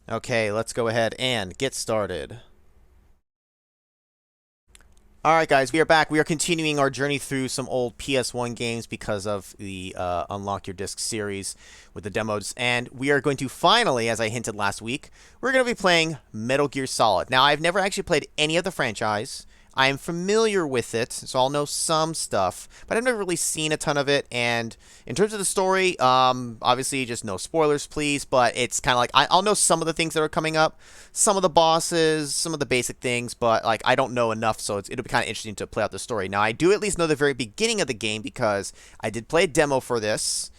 Okay, let's go ahead and get started. Alright guys, we are back. We are continuing our journey through some old PS1 games because of the Unlock Your Disc series with the demos. And we are going to finally, as I hinted last week, we're going to be playing Metal Gear Solid. Now, I've never actually played any of the franchise. I am familiar with it, so I'll know some stuff, but I've never really seen a ton of it. And in terms of the story, obviously just no spoilers, please. But it's kind of like I'll know some of the things that are coming up, some of the bosses, some of the basic things, but like I don't know enough, so it'll be kind of interesting to play out the story. Now I do at least know the very beginning of the game because I did play a demo for this.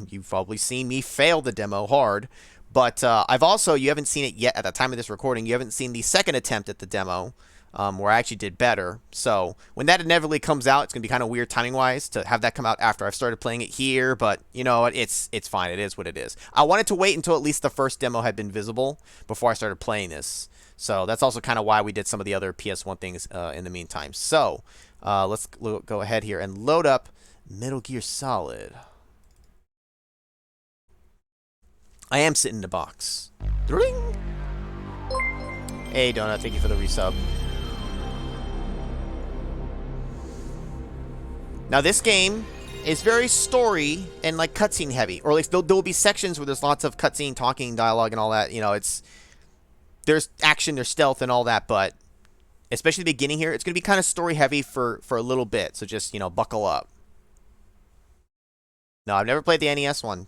You've probably seen me fail the demo hard. But I've also, you haven't seen it yet at the time of this recording, you haven't seen the second attempt at the demo, where I actually did better. So when that inevitably comes out, it's going to be kind of weird timing-wise to have that come out after I've started playing it here, but you know what, it's fine. It is what it is. I wanted to wait until at least the first demo had been visible before I started playing this. So that's also kind of why we did some of the other PS1 things in the meantime. So let's go ahead here and load up Metal Gear Solid. I am sitting in the box. Dring! Hey, Donut, thank you for the resub. Now, this game is very story and like cutscene heavy, or at least there will be sections where there's lots of cutscene, talking, dialogue, and all that. You know, there's action, there's stealth, and all that, but especially the beginning here, it's going to be kind of story heavy for a little bit. So just buckle up. No, I've never played the NES one.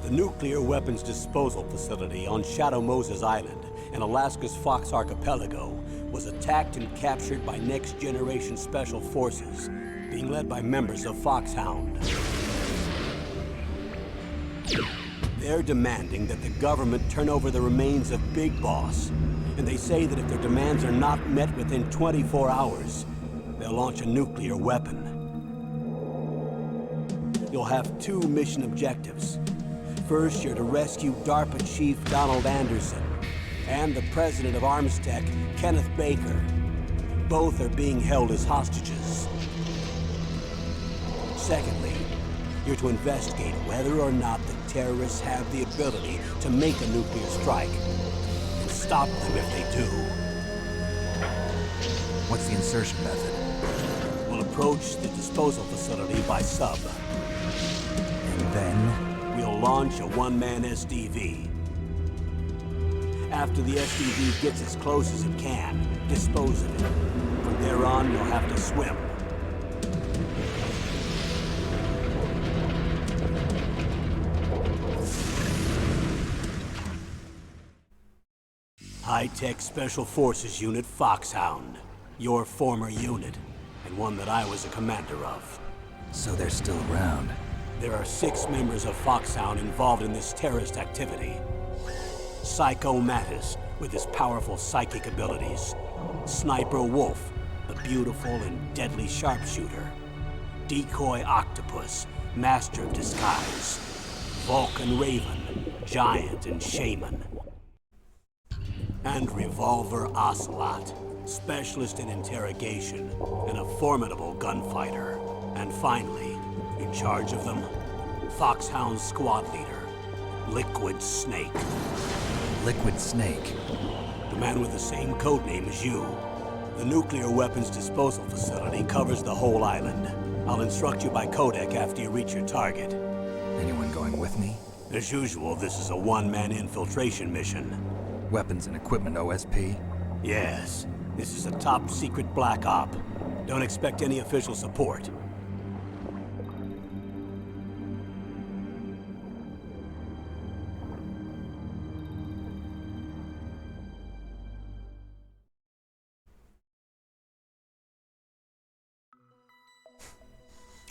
The nuclear weapons disposal facility on Shadow Moses Island in Alaska's Fox Archipelago was attacked and captured by next-generation special forces, being led by members of Foxhound. They're demanding that the government turn over the remains of Big Boss, and they say that if their demands are not met within 24 hours, they'll launch a nuclear weapon. You'll have two mission objectives. First, you're to rescue DARPA Chief Donald Anderson and the president of Armstech, Kenneth Baker. Both are being held as hostages. Secondly, you're to investigate whether or not the terrorists have the ability to make a nuclear strike and stop them if they do. What's the insertion method? We'll approach the disposal facility by sub. And then? We'll launch a one-man SDV. After the SDV gets as close as it can, dispose of it. From there on, you'll have to swim. High-Tech Special Forces Unit Foxhound. Your former unit, and one that I was a commander of. So they're still around. There are 6 members of Foxhound involved in this terrorist activity. Psycho Mattis, with his powerful psychic abilities. Sniper Wolf, the beautiful and deadly sharpshooter. Decoy Octopus, master of disguise. Vulcan Raven, giant and shaman. And Revolver Ocelot, specialist in interrogation and a formidable gunfighter. And finally, in charge of them, Foxhound squad leader, Liquid Snake. Liquid Snake? The man with the same codename as you. The nuclear weapons disposal facility covers the whole island. I'll instruct you by codec after you reach your target. Anyone going with me? As usual, this is a one-man infiltration mission. Weapons and equipment OSP? Yes, this is a top-secret black op. Don't expect any official support.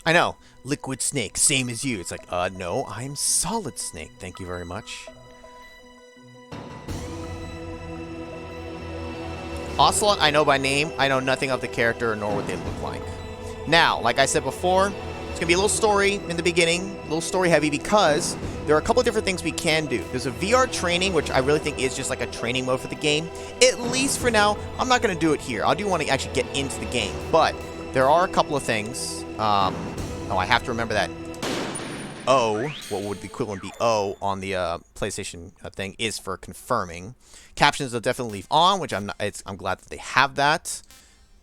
I know. Liquid Snake, same as you. It's like, no, I'm Solid Snake. Thank you very much. Ocelot, I know by name. I know nothing of the character nor what they look like. Now, like I said before, it's going to be a little story in the beginning, a little story heavy, because there are a couple of different things we can do. There's a VR training, which I really think is just like a training mode for the game. At least for now, I'm not going to do it here. I do want to actually get into the game, but there are a couple of things. Oh, I have to remember that O, what would the equivalent be O on the PlayStation thing, is for confirming. Captions will definitely leave on, which I'm glad that they have that.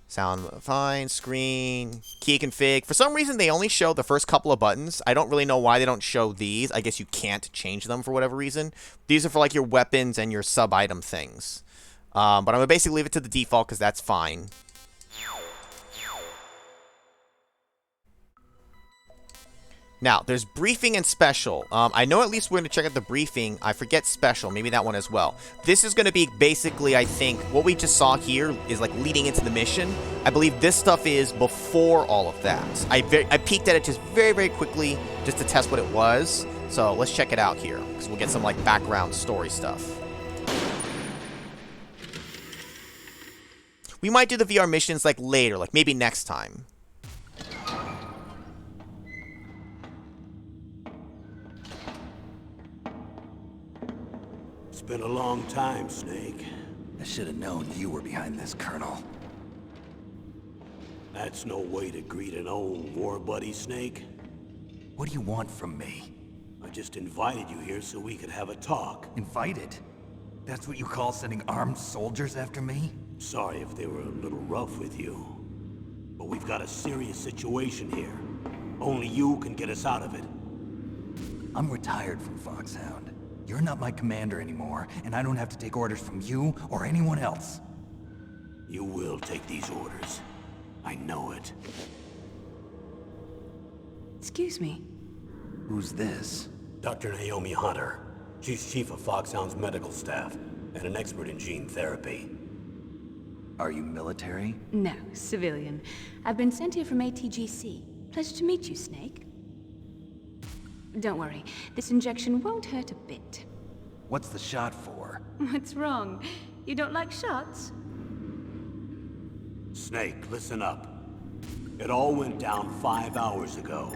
Sound fine, screen, key config. For some reason, they only show the first couple of buttons. I don't really know why they don't show these. I guess you can't change them for whatever reason. These are for like your weapons and your sub-item things. But I'm going to basically leave it to the default because that's fine. Now, there's briefing and special. I know at least we're going to check out the briefing. I forget special. Maybe that one as well. This is going to be basically, I think, what we just saw here is like leading into the mission. I believe this stuff is before all of that. I peeked at it just very, very quickly just to test what it was. So let's check it out here because we'll get some like background story stuff. We might do the VR missions like later, like maybe next time. It's been a long time, Snake. I should have known you were behind this, Colonel. That's no way to greet an old war buddy, Snake. What do you want from me? I just invited you here so we could have a talk. Invited? That's what you call sending armed soldiers after me? Sorry if they were a little rough with you. But we've got a serious situation here. Only you can get us out of it. I'm retired from Foxhound. You're not my commander anymore, and I don't have to take orders from you or anyone else. You will take these orders. I know it. Excuse me. Who's this? Dr. Naomi Hunter. She's chief of Foxhound's medical staff and an expert in gene therapy. Are you military? No, civilian. I've been sent here from ATGC. Pleasure to meet you, Snake. Don't worry, this injection won't hurt a bit. What's the shot for? What's wrong? You don't like shots? Snake, listen up. It all went down 5 hours ago.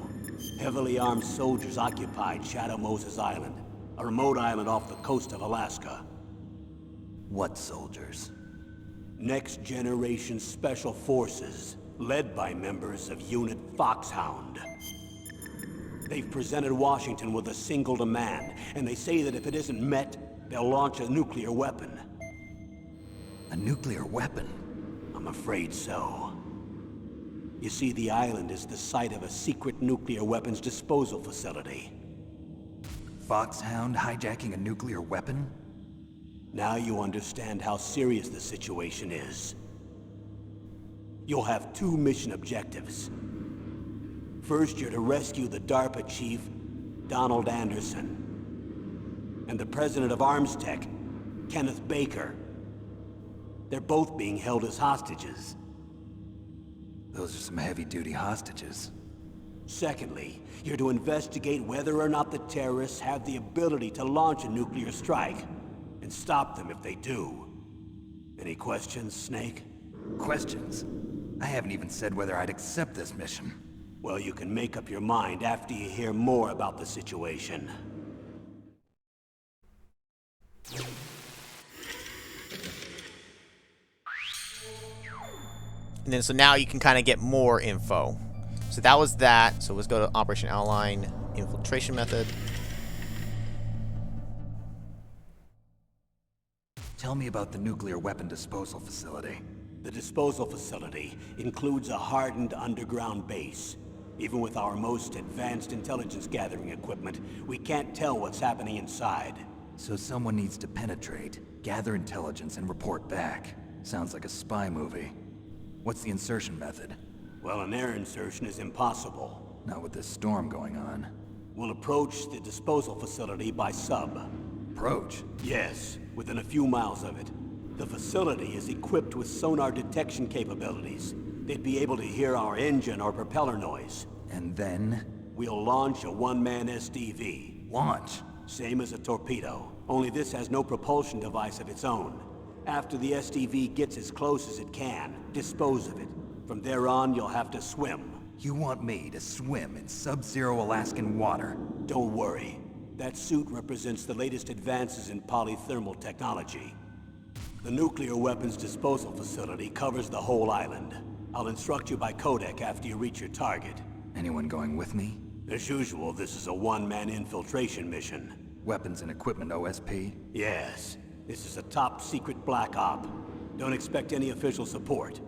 Heavily armed soldiers occupied Shadow Moses Island, a remote island off the coast of Alaska. What soldiers? Next Generation Special Forces, led by members of Unit Foxhound. They've presented Washington with a single demand, and they say that if it isn't met, they'll launch a nuclear weapon. A nuclear weapon? I'm afraid so. You see, the island is the site of a secret nuclear weapons disposal facility. Foxhound hijacking a nuclear weapon? Now you understand how serious the situation is. You'll have 2 mission objectives. First, you're to rescue the DARPA chief, Donald Anderson, and the president of Arms Tech, Kenneth Baker. They're both being held as hostages. Those are some heavy-duty hostages. Secondly, you're to investigate whether or not the terrorists have the ability to launch a nuclear strike, and stop them if they do. Any questions, Snake? Questions? I haven't even said whether I'd accept this mission. Well, you can make up your mind after you hear more about the situation. And then so now you can kind of get more info. So that was that. So let's go to Operation Outline, infiltration method. Tell me about the nuclear weapon disposal facility. The disposal facility includes a hardened underground base. Even with our most advanced intelligence gathering equipment, we can't tell what's happening inside. So someone needs to penetrate, gather intelligence, and report back. Sounds like a spy movie. What's the insertion method? Well, an air insertion is impossible. Not with this storm going on. We'll approach the disposal facility by sub. Approach? Yes, within a few miles of it. The facility is equipped with sonar detection capabilities. They'd be able to hear our engine or propeller noise. And then? We'll launch a one-man SDV. Launch. Same as a torpedo, only this has no propulsion device of its own. After the SDV gets as close as it can, dispose of it. From there on, you'll have to swim. You want me to swim in sub-zero Alaskan water? Don't worry. That suit represents the latest advances in polythermal technology. The nuclear weapons disposal facility covers the whole island. I'll instruct you by codec after you reach your target. Anyone going with me? As usual, this is a one-man infiltration mission. Weapons and equipment OSP? Yes, this is a top-secret black op. Don't expect any official support.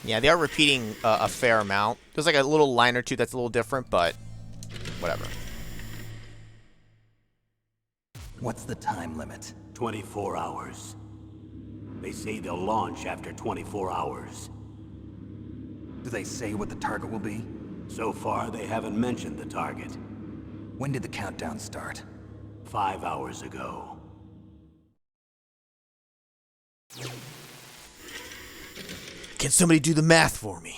Yeah, they are repeating a fair amount. There's like a little line or two that's a little different, but whatever. What's the time limit? 24 hours. They say they'll launch after 24 hours. Do they say what the target will be? So far, they haven't mentioned the target. When did the countdown start? 5 hours ago. Can somebody do the math for me?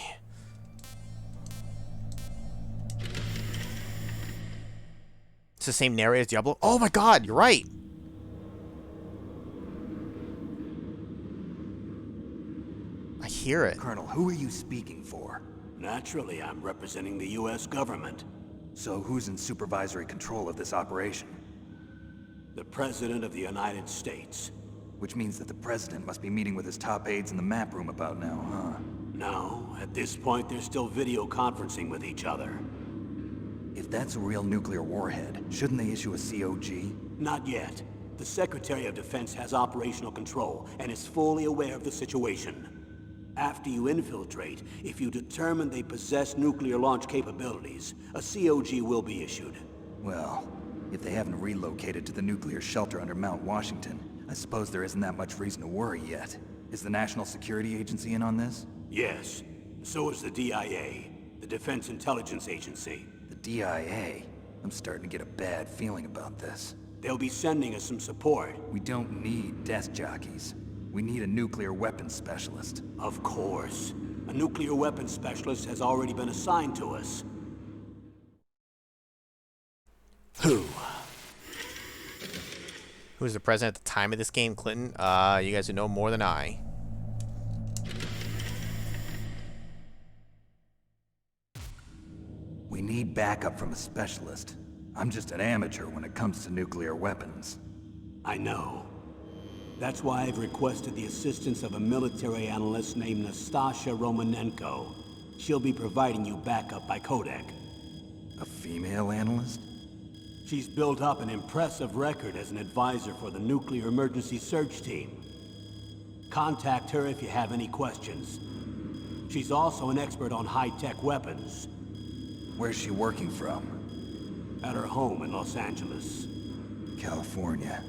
It's the same narrator as Diablo. Oh my god, you're right. I hear it. Colonel, who are you speaking for? Naturally, I'm representing the U.S. government. So who's in supervisory control of this operation? The President of the United States. Which means that the President must be meeting with his top aides in the map room about now, huh? No, at this point they're still video conferencing with each other. If that's a real nuclear warhead, shouldn't they issue a COG? Not yet. The Secretary of Defense has operational control and is fully aware of the situation. After you infiltrate, if you determine they possess nuclear launch capabilities, a COG will be issued. Well, if they haven't relocated to the nuclear shelter under Mount Washington, I suppose there isn't that much reason to worry yet. Is the National Security Agency in on this? Yes. So is the DIA, the Defense Intelligence Agency. The DIA? I'm starting to get a bad feeling about this. They'll be sending us some support. We don't need desk jockeys. We need a nuclear weapons specialist. Of course. A nuclear weapons specialist has already been assigned to us. Who? Who was the president at the time of this game, Clinton? You guys would know more than I. We need backup from a specialist. I'm just an amateur when it comes to nuclear weapons. I know. That's why I've requested the assistance of a military analyst named Nastasha Romanenko. She'll be providing you backup by codec. A female analyst? She's built up an impressive record as an advisor for the Nuclear Emergency Search Team. Contact her if you have any questions. She's also an expert on high-tech weapons. Where's she working from? At her home in Los Angeles. California.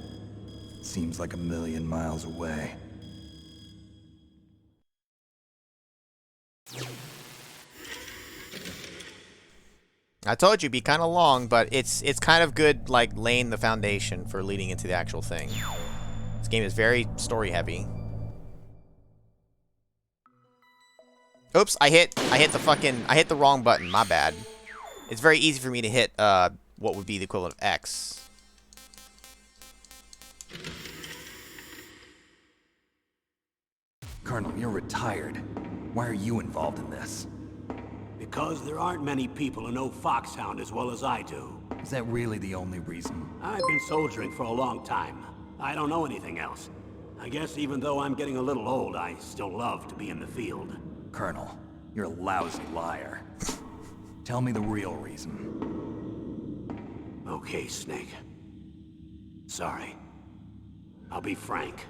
Seems like 1,000,000 miles away. I told you it'd be kind of long, but it's kind of good, like, laying the foundation for leading into the actual thing. This game is very story heavy. Oops, I hit the wrong button. My bad. It's very easy for me to hit what would be the equivalent of X. Colonel, you're retired. Why are you involved in this? Because there aren't many people who know Foxhound as well as I do. Is that really the only reason? I've been soldiering for a long time. I don't know anything else. I guess even though I'm getting a little old, I still love to be in the field. Colonel, you're a lousy liar. Tell me the real reason. Okay, Snake. Sorry. I'll be frank.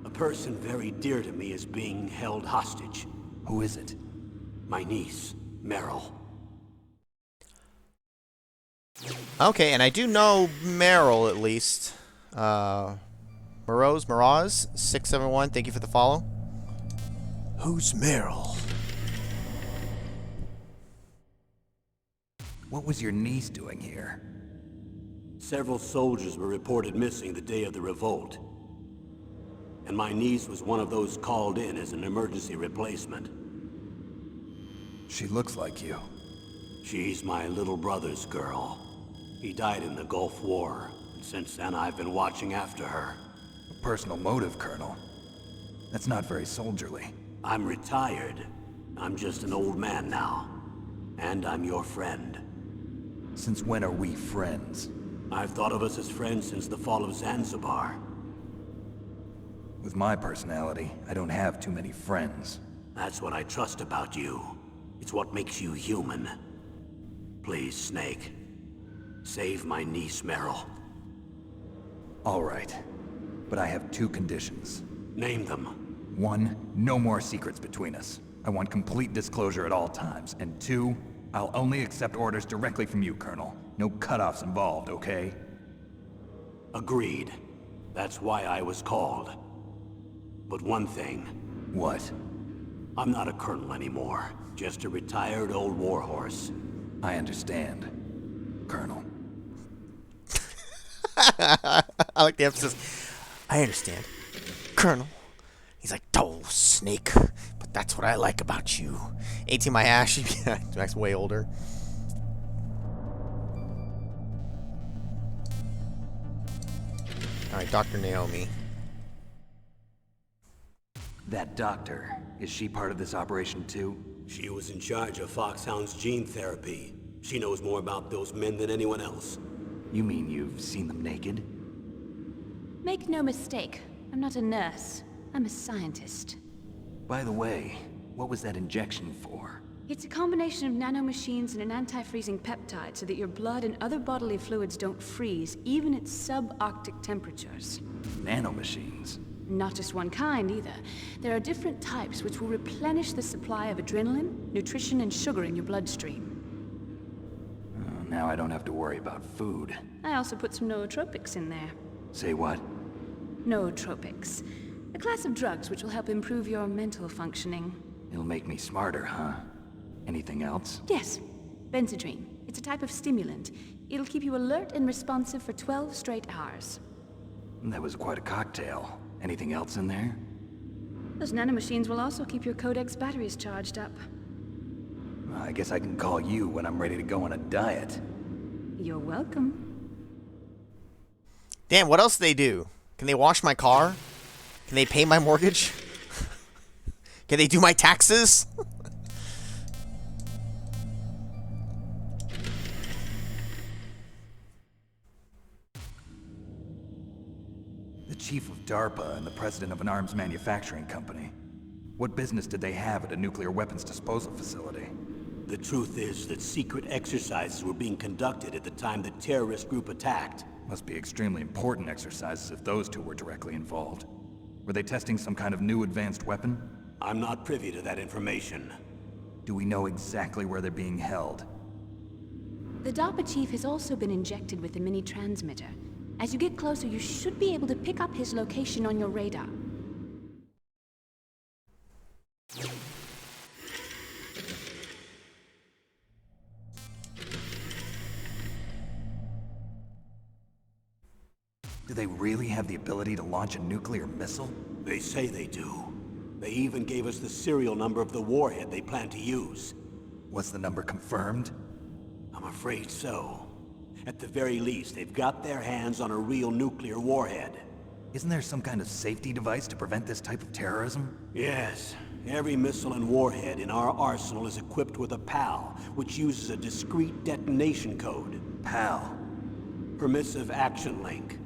A person very dear to me is being held hostage. Who is it? My niece, Meryl. Okay, and I do know Meryl at least. Miraz 671. Thank you for the follow. Who's Meryl? What was your niece doing here? Several soldiers were reported missing the day of the revolt. And my niece was one of those called in as an emergency replacement. She looks like you. She's my little brother's girl. He died in the Gulf War, and since then I've been watching after her. A personal motive, Colonel. That's not very soldierly. I'm retired. I'm just an old man now. And I'm your friend. Since when are we friends? I've thought of us as friends since the fall of Zanzibar. With my personality, I don't have too many friends. That's what I trust about you. It's what makes you human. Please, Snake. Save my niece, Meryl. All right. But I have two conditions. Name them. 1, no more secrets between us. I want complete disclosure at all times. And 2, I'll only accept orders directly from you, Colonel. No cutoffs involved, okay? Agreed. That's why I was called. But one thing, What? I'm not a colonel anymore. Just a retired old warhorse. I understand, Colonel. I like the emphasis. I understand. Colonel. He's like, oh, Snake. But that's what I like about you. 18 my ash. Yeah, Max way older. Alright, Dr. Naomi. That doctor, is she part of this operation too? She was in charge of Foxhound's gene therapy. She knows more about those men than anyone else. You mean you've seen them naked? Make no mistake, I'm not a nurse. I'm a scientist. By the way, what was that injection for? It's a combination of nanomachines and an anti-freezing peptide so that your blood and other bodily fluids don't freeze, even at subarctic temperatures. Nanomachines. Not just one kind, either. There are different types which will replenish the supply of adrenaline, nutrition, and sugar in your bloodstream. Now I don't have to worry about food. I also put some nootropics in there. Say what? Nootropics. A class of drugs which will help improve your mental functioning. It'll make me smarter, huh? Anything else? Yes. Benzedrine. It's a type of stimulant. It'll keep you alert and responsive for 12 straight hours. That was quite a cocktail. Anything else in there? Those nanomachines will also keep your Codex batteries charged up. I guess I can call you when I'm ready to go on a diet. You're welcome. Damn, what else do they do? Can they wash my car? Can they pay my mortgage? Can they do my taxes? The chief of DARPA and the president of an arms manufacturing company. What business did they have at a nuclear weapons disposal facility? The truth is that secret exercises were being conducted at the time the terrorist group attacked. Must be extremely important exercises if those two were directly involved. Were they testing some kind of new advanced weapon? I'm not privy to that information. Do we know exactly where they're being held? The DARPA chief has also been injected with a mini transmitter. As you get closer, you should be able to pick up his location on your radar. Do they really have the ability to launch a nuclear missile? They say they do. They even gave us the serial number of the warhead they plan to use. Was the number confirmed? I'm afraid so. At the very least, they've got their hands on a real nuclear warhead. Isn't there some kind of safety device to prevent this type of terrorism? Yes. Every missile and warhead in our arsenal is equipped with a PAL, which uses a discrete detonation code. PAL. Permissive Action Link.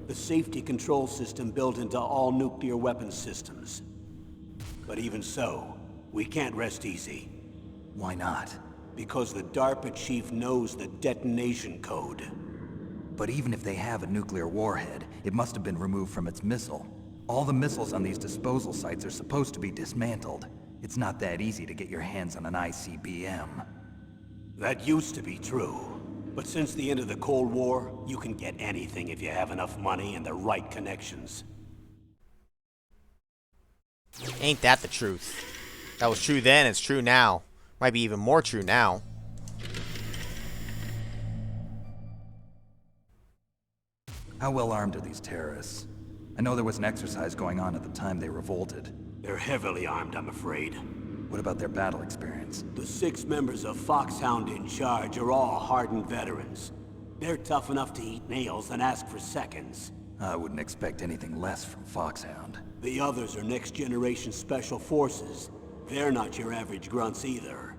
The safety control system built into all nuclear weapons systems. But even so, we can't rest easy. Why not? Because the DARPA chief knows the detonation code. But even if they have a nuclear warhead, it must have been removed from its missile. All the missiles on these disposal sites are supposed to be dismantled. It's not that easy to get your hands on an ICBM. That used to be true. But since the end of the Cold War, you can get anything if you have enough money and the right connections. Ain't that the truth? That was true then, it's true now. Might be even more true now. How well armed are these terrorists? I know there was an exercise going on at the time they revolted. They're heavily armed, I'm afraid. What about their battle experience? The 6 members of Foxhound in charge are all hardened veterans. They're tough enough to eat nails and ask for seconds. I wouldn't expect anything less from Foxhound. The others are next-generation special forces. They're not your average grunts either.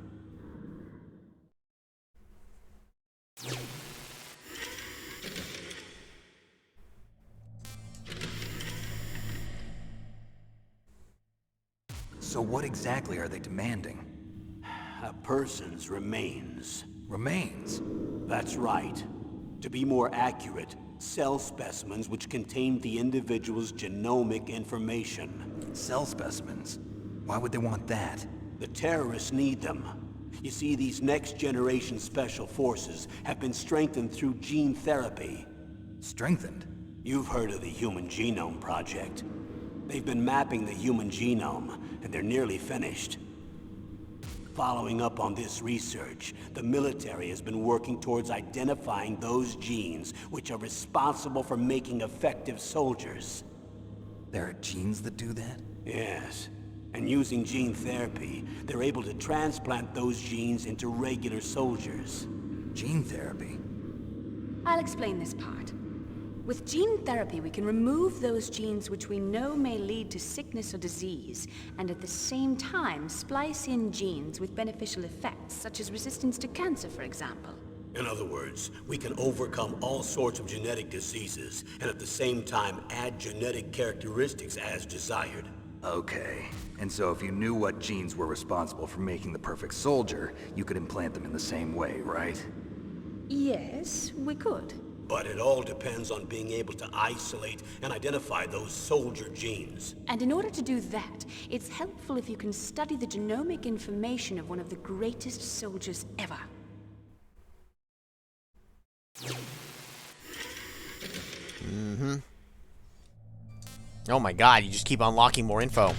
So what exactly are they demanding? A person's remains. Remains? That's right. To be more accurate, cell specimens which contain the individual's genomic information. Cell specimens? Why would they want that? The terrorists need them. You see, these next-generation special forces have been strengthened through gene therapy. Strengthened? You've heard of the Human Genome Project. They've been mapping the human genome, and they're nearly finished. Following up on this research, the military has been working towards identifying those genes which are responsible for making effective soldiers. There are genes that do that? Yes. And using gene therapy, they're able to transplant those genes into regular soldiers. Gene therapy? I'll explain this part. With gene therapy, we can remove those genes which we know may lead to sickness or disease, and at the same time splice in genes with beneficial effects, such as resistance to cancer, for example. In other words, we can overcome all sorts of genetic diseases, and at the same time add genetic characteristics as desired. Okay. And so if you knew what genes were responsible for making the perfect soldier, you could implant them in the same way, right? Yes, we could. But it all depends on being able to isolate and identify those soldier genes. And in order to do that, it's helpful if you can study the genomic information of one of the greatest soldiers ever. Oh my god, you just keep unlocking more info.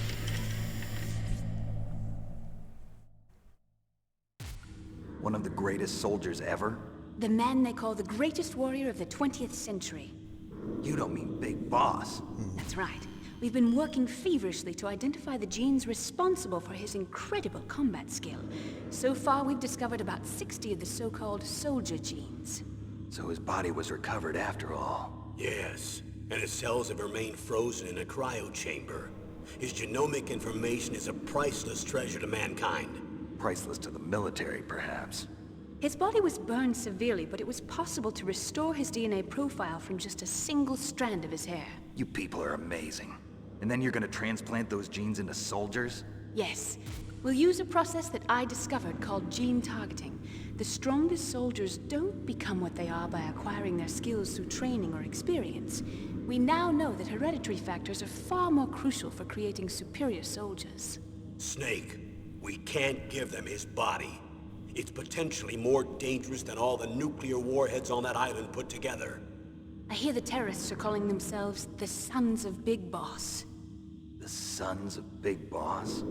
One of the greatest soldiers ever? The man they call the greatest warrior of the 20th century. You don't mean Big Boss. That's right. We've been working feverishly to identify the genes responsible for his incredible combat skill. So far, we've discovered about 60 of the so-called soldier genes. So his body was recovered after all. Yes, and his cells have remained frozen in a cryo chamber. His genomic information is a priceless treasure to mankind. Priceless to the military, perhaps. His body was burned severely, but it was possible to restore his DNA profile from just a single strand of his hair. You people are amazing. And then you're gonna transplant those genes into soldiers? Yes. We'll use a process that I discovered called gene targeting. The strongest soldiers don't become what they are by acquiring their skills through training or experience. We now know that hereditary factors are far more crucial for creating superior soldiers. Snake, we can't give them his body. It's potentially more dangerous than all the nuclear warheads on that island put together. I hear the terrorists are calling themselves the Sons of Big Boss. The sons of Big Boss?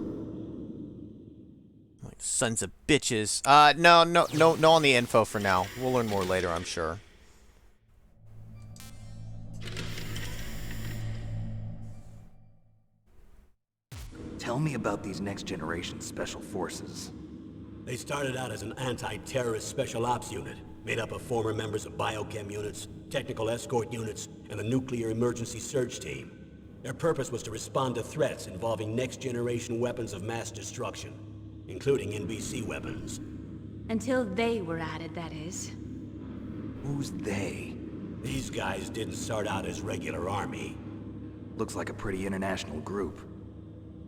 Like sons of bitches. No on the info for now. We'll learn more later, I'm sure. Tell me about these next-generation special forces. They started out as an anti-terrorist special ops unit, made up of former members of biochem units, technical escort units, and the nuclear emergency search team. Their purpose was to respond to threats involving next-generation weapons of mass destruction, including NBC weapons. Until they were added, that is. Who's they? These guys didn't start out as regular army. Looks like a pretty international group.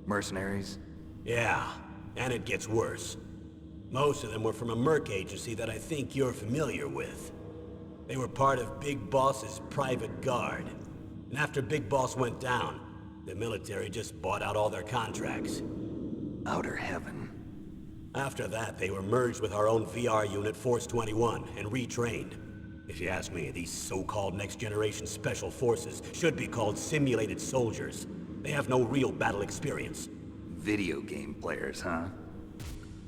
Mercenaries? Yeah, and it gets worse. Most of them were from a merc agency that I think you're familiar with. They were part of Big Boss's private guard. And after Big Boss went down, the military just bought out all their contracts. Outer heaven. After that, they were merged with our own VR unit, Force 21, and retrained. If you ask me, these so-called next-generation special forces should be called simulated soldiers. They have no real battle experience. Video game players, huh?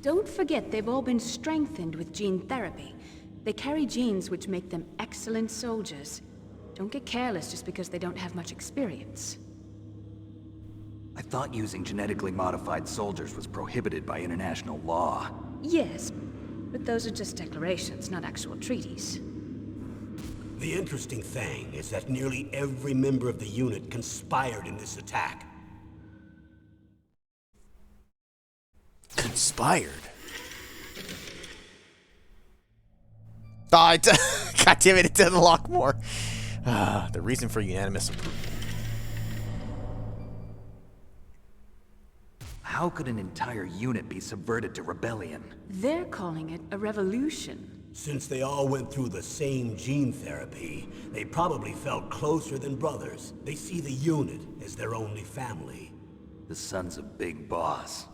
Don't forget they've all been strengthened with gene therapy. They carry genes which make them excellent soldiers. Don't get careless just because they don't have much experience. I thought using genetically modified soldiers was prohibited by international law. Yes, but those are just declarations, not actual treaties. The interesting thing is that nearly every member of the unit conspired in this attack. Conspired? God damn it, it didn't unlock more. The reason for unanimous approval. How could an entire unit be subverted to rebellion? They're calling it a revolution. Since they all went through the same gene therapy, they probably felt closer than brothers. They see the unit as their only family. The sons of Big Boss.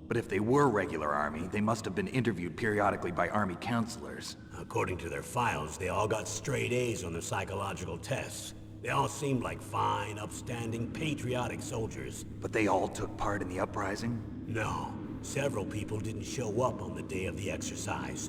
But if they were regular army, they must have been interviewed periodically by army counselors. According to their files, they all got straight A's on their psychological tests. They all seemed like fine, upstanding, patriotic soldiers. But they all took part in the uprising? No, several people didn't show up on the day of the exercise.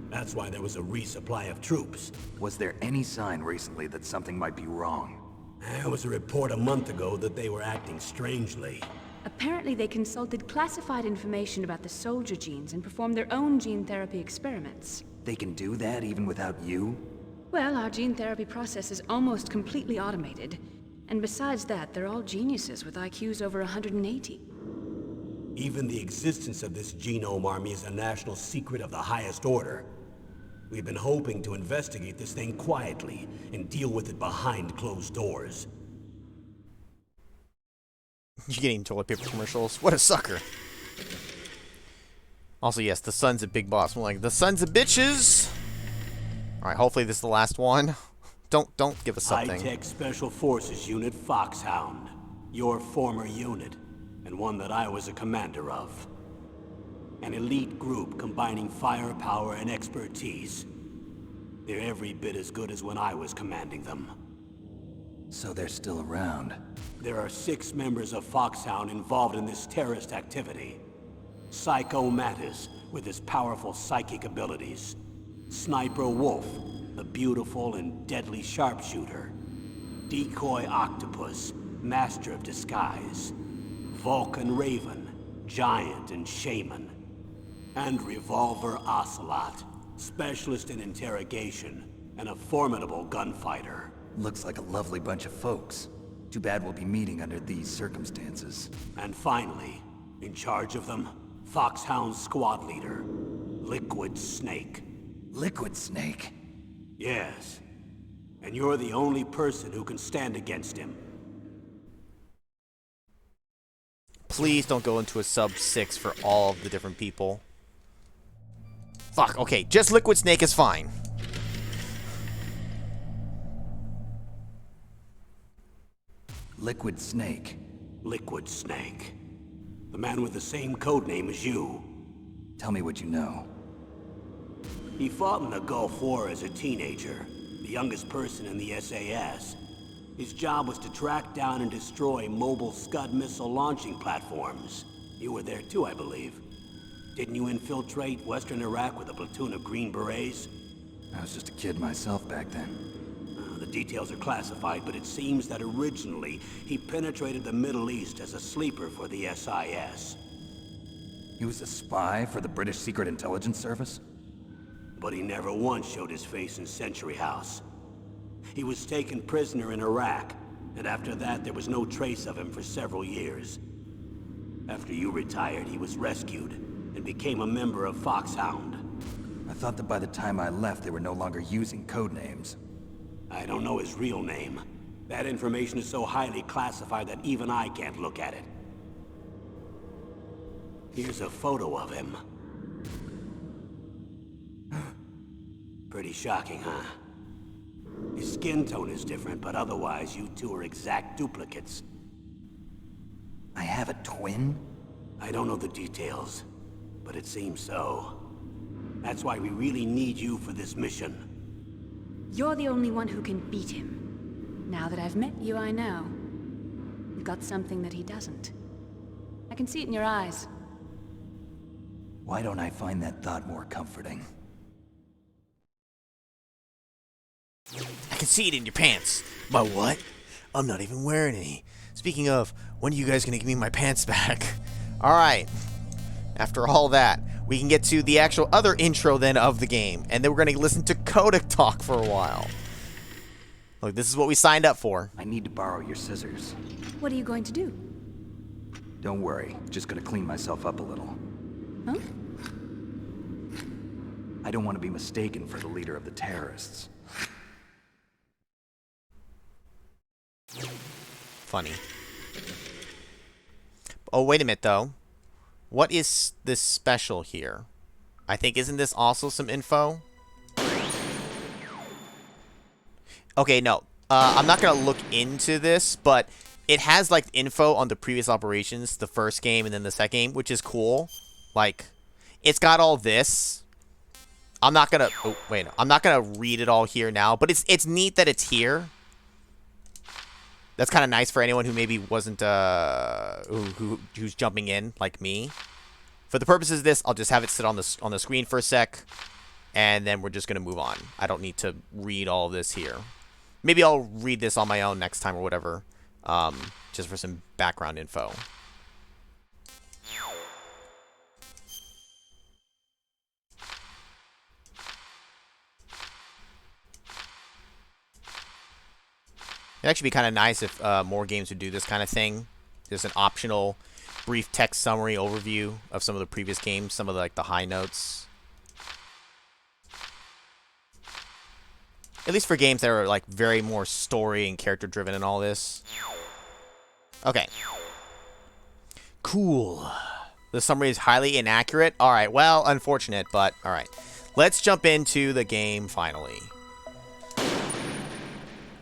That's why there was a resupply of troops. Was there any sign recently that something might be wrong? There was a report a month ago that they were acting strangely. Apparently they consulted classified information about the soldier genes and performed their own gene therapy experiments. They can do that even without you? Well, our gene therapy process is almost completely automated. And besides that, they're all geniuses with IQs over 180. Even the existence of this genome army is a national secret of the highest order. We've been hoping to investigate this thing quietly and deal with it behind closed doors. You're getting toilet paper commercials. What a sucker. Also, yes, the sons of Big Boss. I'm like, the sons of bitches. Alright, hopefully this is the last one. Don't give us something. High-tech Special Forces Unit Foxhound. Your former unit, and one that I was a commander of. An elite group combining firepower and expertise. They're every bit as good as when I was commanding them. So they're still around. There are 6 members of Foxhound involved in this terrorist activity. Psycho Mattis, with his powerful psychic abilities. Sniper Wolf, the beautiful and deadly sharpshooter. Decoy Octopus, master of disguise. Vulcan Raven, giant and shaman. And Revolver Ocelot, specialist in interrogation and a formidable gunfighter. Looks like a lovely bunch of folks. Too bad we'll be meeting under these circumstances. And finally, in charge of them, Foxhound's squad leader, Liquid Snake. Liquid Snake? Yes. And you're the only person who can stand against him. Please don't go into a sub-6 for all of the different people. Fuck, okay, just Liquid Snake is fine. Liquid Snake. Liquid Snake. The man with the same codename as you. Tell me what you know. He fought in the Gulf War as a teenager, the youngest person in the SAS. His job was to track down and destroy mobile Scud missile launching platforms. You were there too, I believe. Didn't you infiltrate Western Iraq with a platoon of Green Berets? I was just a kid myself back then. The details are classified, but it seems that originally he penetrated the Middle East as a sleeper for the SIS. He was a spy for the British Secret Intelligence Service? But he never once showed his face in Century House. He was taken prisoner in Iraq, and after that there was no trace of him for several years. After you retired, he was rescued and became a member of Foxhound. I thought that by the time I left, they were no longer using codenames. I don't know his real name. That information is so highly classified that even I can't look at it. Here's a photo of him. Pretty shocking, huh? His skin tone is different, but otherwise you two are exact duplicates. I have a twin? I don't know the details, but it seems so. That's why we really need you for this mission. You're the only one who can beat him. Now that I've met you, I know. You've got something that he doesn't. I can see it in your eyes. Why don't I find that thought more comforting? I can see it in your pants. My what? I'm not even wearing any. Speaking of, when are you guys gonna give me my pants back? Alright. After all that, we can get to the actual other intro then of the game. And then we're gonna listen to Codec talk for a while. Look, this is what we signed up for. I need to borrow your scissors. What are you going to do? Don't worry, just gonna clean myself up a little. Huh? I don't want to be mistaken for the leader of the terrorists. Funny. Oh, wait a minute, though. What is this special here? I think, isn't this also some info? Okay, no. I'm not going to look into this, but it has, like, info on the previous operations, the first game and then the second game, which is cool. Like, it's got all this. I'm not going to... Oh, wait. No, I'm not going to read it all here now, but it's neat that it's here. That's kind of nice for anyone who maybe wasn't, who's jumping in, like me. For the purposes of this, I'll just have it sit on the screen for a sec, and then we're just going to move on. I don't need to read all this here. Maybe I'll read this on my own next time or whatever, just for some background info. It'd actually be kind of nice if more games would do this kind of thing. There's an optional brief text summary overview of some of the previous games, some of the, like the high notes. At least for games that are like very more story and character driven and all this. Okay. Cool. The summary is highly inaccurate. Alright, well, unfortunate, but alright. Let's jump into the game finally.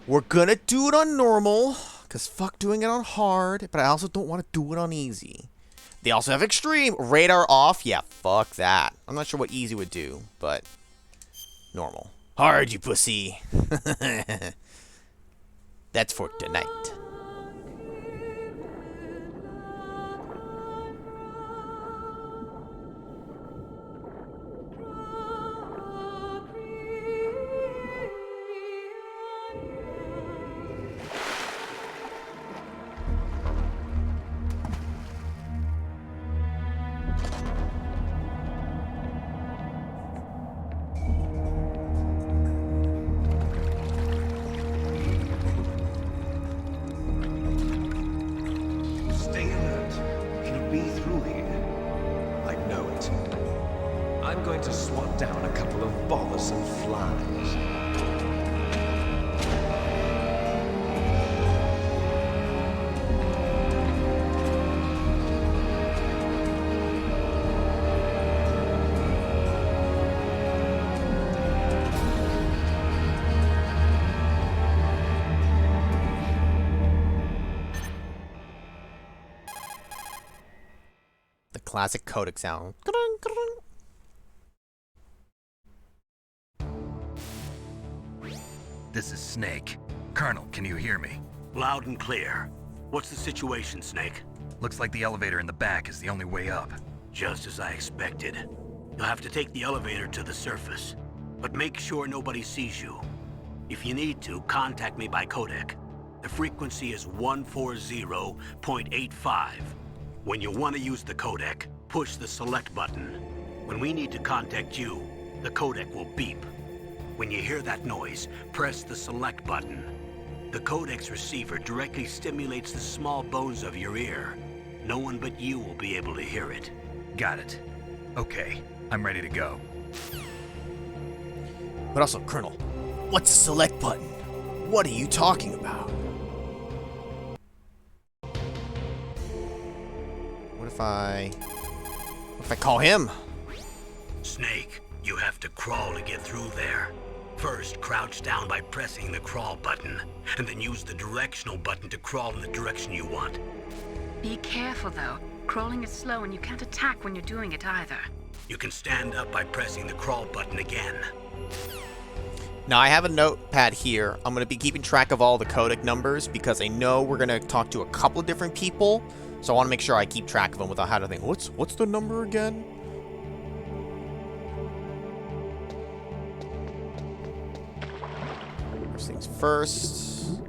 We're gonna do it on normal, because fuck doing it on hard, but I also don't want to do it on easy. They also have extreme. Radar off? Yeah, fuck that. I'm not sure what easy would do, but normal. Hard, you pussy. That's for tonight. Stay alert. It'll be through here. I know it. I'm going to swat down a couple of bothersome flies. The classic codec sound. This is Snake. Colonel, can you hear me? Loud and clear. What's the situation, Snake? Looks like the elevator in the back is the only way up. Just as I expected. You'll have to take the elevator to the surface, but make sure nobody sees you. If you need to, contact me by codec. The frequency is 140.85. When you want to use the codec, push the select button. When we need to contact you, the codec will beep. When you hear that noise, press the select button. The codec's receiver directly stimulates the small bones of your ear. No one but you will be able to hear it. Got it. Okay, I'm ready to go. But also, Colonel, what's the select button? What are you talking about? What if I call him? Snake, you have to crawl to get through there. First, crouch down by pressing the crawl button, and then use the directional button to crawl in the direction you want. Be careful, though. Crawling is slow and you can't attack when you're doing it either. You can stand up by pressing the crawl button again. Now, I have a notepad here. I'm going to be keeping track of all the codec numbers because I know we're going to talk to a couple of different people. So I want to make sure I keep track of them without having to think, what's the number again? First things first.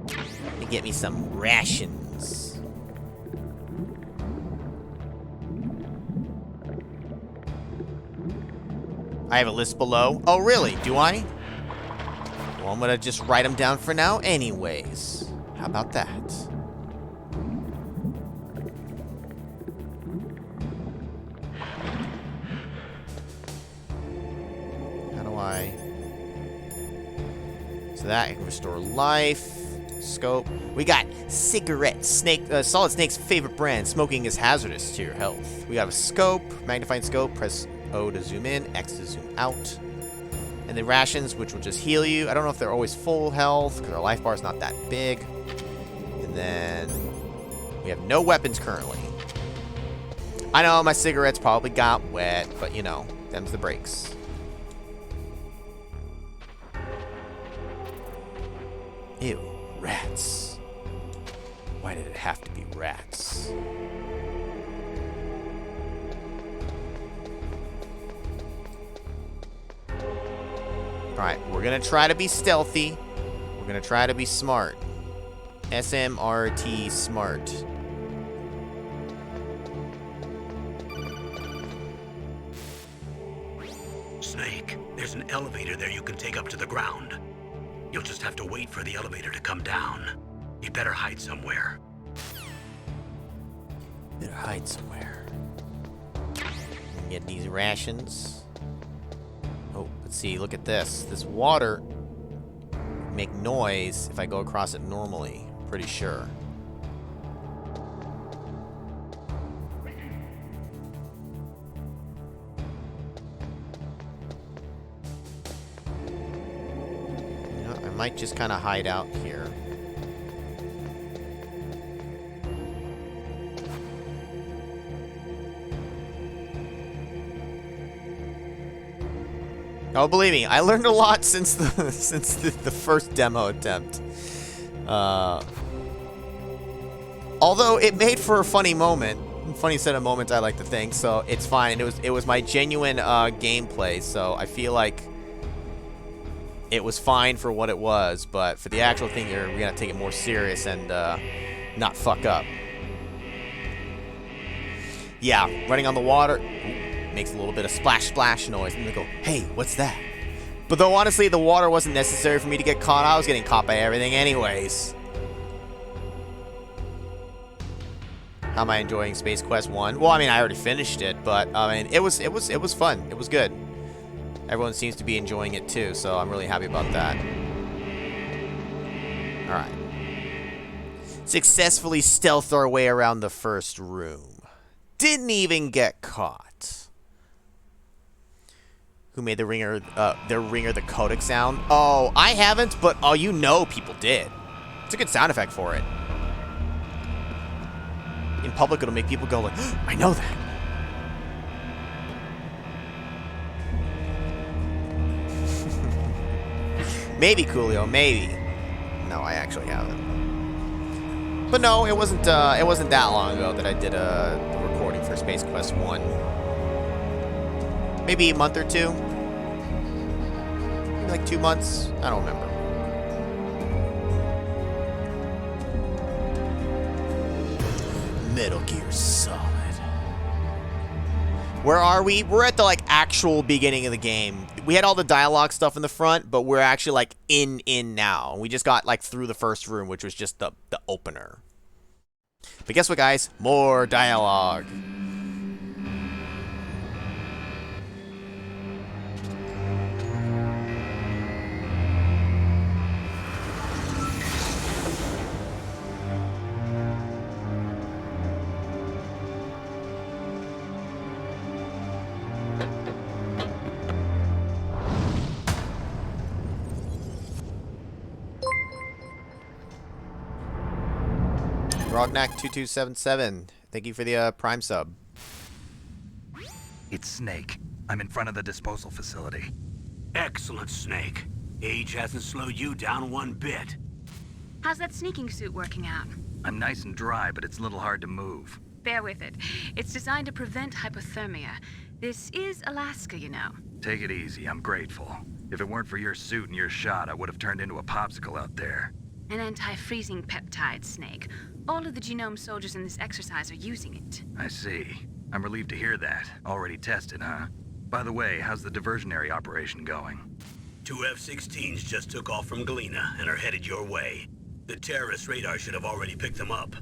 Let me get me some rations. I have a list below. Oh, really? Do I? Well, I'm gonna just write them down for now anyways. How about that? How do I... So that I can restore life. Scope. We got cigarette, snake, Solid Snake's favorite brand. Smoking is hazardous to your health. We have a scope, magnifying scope. Press O to zoom in, X to zoom out. And then rations, which will just heal you. I don't know if they're always full health, because our life bar is not that big. And then we have no weapons currently. I know my cigarettes probably got wet, but you know, them's the breaks. Ew. Rats. Why did it have to be rats? Alright, we're gonna try to be stealthy. We're gonna try to be smart. SMRT smart. Snake, there's an elevator there you can take up to the ground. You'll just have to wait for the elevator to come down. You better hide somewhere. Better hide somewhere. Get these rations. Oh, let's see. Look at this. This water make noise if I go across it normally. Pretty sure. I might just kind of hide out here. Oh, believe me, I learned a lot since the the first demo attempt. Although it made for a funny moment, funny set of moments, I like to think. So it's fine. It was my genuine gameplay. So I feel like it was fine for what it was, but for the actual thing here, we gotta take it more serious and not fuck up. Yeah, running on the water makes a little bit of splash noise, and they go, "Hey, what's that?" But though honestly, the water wasn't necessary for me to get caught. I was getting caught by everything, anyways. How am I enjoying Space Quest 1? Well, I mean, I already finished it, but I mean, it was fun. It was good. Everyone seems to be enjoying it too, so I'm really happy about that. Alright. Successfully stealthed our way around the first room. Didn't even get caught. Who made the ringer the codec sound? Oh, I haven't, but oh, you know people did. It's a good sound effect for it. In public, it'll make people go like, I know that. Maybe, Coolio, maybe. No, I actually haven't. But no, it wasn't that long ago that I did the recording for Space Quest 1. Maybe a month or two. Maybe like 2 months. I don't remember. Metal Gear Solid. Where are we? We're at the like actual beginning of the game. We had all the dialogue stuff in the front, but we're actually like in now. We just got like through the first room, which was just the opener. But guess what, guys? More dialogue. Rognak2277, thank you for the Prime sub. It's Snake. I'm in front of the disposal facility. Excellent, Snake. Age hasn't slowed you down one bit. How's that sneaking suit working out? I'm nice and dry, but it's a little hard to move. Bear with it. It's designed to prevent hypothermia. This is Alaska, you know. Take it easy, I'm grateful. If it weren't for your suit and your shot, I would have turned into a popsicle out there. An anti-freezing peptide, Snake. All of the genome soldiers in this exercise are using it. I see. I'm relieved to hear that. Already tested, huh? By the way, how's the diversionary operation going? 2 F-16s just took off from Galena and are headed your way. The terrorist radar should have already picked them up.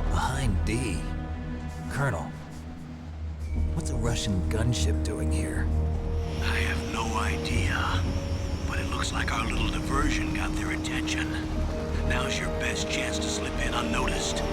Behind D. Colonel, what's a Russian gunship doing here? I have no idea, but it looks like our little diversion got their attention. Now's your best chance to slip in unnoticed.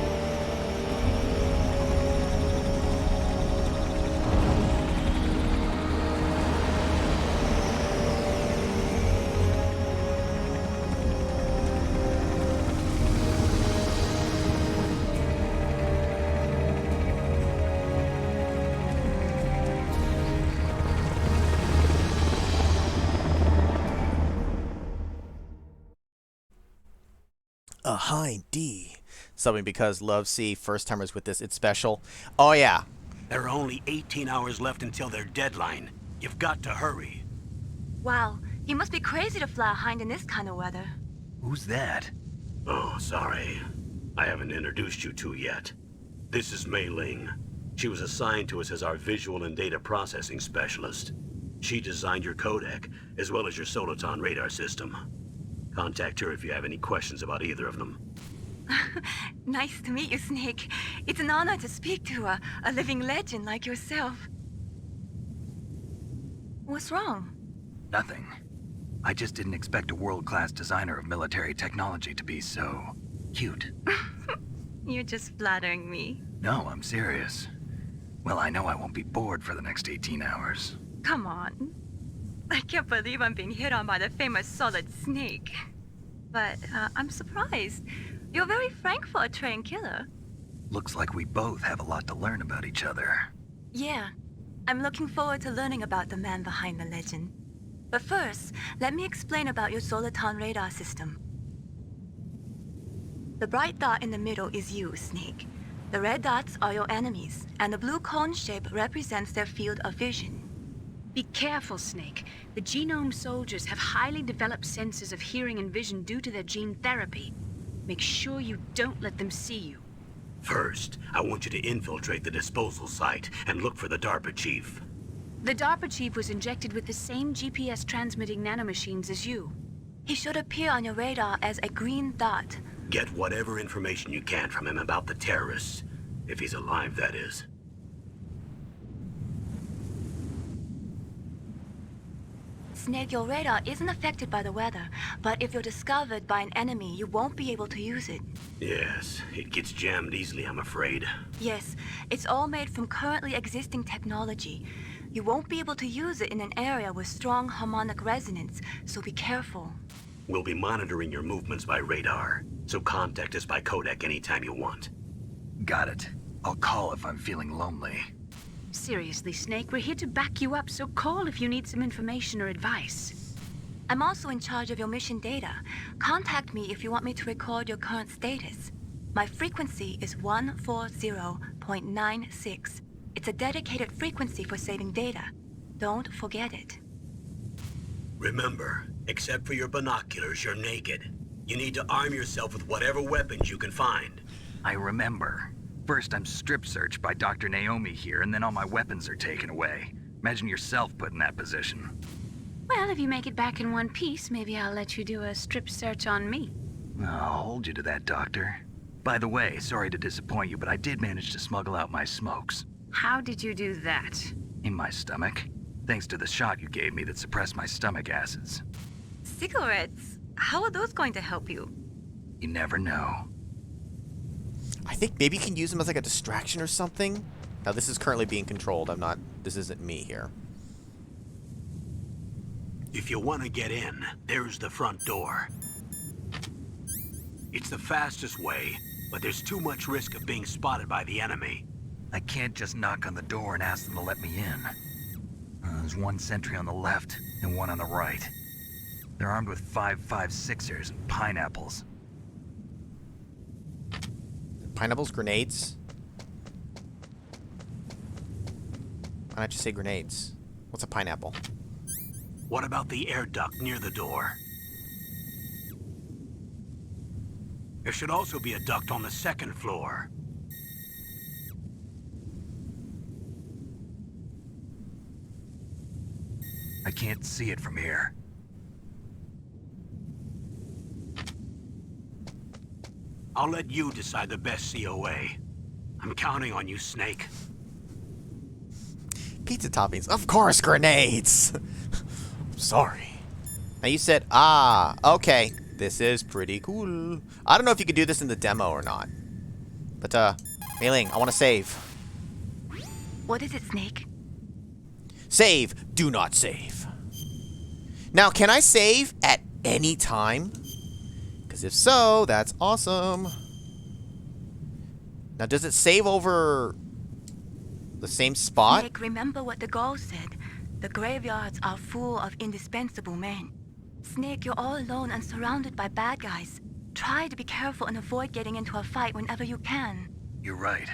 Hi, D. Something because love see first timers with this. It's special. Oh yeah. There are only 18 hours left until their deadline. You've got to hurry. Wow, you must be crazy to fly a hind in this kind of weather. Who's that? Oh, sorry. I haven't introduced you to yet. This is Mei Ling. She was assigned to us as our visual and data processing specialist. She designed your codec, as well as your Soliton radar system. Contact her if you have any questions about either of them. Nice to meet you, Snake. It's an honor to speak to a living legend like yourself. What's wrong? Nothing. I just didn't expect a world-class designer of military technology to be so cute. You're just flattering me. No, I'm serious. Well, I know I won't be bored for the next 18 hours. Come on. I can't believe I'm being hit on by the famous Solid Snake. But I'm surprised. You're very frank for a trained killer. Looks like we both have a lot to learn about each other. Yeah. I'm looking forward to learning about the man behind the legend. But first, let me explain about your Soliton radar system. The bright dot in the middle is you, Snake. The red dots are your enemies, and the blue cone shape represents their field of vision. Be careful, Snake. The genome soldiers have highly developed senses of hearing and vision due to their gene therapy. Make sure you don't let them see you. First, I want you to infiltrate the disposal site and look for the DARPA chief. The DARPA chief was injected with the same GPS transmitting nanomachines as you. He should appear on your radar as a green dot. Get whatever information you can from him about the terrorists. If he's alive, that is. Snake, your radar isn't affected by the weather, but if you're discovered by an enemy, you won't be able to use it. Yes, it gets jammed easily, I'm afraid. Yes, it's all made from currently existing technology. You won't be able to use it in an area with strong harmonic resonance, so be careful. We'll be monitoring your movements by radar, so contact us by codec anytime you want. Got it. I'll call if I'm feeling lonely. Seriously, Snake, we're here to back you up, so call if you need some information or advice. I'm also in charge of your mission data. Contact me if you want me to record your current status. My frequency is 140.96. It's a dedicated frequency for saving data. Don't forget it. Remember, except for your binoculars, you're naked. You need to arm yourself with whatever weapons you can find. I remember. First, I'm strip searched by Dr. Naomi here, and then all my weapons are taken away. Imagine yourself put in that position. Well, if you make it back in one piece, maybe I'll let you do a strip search on me. I'll hold you to that, Doctor. By the way, sorry to disappoint you, but I did manage to smuggle out my smokes. How did you do that? In my stomach. Thanks to the shot you gave me that suppressed my stomach acids. Cigarettes? How are those going to help you? You never know. I think maybe you can use them as like a distraction or something. Now this is currently being controlled. This isn't me here. If you want to get in, there's the front door. It's the fastest way, but there's too much risk of being spotted by the enemy. I can't just knock on the door and ask them to let me in. There's one sentry on the left and one on the right. They're armed with 5.56ers and pineapples. Pineapples, grenades. Why not just say grenades? What's a pineapple? What about the air duct near the door? There should also be a duct on the second floor. I can't see it from here. I'll let you decide the best COA. I'm counting on you, Snake. Pizza toppings. Of course, grenades! Sorry. Now you said, ah, okay. This is pretty cool. I don't know if you could do this in the demo or not. But, Mei-Ling, I want to save. What is it, Snake? Save. Do not save. Now, can I save at any time? Because if so, that's awesome. Now, does it save over the same spot? Snake, remember what the Gauls said. The graveyards are full of indispensable men. Snake, you're all alone and surrounded by bad guys. Try to be careful and avoid getting into a fight whenever you can. You're right.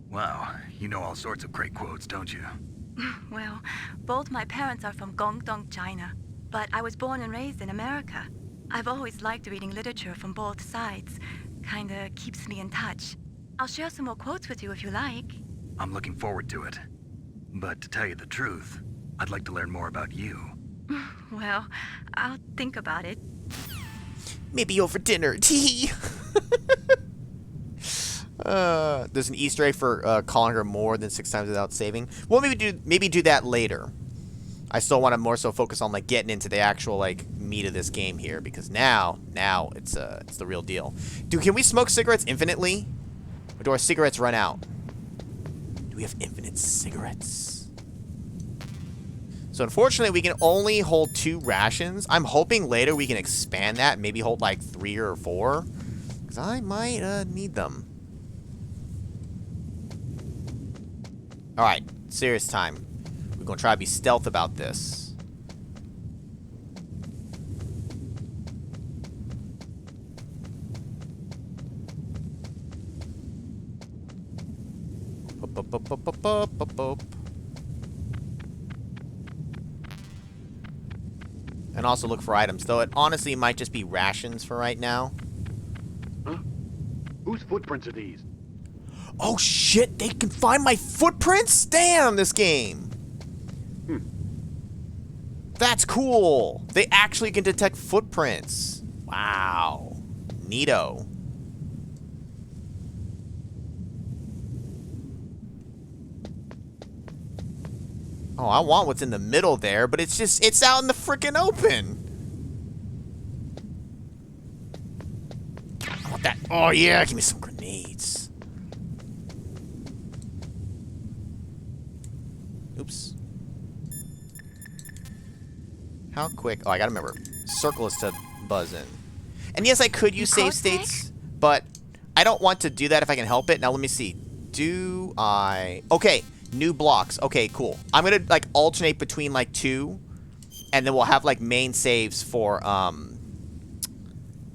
Wow, you know all sorts of great quotes, don't you? Well, both my parents are from Guangdong, China, but I was born and raised in America. I've always liked reading literature from both sides. Kinda keeps me in touch. I'll share some more quotes with you if you like. I'm looking forward to it. But to tell you the truth, I'd like to learn more about you. Well, I'll think about it. Maybe over dinner. Tee. There's an Easter egg for calling her more than 6 times without saving. Well, maybe do that later. I still want to more so focus on like getting into the actual like meat of this game here, because now it's the real deal. Can we smoke cigarettes infinitely, or do our cigarettes run out? Do we have infinite cigarettes? So unfortunately, we can only hold 2 rations. I'm hoping later we can expand that, maybe hold like 3 or 4, because I might need them. All right, serious time. We're gonna try to be stealth about this. And also look for items, though it honestly might just be rations for right now. Huh? Whose footprints are these? Oh shit, they can find my footprints? Damn, this game. That's cool. They actually can detect footprints. Wow. Neato. Oh, I want what's in the middle there, but it's out in the frickin' open. I want that. Oh yeah, give me some grenades. Oops. How quick? Oh, I gotta remember. Circle is to buzz in. And yes, I could use save states, but I don't want to do that if I can help it. Now, let me see. Do I... Okay, new blocks. Okay, cool. I'm gonna, like, alternate between, like, 2, and then we'll have, like, main saves for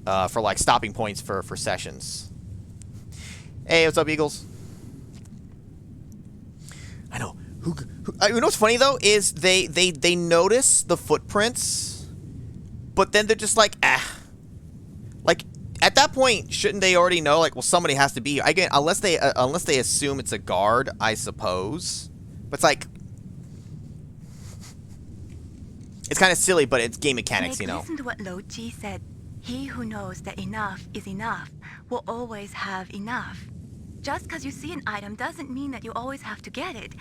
like, stopping points for sessions. Hey, what's up, Eagles? I know. You know what's funny, though, is they notice the footprints, but then they're just like, ah. Like, at that point, shouldn't they already know, like, well, somebody has to be here? Again, unless they assume it's a guard, I suppose. But it's like... It's kind of silly, but it's game mechanics, you know. Listen to what Lo Ji said. He who knows that enough is enough will always have enough. Just because you see an item doesn't mean that you always have to get it.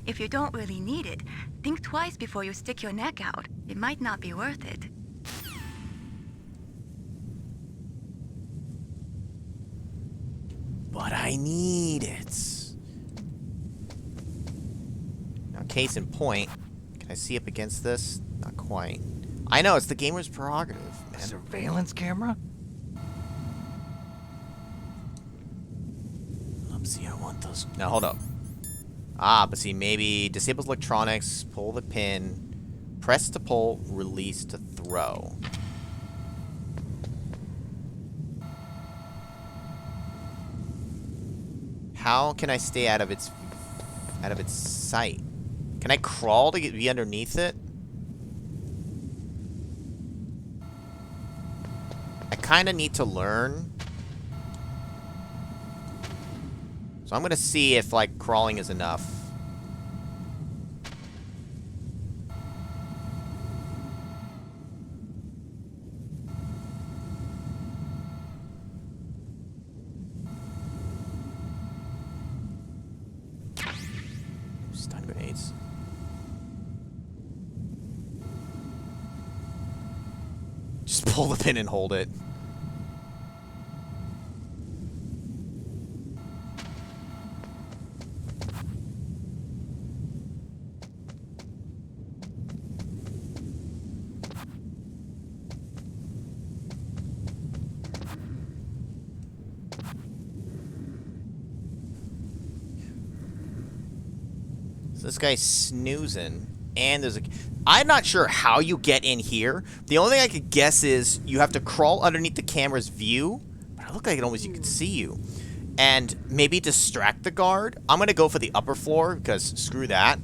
If you don't really need it, think twice before you stick your neck out. It might not be worth it. But I need it. Now, case in point, can I see up against this? Not quite. I know, it's the gamer's prerogative, A man. surveillance camera? See, I want those. Now, hold up. Ah, but see, maybe disables electronics, pull the pin, press to pull, release to throw. How can I stay out of its sight? Can I crawl to be underneath it? I kind of need to learn. So I'm gonna see if, like, crawling is enough. Stun grenades. Just pull the pin and hold it. So this guy's snoozing. And there's a... I'm not sure how you get in here. The only thing I could guess is you have to crawl underneath the camera's view. But it looked like it almost you could see you. And maybe distract the guard. I'm going to go for the upper floor because screw that.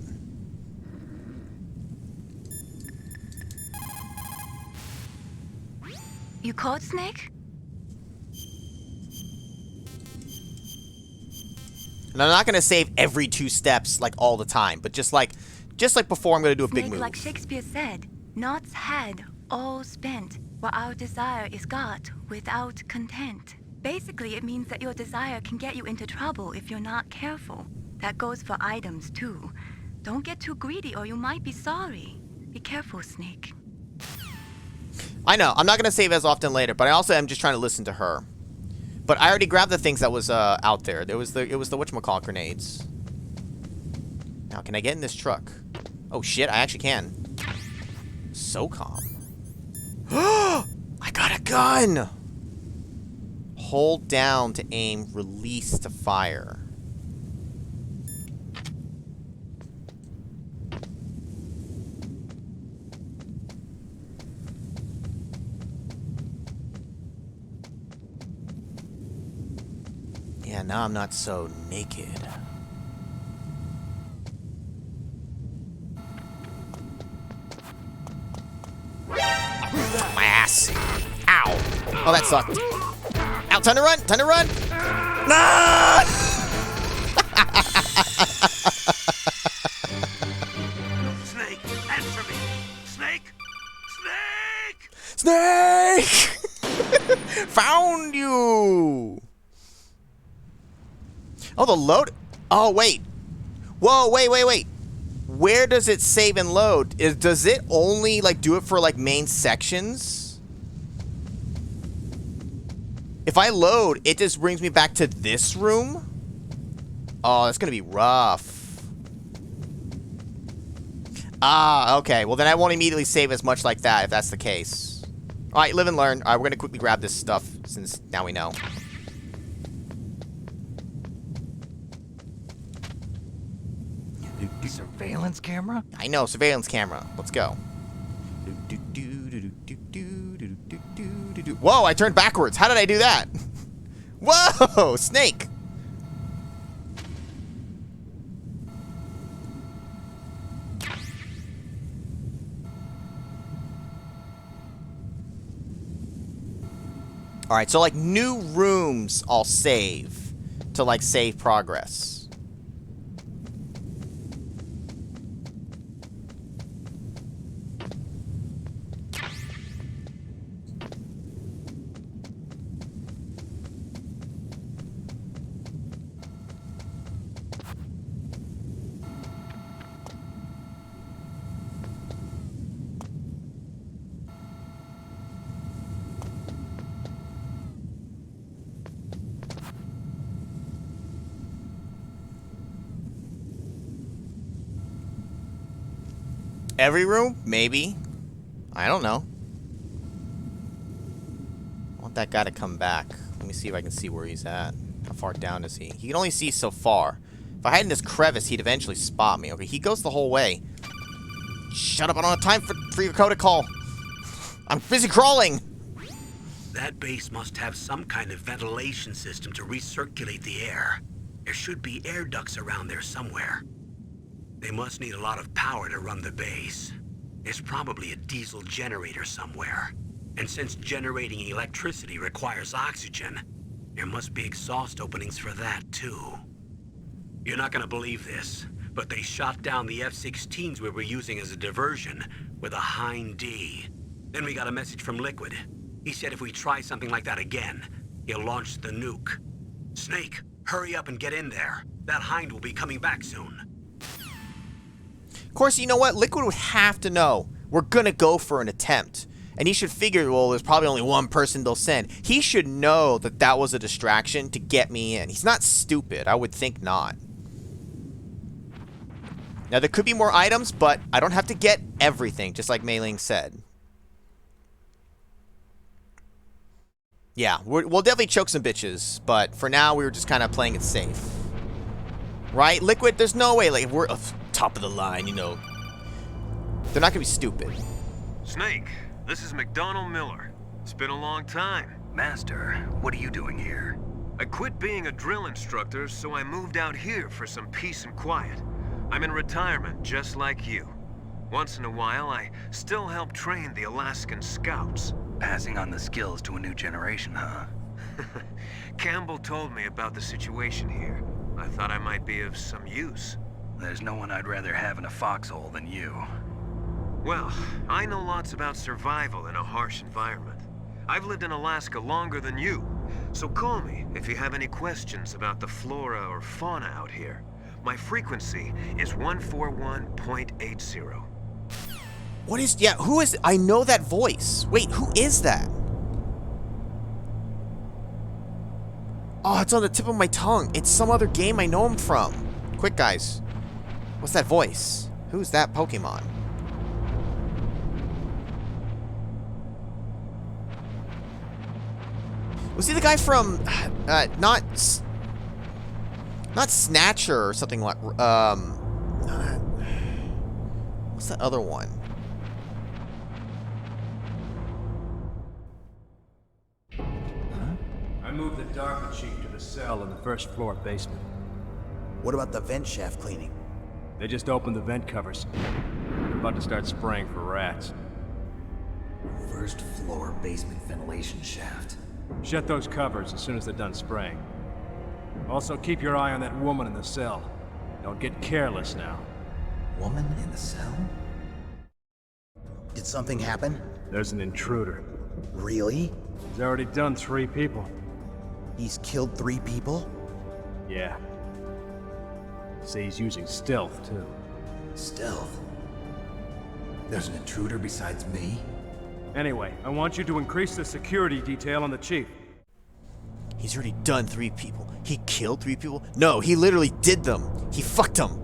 You called Snake? And I'm not going to save every 2 steps like all the time. But just like before, I'm going to do a big Snake, move. like Shakespeare said, naught's had, all spent, while our desire is got without content. Basically, it means that your desire can get you into trouble if you're not careful. That goes for items, too. Don't get too greedy or you might be sorry. Be careful, Snake. I know. I'm not going to save as often later, but I also am just trying to listen to her. But I already grabbed the things that was out there. It was the whatchamacallit grenades. Now, can I get in this truck? Oh, shit. I actually can. So calm. I got a gun! Hold down to aim, release to fire. Yeah, now I'm not so naked. My ass. Ow. Oh, that sucked. Ow, time to run! Time to run! No! Snake, answer me! Snake! Snake! Snake! Found you! Oh, the load... Oh, wait. Whoa, wait. Where does it save and load? Does it only, like, do it for, like, main sections? If I load, it just brings me back to this room? Oh, that's gonna be rough. Ah, okay. Well, then I won't immediately save as much like that, if that's the case. Alright, live and learn. Alright, we're gonna quickly grab this stuff, since now we know. Surveillance camera? I know, surveillance camera. Let's go. Whoa, I turned backwards. How did I do that? Whoa, snake. All right, so like new rooms I'll save to like save progress. Every room? Maybe. I don't know. I want that guy to come back. Let me see if I can see where he's at. How far down is he? He can only see so far. If I hide in this crevice, he'd eventually spot me. Okay, he goes the whole way. Shut up, I don't have time for your protocol. I'm busy crawling. That base must have some kind of ventilation system to recirculate the air. There should be air ducts around there somewhere. They must need a lot of power to run the base. There's probably a diesel generator somewhere. And since generating electricity requires oxygen, there must be exhaust openings for that too. You're not gonna believe this, but they shot down the F-16s we were using as a diversion with a Hind D. Then we got a message from Liquid. He said if we try something like that again, he'll launch the nuke. Snake, hurry up and get in there. That Hind will be coming back soon. Of course, you know what? Liquid would have to know we're gonna go for an attempt. And he should figure, well, there's probably only one person they'll send. He should know that that was a distraction to get me in. He's not stupid. I would think not. Now, there could be more items, but I don't have to get everything, just like Mei Ling said. Yeah, we'll definitely choke some bitches, but for now, we were just kind of playing it safe. Right? Liquid, there's no way, like, if we're top of the line, you know. They're not going to be stupid. Snake, this is McDonald Miller. It's been a long time. Master, what are you doing here? I quit being a drill instructor, so I moved out here for some peace and quiet. I'm in retirement, just like you. Once in a while, I still help train the Alaskan Scouts. Passing on the skills to a new generation, huh? Campbell told me about the situation here. I thought I might be of some use. There's no one I'd rather have in a foxhole than you. Well, I know lots about survival in a harsh environment. I've lived in Alaska longer than you, so call me if you have any questions about the flora or fauna out here. My frequency is 141.80. What is... Yeah, who is... I know that voice. Wait, who is that? Oh, it's on the tip of my tongue. It's some other game I know him from. Quick, guys. What's that voice? Who's that Pokemon? Was he the guy from... not Snatcher or something like... what's that other one? I moved the Darker Chief to the cell in the first floor basement. What about the vent shaft cleaning? They just opened the vent covers. They're about to start spraying for rats. First floor basement ventilation shaft. Shut those covers as soon as they're done spraying. Also, keep your eye on that woman in the cell. Don't get careless now. Woman in the cell? Did something happen? There's an intruder. Really? He's already done 3 people. He's killed 3 people? Yeah. Say he's using stealth, too. Stealth? There's an intruder besides me? Anyway, I want you to increase the security detail on the Chief. He's already done 3 people. He killed 3 people? No, he literally did them. He fucked them.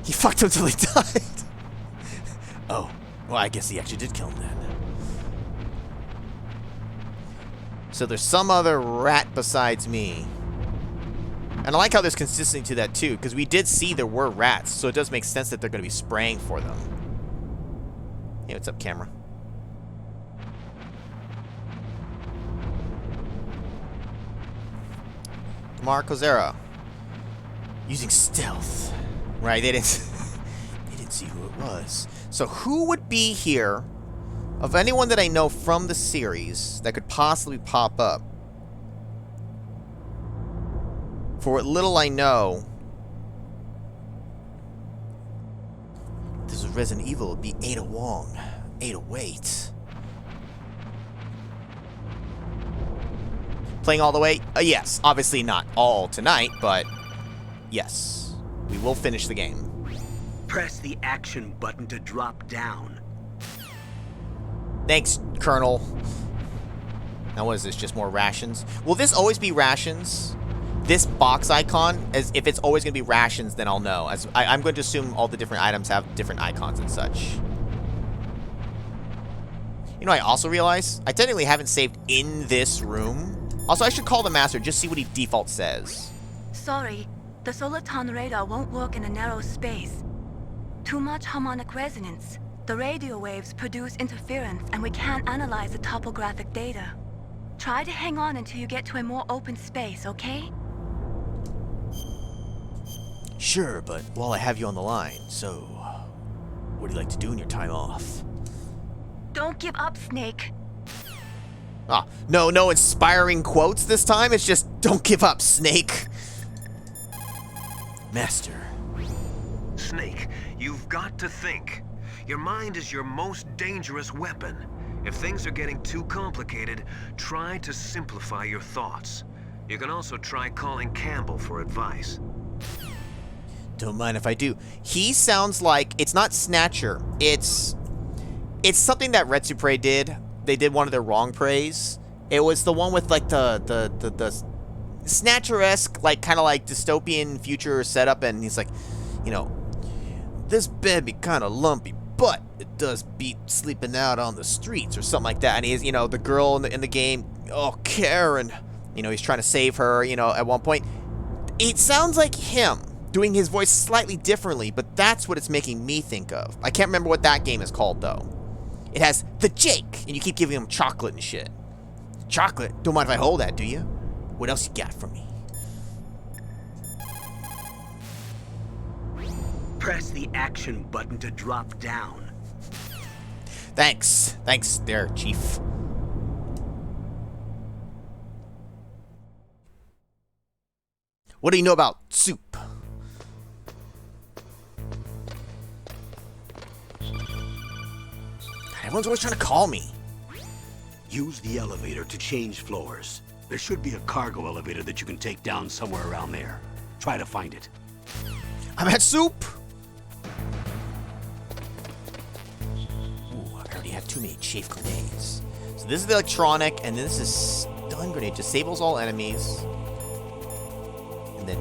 He fucked them till they died. Oh, well, I guess he actually did kill them then. So there's some other rat besides me. And I like how there's consistency to that too, because we did see there were rats, so it does make sense that they're going to be spraying for them. Hey, what's up, camera? Marco Zera. Using stealth. Right, they didn't see who it was. So who would be here, of anyone that I know from the series, that could possibly pop up? For what little I know, if this is Resident Evil, it would be Ada Wong. Ada, wait. Playing all the way? Yes. Obviously not all tonight, but yes. We will finish the game. Press the action button to drop down. Thanks, Colonel. Now what is this? Just more rations? Will this always be rations? This box icon, as if it's always going to be rations, then I'll know. As I'm going to assume all the different items have different icons and such. You know, I also realize I technically haven't saved in this room. Also, I should call the master, just see what he default says. Sorry, the Soliton radar won't work in a narrow space. Too much harmonic resonance. The radio waves produce interference, and we can't analyze the topographic data. Try to hang on until you get to a more open space, okay? Sure, but while I have you on the line, so what do you like to do in your time off? Don't give up, Snake. Ah, no inspiring quotes this time. It's just, don't give up, Snake. Master. Snake, you've got to think. Your mind is your most dangerous weapon. If things are getting too complicated, try to simplify your thoughts. You can also try calling Campbell for advice. Don't mind if I do. He sounds like, it's not Snatcher. It's something that Retsupre did. They did one of their wrong praise. It was the one with like the Snatcher-esque, like kind of like dystopian future setup, and he's like, you know, this bed be kind of lumpy, but it does beat sleeping out on the streets or something like that. And he's, you know, the girl in the game, oh, Karen, you know, he's trying to save her, you know, at one point. It sounds like him doing his voice slightly differently, but that's what it's making me think of. I can't remember what that game is called, though. It has the Jake, and you keep giving him chocolate and shit. Chocolate? Don't mind if I hold that, do you? What else you got for me? Press the action button to drop down. Thanks. Thanks there, Chief. What do you know about soup? Everyone's always trying to call me. Use the elevator to change floors. There should be a cargo elevator that you can take down somewhere around there. Try to find it. I'm at soup. Ooh, I already have too many chafe grenades. So this is the electronic, and then this is stun grenade. Disables all enemies. And then...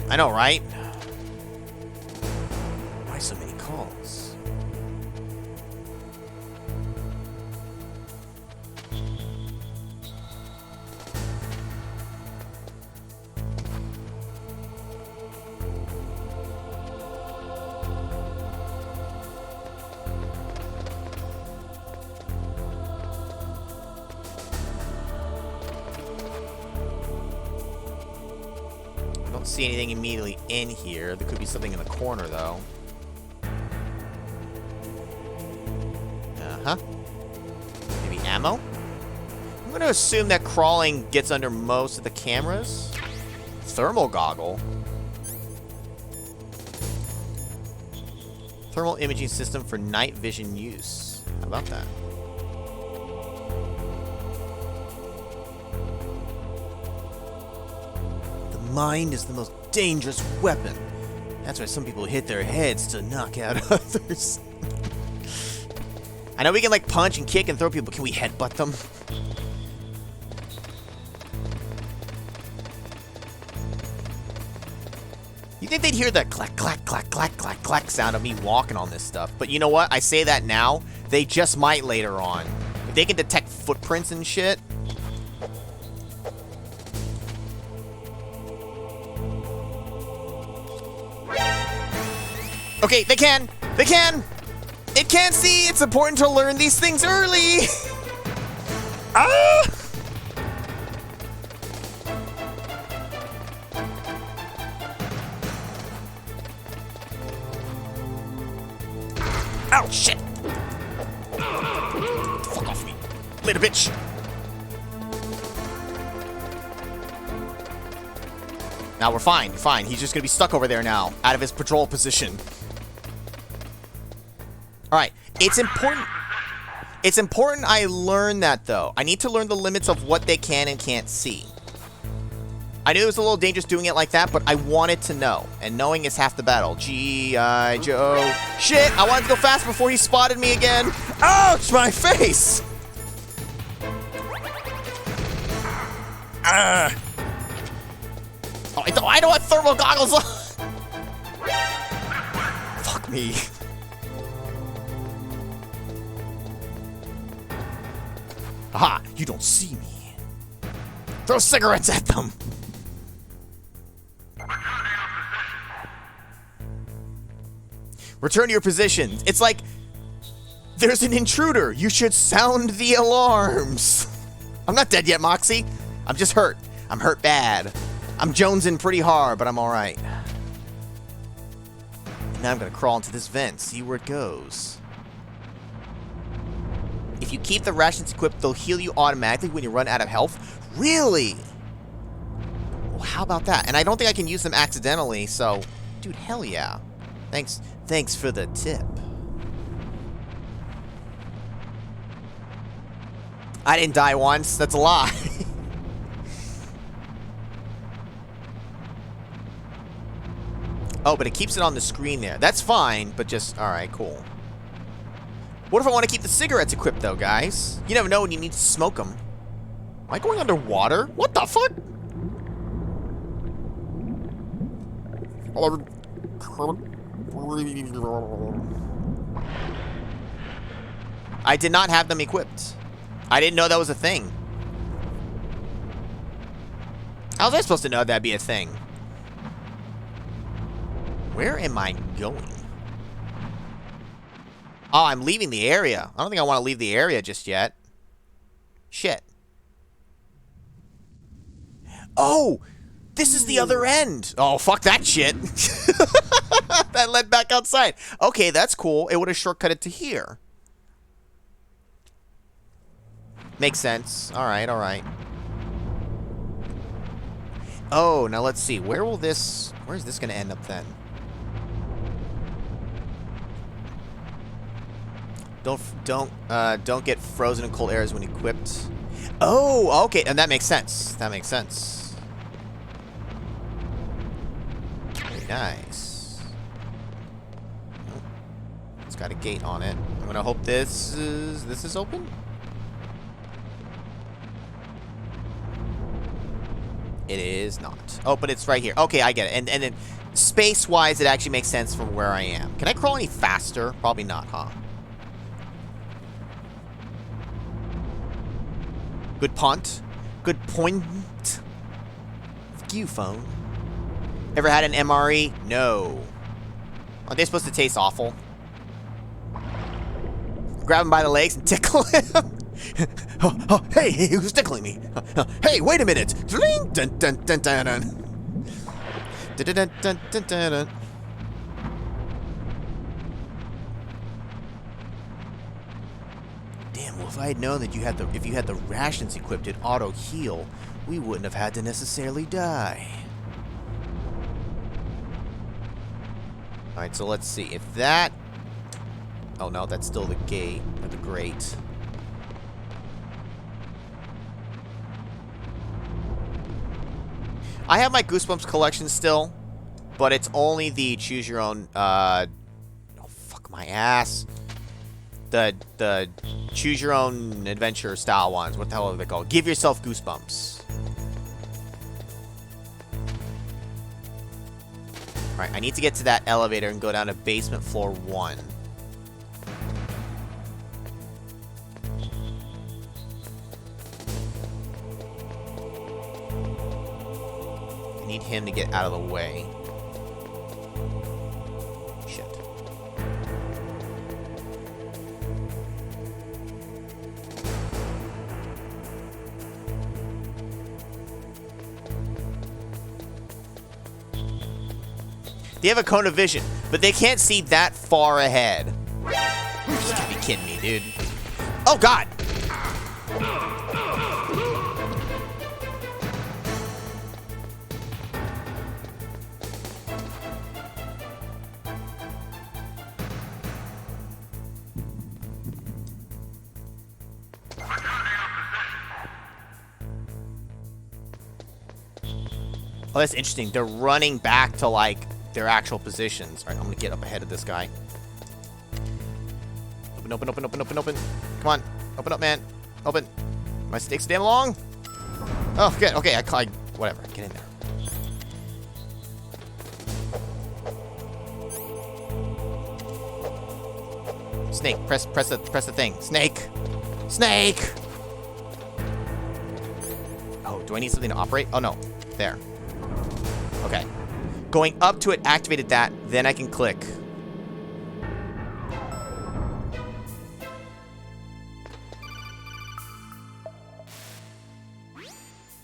I know, right? Why so many calls? See anything immediately in here. There could be something in the corner, though. Uh-huh. Maybe ammo? I'm going to assume that crawling gets under most of the cameras. Thermal goggle. Thermal imaging system for night vision use. How about that? Mind is the most dangerous weapon. That's why some people hit their heads to knock out others. I know we can like punch and kick and throw people, but can we headbutt them? You think they'd hear that clack, clack, clack, clack, clack, clack sound of me walking on this stuff? But you know what? I say that now. They just might later on. If they can detect footprints and shit. Okay, they can! They can! It can see! It's important to learn these things early! Ah! Ow, shit! Fuck off me, little bitch! Now we're fine, fine. He's just gonna be stuck over there now, out of his patrol position. Alright, it's important. It's important I learn that, though. I need to learn the limits of what they can and can't see. I knew it was a little dangerous doing it like that, but I wanted to know. And knowing is half the battle. G.I. Joe. Shit, I wanted to go fast before he spotted me again. Ouch, my face! Oh, I don't have thermal goggles on! Fuck me. Aha! You don't see me. Throw cigarettes at them! Return to your position. It's like, there's an intruder. You should sound the alarms. I'm not dead yet, Moxie. I'm just hurt. I'm hurt bad. I'm jonesing pretty hard, but I'm alright. Now I'm gonna crawl into this vent, see where it goes. If you keep the rations equipped, they'll heal you automatically when you run out of health. Really? how about that? And I don't think I can use them accidentally, so... Dude, hell yeah. Thanks for the tip. I didn't die once. That's a lie. Oh, but it keeps it on the screen there. That's fine, but just... Alright, cool. What if I want to keep the cigarettes equipped, though, guys? You never know when you need to smoke them. Am I going underwater? What the fuck? I did not have them equipped. I didn't know that was a thing. How was I supposed to know that'd be a thing? Where am I going? Oh, I'm leaving the area. I don't think I want to leave the area just yet. Shit. Oh! This is the other end! Oh, fuck that shit. That led back outside. Okay, that's cool. It would have shortcutted to here. Makes sense. Alright, alright. Oh, now let's see. Where's this gonna end up then? Don't get frozen in cold areas when equipped. Oh, okay, and that makes sense. That makes sense. Very nice. Oh, it's got a gate on it. I'm gonna hope this is open. It is not. Oh, but it's right here. Okay, I get it. And then space-wise, it actually makes sense from where I am. Can I crawl any faster? Probably not, huh? Good punt. Good point. Fuck you, phone. Ever had an MRE? No. Aren't they supposed to taste awful? Grab him by the legs and tickle him. Oh, hey, who's tickling me? Hey, wait a minute. Dun, dun, dun, dun, dun, dun. Dun, dun, dun, dun, dun, dun. Damn, well, if I had known that if you had the rations equipped at auto heal, we wouldn't have had to necessarily die. Alright, so let's see. If that... Oh no, that's still the gate, or the grate. I have my Goosebumps collection still, but it's only the choose your own, oh, fuck my ass. The choose your own adventure style ones. What the hell are they called? Give yourself Goosebumps. Alright, I need to get to that elevator and go down to basement floor 1. I need him to get out of the way. Shit. They have a cone of vision, but they can't see that far ahead. You gotta be kidding me, dude. Oh, God! Oh, that's interesting. They're running back to, like, their actual positions. Alright, I'm gonna get up ahead of this guy. Open, open, open, open, open, open. Come on. Open up, man. Open. My stakes damn long? Oh, good. Okay, I whatever. Get in there. Snake, press the thing. Snake! Snake! Oh, do I need something to operate? Oh, no. There. Okay. Going up to it activated that, then I can click.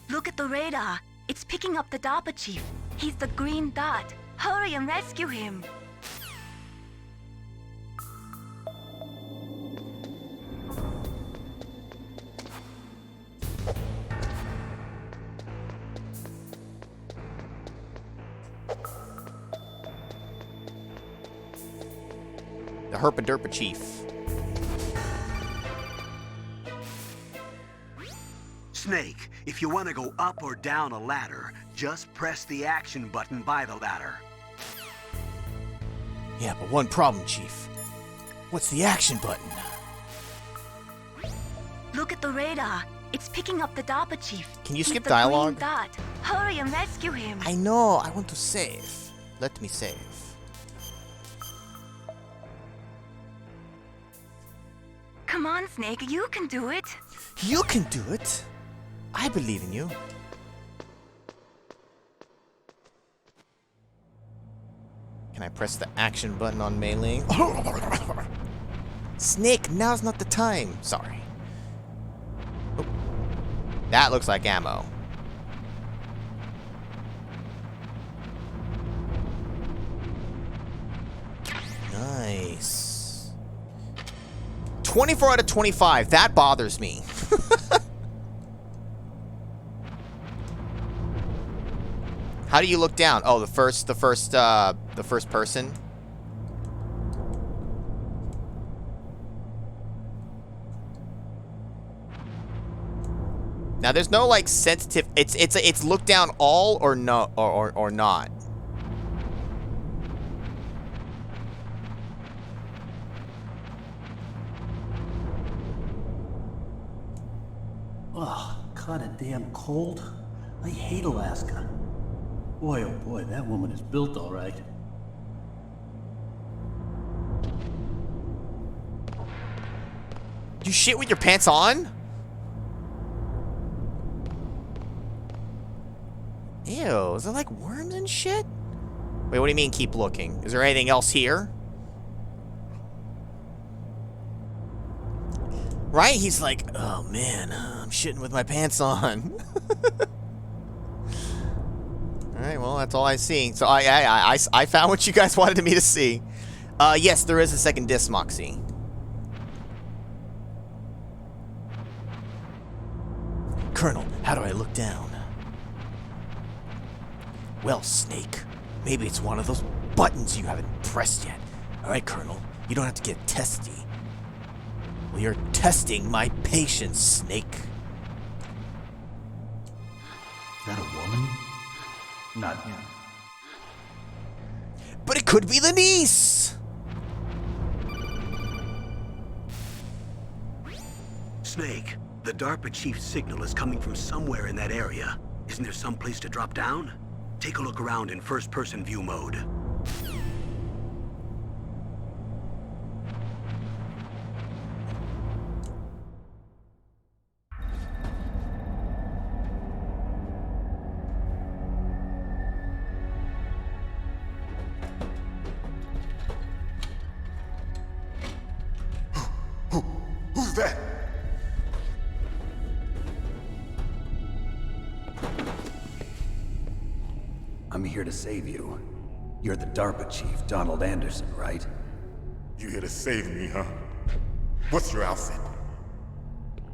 Look at the radar. It's picking up the DARPA chief. He's the green dot. Hurry and rescue him. Herpa-derpa Chief. Snake, if you want to go up or down a ladder, just press the action button by the ladder. Yeah, but one problem, Chief. What's the action button? Look at the radar. It's picking up the DARPA chief. Can you He's skip the dialogue? green dot. Hurry and rescue him. I know, I want to save. Let me save. Come on, Snake, you can do it. You can do it. I believe in you. Can I press the action button on melee? Snake, now's not the time. Sorry. Oh. That looks like ammo. Nice. 24 out of 25. That bothers me. How do you look down? Oh, the first person. Now there's no like sensitive. It's look down all or no or not. Ugh, kinda damn cold. I hate Alaska. Boy, oh boy, that woman is built all right. You shit with your pants on? Ew, is there like worms and shit? Wait, what do you mean keep looking? Is there anything else here? Right? He's like, oh man, I'm shitting with my pants on. Alright, well, that's all I see. So I found what you guys wanted me to see. Yes, there is a second disc, Moxie. Colonel, how do I look down? Well, Snake, maybe it's one of those buttons you haven't pressed yet. Alright, Colonel, you don't have to get testy. Well, you're testing my patience, Snake. Is that a woman? Not yet. But it could be the niece! Snake, the DARPA chief's signal is coming from somewhere in that area. Isn't there some place to drop down? Take a look around in first-person view mode. Who's that? I'm here to save you. You're the DARPA chief, Donald Anderson, right? You here to save me, huh? What's your outfit?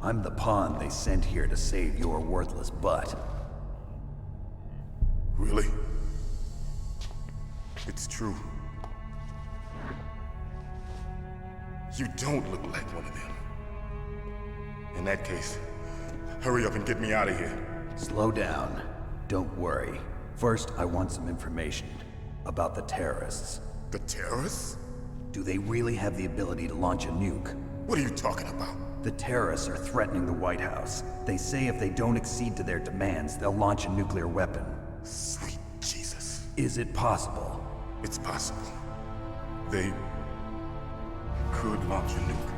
I'm the pawn they sent here to save your worthless butt. Really? It's true. You don't look like one of them. In that case, hurry up and get me out of here. Slow down. Don't worry. First, I want some information about the terrorists. The terrorists? Do they really have the ability to launch a nuke? What are you talking about? The terrorists are threatening the White House. They say if they don't accede to their demands, they'll launch a nuclear weapon. Sweet Jesus. Is it possible? It's possible. They could launch a nuke.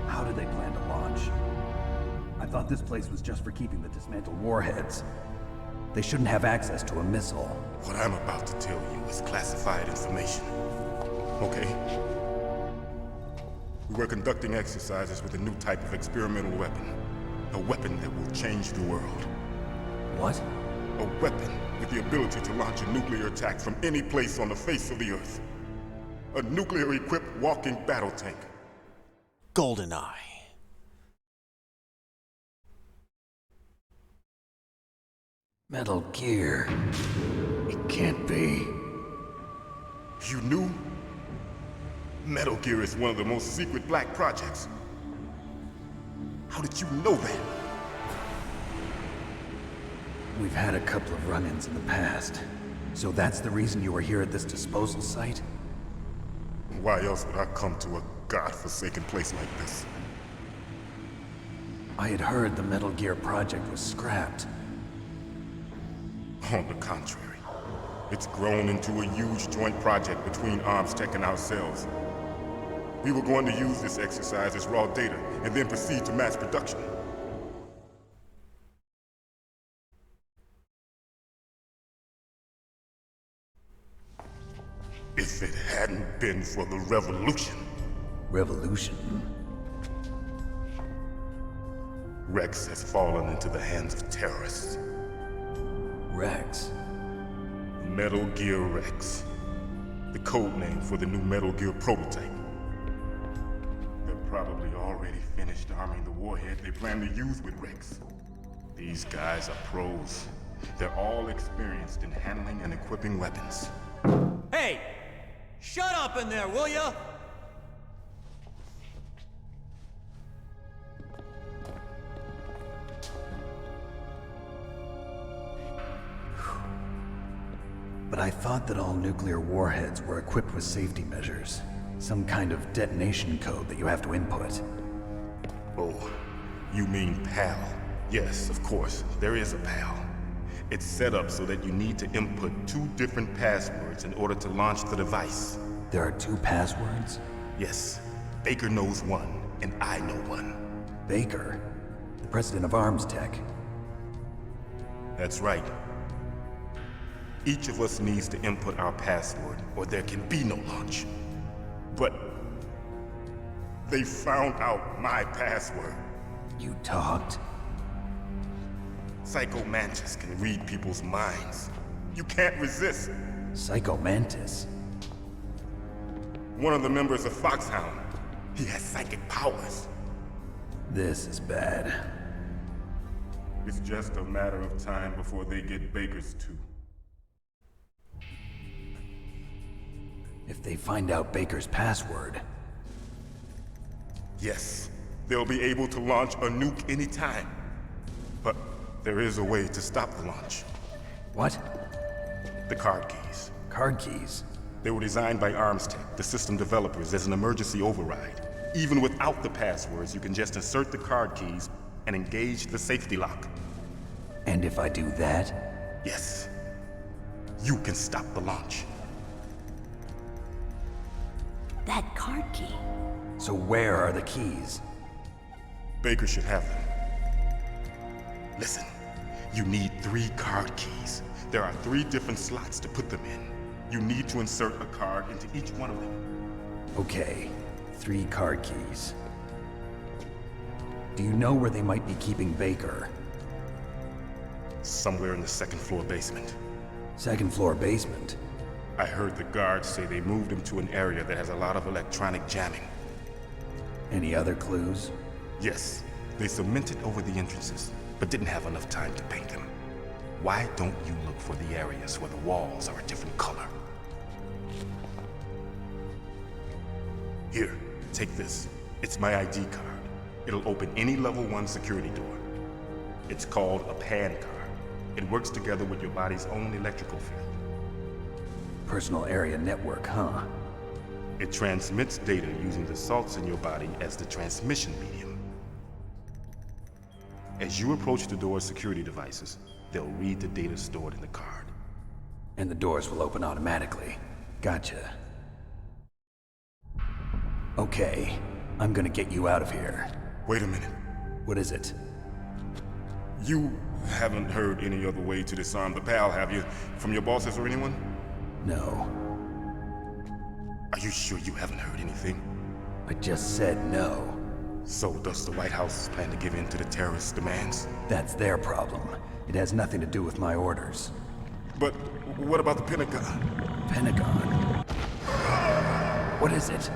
How do they plan to launch? I thought this place was just for keeping the dismantled warheads. They shouldn't have access to a missile. What I'm about to tell you is classified information. Okay? We were conducting exercises with a new type of experimental weapon. A weapon that will change the world. What? A weapon with the ability to launch a nuclear attack from any place on the face of the Earth. A nuclear-equipped walking battle tank. GoldenEye. Metal Gear. It can't be. You knew? Metal Gear is one of the most secret black projects. How did you know that? We've had a couple of run-ins in the past. So that's the reason you were here at this disposal site? Why else would I come to a godforsaken place like this? I had heard the Metal Gear project was scrapped. On the contrary, it's grown into a huge joint project between Arms Tech and ourselves. We were going to use this exercise as raw data and then proceed to mass production. If it hadn't been for the revolution. Revolution? Rex has fallen into the hands of terrorists. Rex? Metal Gear Rex. The code name for the new Metal Gear prototype. They're probably already finished arming the warhead they plan to use with Rex. These guys are pros. They're all experienced in handling and equipping weapons. Hey! Shut up in there, will ya? But I thought that all nuclear warheads were equipped with safety measures. Some kind of detonation code that you have to input. Oh, you mean PAL? Yes, of course, there is a PAL. It's set up so that you need to input 2 different passwords in order to launch the device. There are 2 passwords? Yes. Baker knows one, and I know one. Baker? The president of Arms Tech? That's right. Each of us needs to input our password, or there can be no launch. But they found out my password. You talked? Psycho Mantis can read people's minds. You can't resist. Psycho Mantis? One of the members of Foxhound. He has psychic powers. This is bad. It's just a matter of time before they get Baker's too. If they find out Baker's password... Yes, they'll be able to launch a nuke anytime. But there is a way to stop the launch. What? The card keys. Card keys? They were designed by Arms Tech, the system developers, as an emergency override. Even without the passwords, you can just insert the card keys and engage the safety lock. And if I do that? Yes. You can stop the launch. That card key. So where are the keys? Baker should have them. Listen, you need 3 card keys. There are 3 different slots to put them in. You need to insert a card into each one of them. Okay, 3 card keys. Do you know where they might be keeping Baker? Somewhere in the 2nd floor basement. 2nd floor basement? I heard the guards say they moved him to an area that has a lot of electronic jamming. Any other clues? Yes, they cemented over the entrances, but didn't have enough time to paint them. Why don't you look for the areas where the walls are a different color? Here, take this. It's my ID card. It'll open any level 1 security door. It's called a PAN card. It works together with your body's own electrical field. Personal area network, huh? It transmits data using the salts in your body as the transmission medium. As you approach the door's security devices, they'll read the data stored in the card. And the doors will open automatically. Gotcha. Okay, I'm gonna get you out of here. Wait a minute. What is it? You haven't heard any other way to disarm the PAL, have you? From your bosses or anyone? No. Are you sure you haven't heard anything? I just said no. So does the White House plan to give in to the terrorists' demands? That's their problem. It has nothing to do with my orders. But what about the Pentagon? Pentagon? What is it?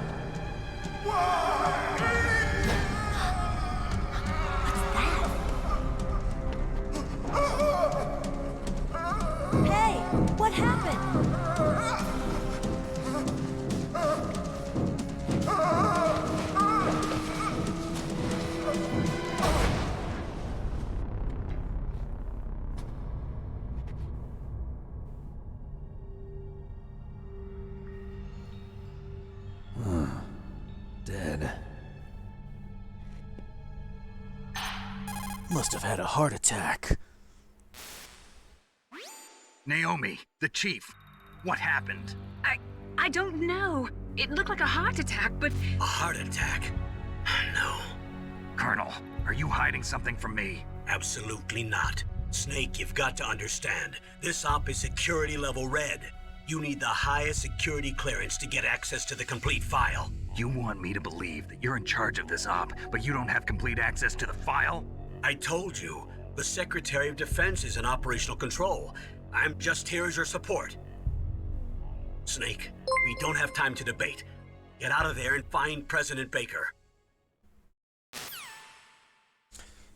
Hey, what happened? Must have had a heart attack. Naomi, the chief. What happened? I don't know. It looked like a heart attack, but... A heart attack? No. Colonel, are you hiding something from me? Absolutely not. Snake, you've got to understand. This op is security level red. You need the highest security clearance to get access to the complete file. You want me to believe that you're in charge of this op, but you don't have complete access to the file? I told you, the Secretary of Defense is in operational control. I'm just here as your support. Snake, we don't have time to debate. Get out of there and find President Baker.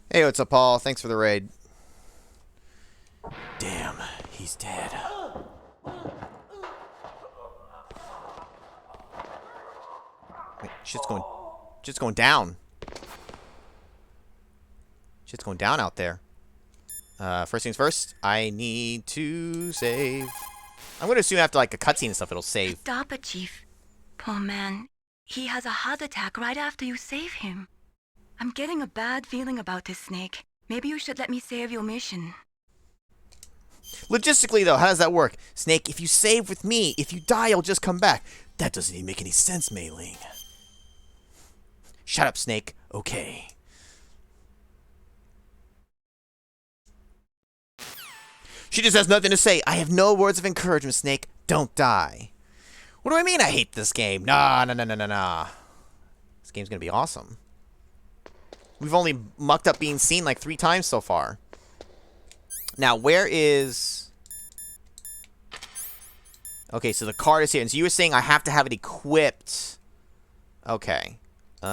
Hey, what's up, Paul? Thanks for the raid. Damn, he's dead. Wait, shit's going down. Shit's going down out there. First things first, I need to save. I'm gonna assume after like a cutscene and stuff, it'll save. Stop it, Chief. Poor man. He has a heart attack right after you save him. I'm getting a bad feeling about this, Snake. Maybe you should let me save your mission. Logistically, though, how does that work? Snake, if you save with me, if you die, you'll just come back. That doesn't even make any sense, Mei Ling. Shut up, Snake. Okay. She just has nothing to say. I have no words of encouragement, Snake. Don't die. What do I mean I hate this game? Nah. This game's gonna be awesome. We've only mucked up being seen like 3 times so far. Now, where is... Okay, so the card is here. And so you were saying I have to have it equipped. Okay.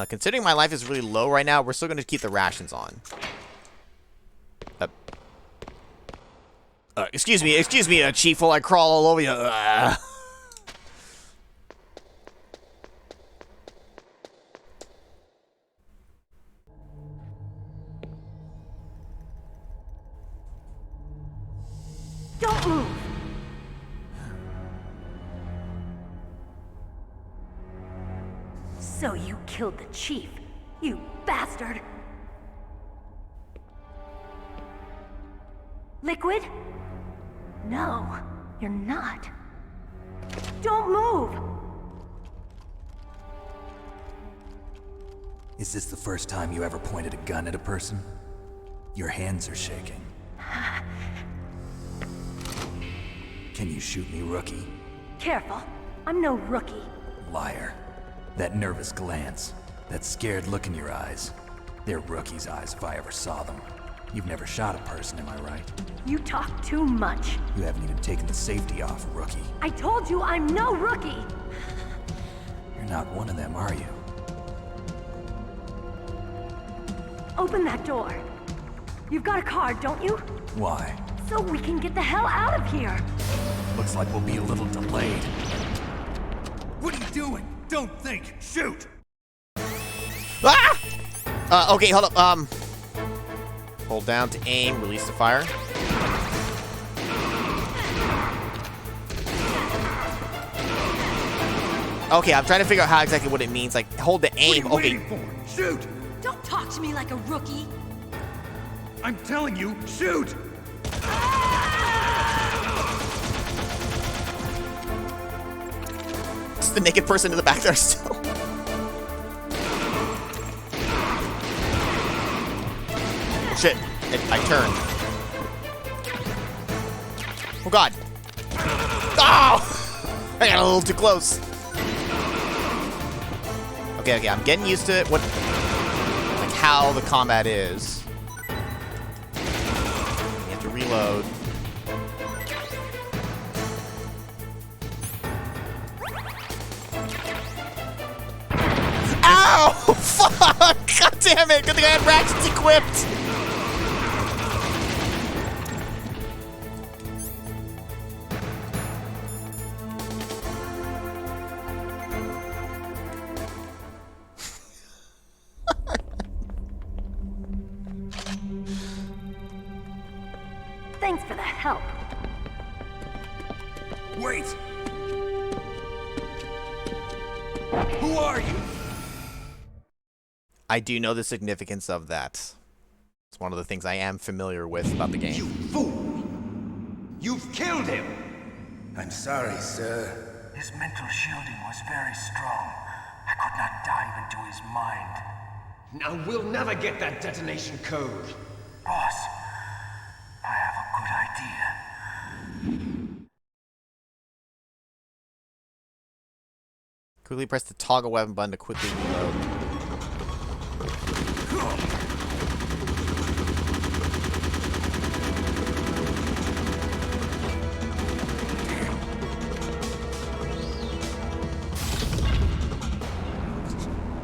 Considering my life is really low right now, we're still going to keep the rations on. Excuse me, Chief, while I crawl all over you. Don't move! So you killed the chief, you bastard! Liquid? No, you're not. Don't move! Is this the first time you ever pointed a gun at a person? Your hands are shaking. Can you shoot me, rookie? Careful, I'm no rookie. Liar. That nervous glance, that scared look in your eyes. They're rookie's eyes if I ever saw them. You've never shot a person, am I right? You talk too much. You haven't even taken the safety off, rookie. I told you I'm no rookie! You're not one of them, are you? Open that door. You've got a card, don't you? Why? So we can get the hell out of here! Looks like we'll be a little delayed. What are you doing? Don't think! Shoot! Ah! Okay, hold up. Hold down to aim, release the fire. Okay, I'm trying to figure out how exactly what it means. Like, hold the aim. What are Okay. you waiting for? Shoot! Don't talk to me like a rookie! I'm telling you, shoot! It's the naked person in the back there still. Shit. I turned. Oh, God. Oh! I got a little too close. Okay, I'm getting used to it. Like how the combat is. You have to reload. Ow! Fuck! God damn it! Good thing I had ratchets equipped! Thanks for the help. Wait! Who are you? I do know the significance of that. It's one of the things I am familiar with about the game. You fool! You've killed him! I'm sorry, sir. His mental shielding was very strong. I could not dive into his mind. Now we'll never get that detonation code. Boss, I have a good idea. Quickly press the toggle weapon button to quickly reload.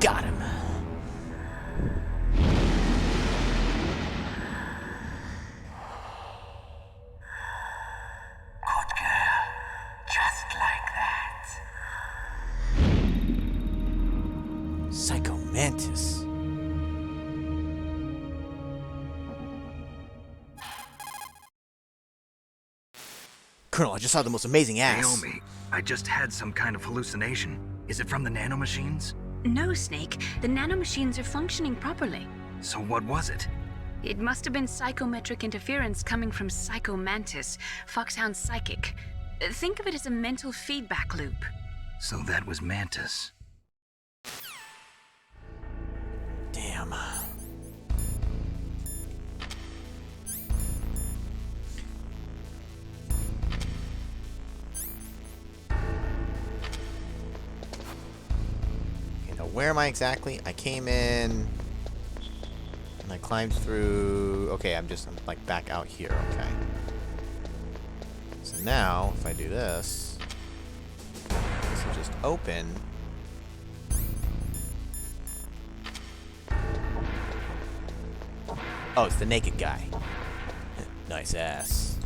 Got him. Good girl. Just like that. Psycho Mantis. Colonel, I just saw the most amazing ass. Naomi, I just had some kind of hallucination. Is it from the nanomachines? No, Snake. The nanomachines are functioning properly. So what was it? It must have been psychometric interference coming from Psycho Mantis, Foxhound's psychic. Think of it as a mental feedback loop. So that was Mantis. Damn. Okay, now where am I exactly? I came in and I climbed through. Okay, I'm like back out here. Okay. So now, if I do this, this will just open. Oh, it's the naked guy. Nice ass.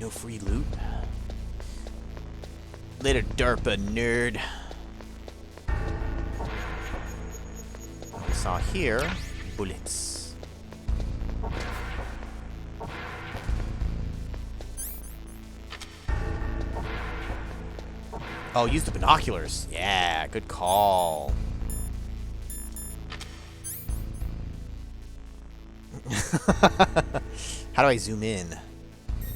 No free loot. Later, DARPA nerd. What we saw here, bullets. Oh, use the binoculars. Yeah, good call. How do I zoom in?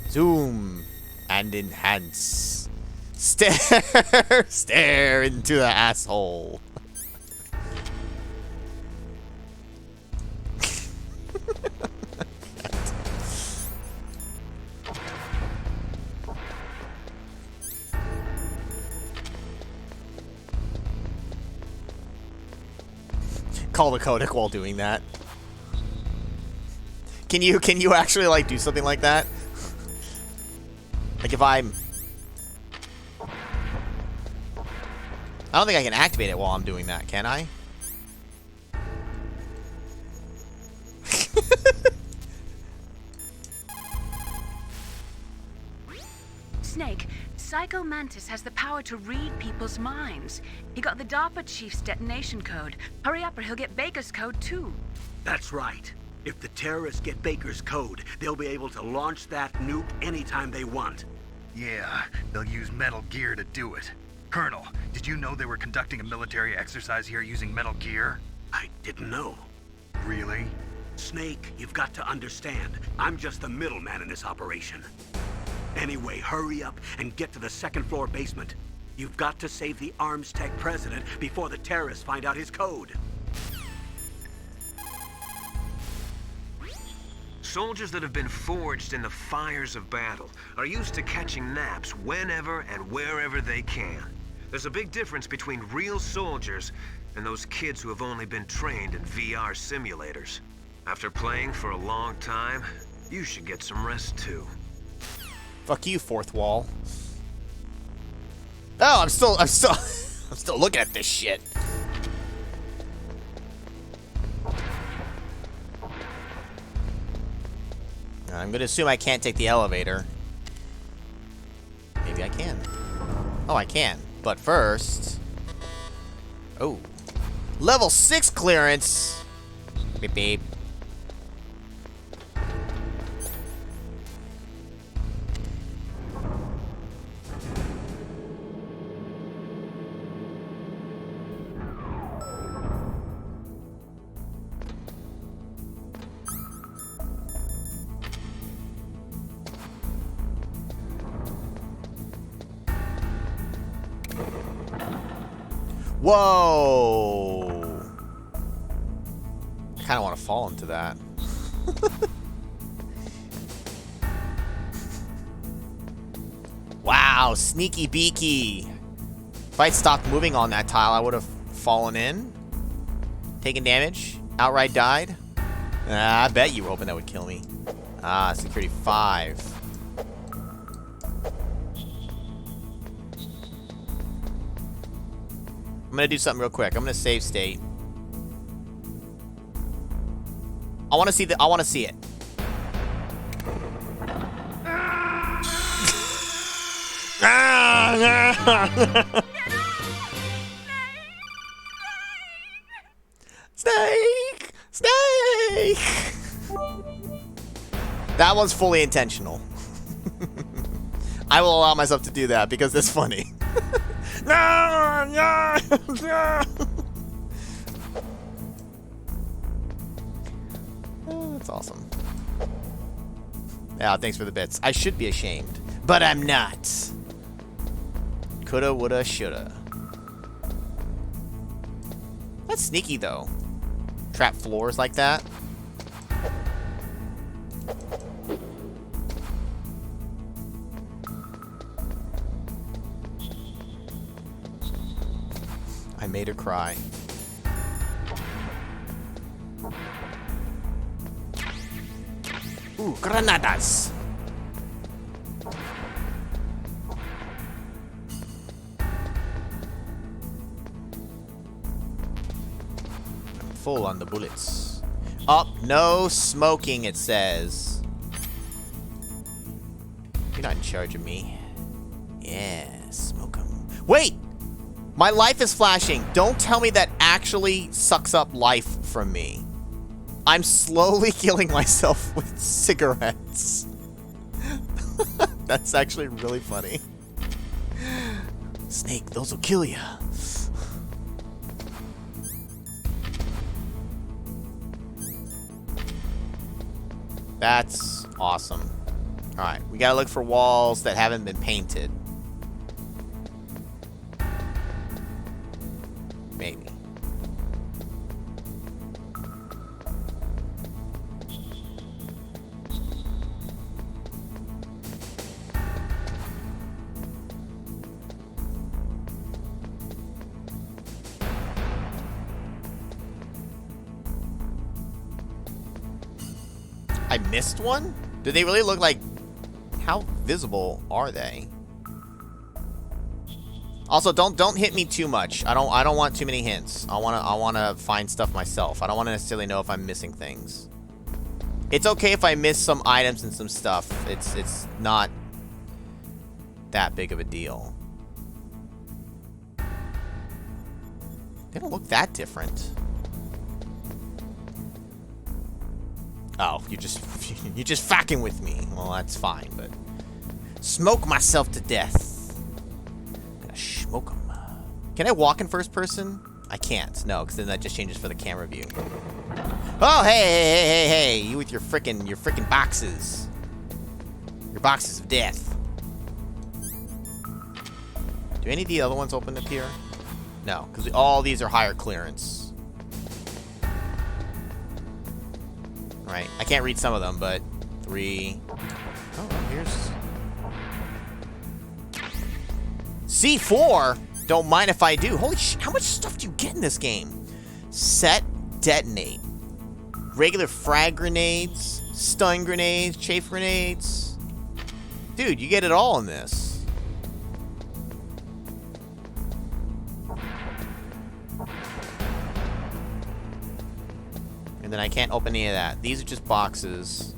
Zoom and enhance. Stare, stare into the asshole. Call the codec while doing that. Can you actually like do something like that? Like if I'm... I don't think I can activate it while I'm doing that, can I? Snake, Psycho Mantis has the power to read people's minds. He got the DARPA chief's detonation code. Hurry up or he'll get Baker's code too. That's right. If the terrorists get Baker's code, they'll be able to launch that nuke anytime they want. Yeah, they'll use Metal Gear to do it. Colonel, did you know they were conducting a military exercise here using Metal Gear? I didn't know. Really? Snake, you've got to understand. I'm just the middleman in this operation. Anyway, hurry up and get to the second-floor basement. You've got to save the Arms Tech president before the terrorists find out his code. Soldiers that have been forged in the fires of battle are used to catching naps whenever and wherever they can. There's a big difference between real soldiers and those kids who have only been trained in VR simulators. After playing for a long time, you should get some rest too. Fuck you, fourth wall. Oh, I'm still I'm still looking at this shit. I'm gonna assume I can't take the elevator. Maybe I can. Oh, I can. But first... Oh. Level 6 clearance! Beep beep. Whoa! I kind of want to fall into that. Wow, sneaky beaky. If I'd stopped moving on that tile, I would have fallen in. Taken damage. Outright died. I bet you were hoping that would kill me. Ah, security 5. I'm gonna do something real quick. I'm gonna save state. I wanna see it. Snake! Snake! That was fully intentional. I will allow myself to do that because it's funny. No! No! No! Oh, that's awesome. Yeah, thanks for the bits. I should be ashamed, but I'm not. Coulda, woulda, shoulda. That's sneaky, though. Trap floors like that. I made her cry. Ooh, granadas! I'm full on the bullets. Up, no smoking, it says. You're not in charge of me. Yeah, smoke 'em. Wait! My life is flashing. Don't tell me that actually sucks up life from me. I'm slowly killing myself with cigarettes. That's actually really funny. Snake, those will kill you. That's awesome. Alright, we gotta look for walls that haven't been painted. Maybe. I missed one? Do they really look like... How visible are they? Also, don't hit me too much. I don't want too many hints. I wanna find stuff myself. I don't want to necessarily know if I'm missing things. It's okay if I miss some items and some stuff. It's not that big of a deal. They don't look that different. Oh, you're just fucking with me. Well, that's fine, but smoke myself to death. Smoke 'em. Can I walk in first person? I can't. No, because then that just changes for the camera view. Oh, hey, you with your frickin' boxes. Your boxes of death. Do any of the other ones open up here? No, because all these are higher clearance. Right. I can't read some of them, but 3. Oh, here's C4. Don't mind if I do. Holy shit! How much stuff do you get in this game? Set, detonate, regular frag grenades, stun grenades, chafe grenades. Dude, you get it all in this. And then I can't open any of that. These are just boxes.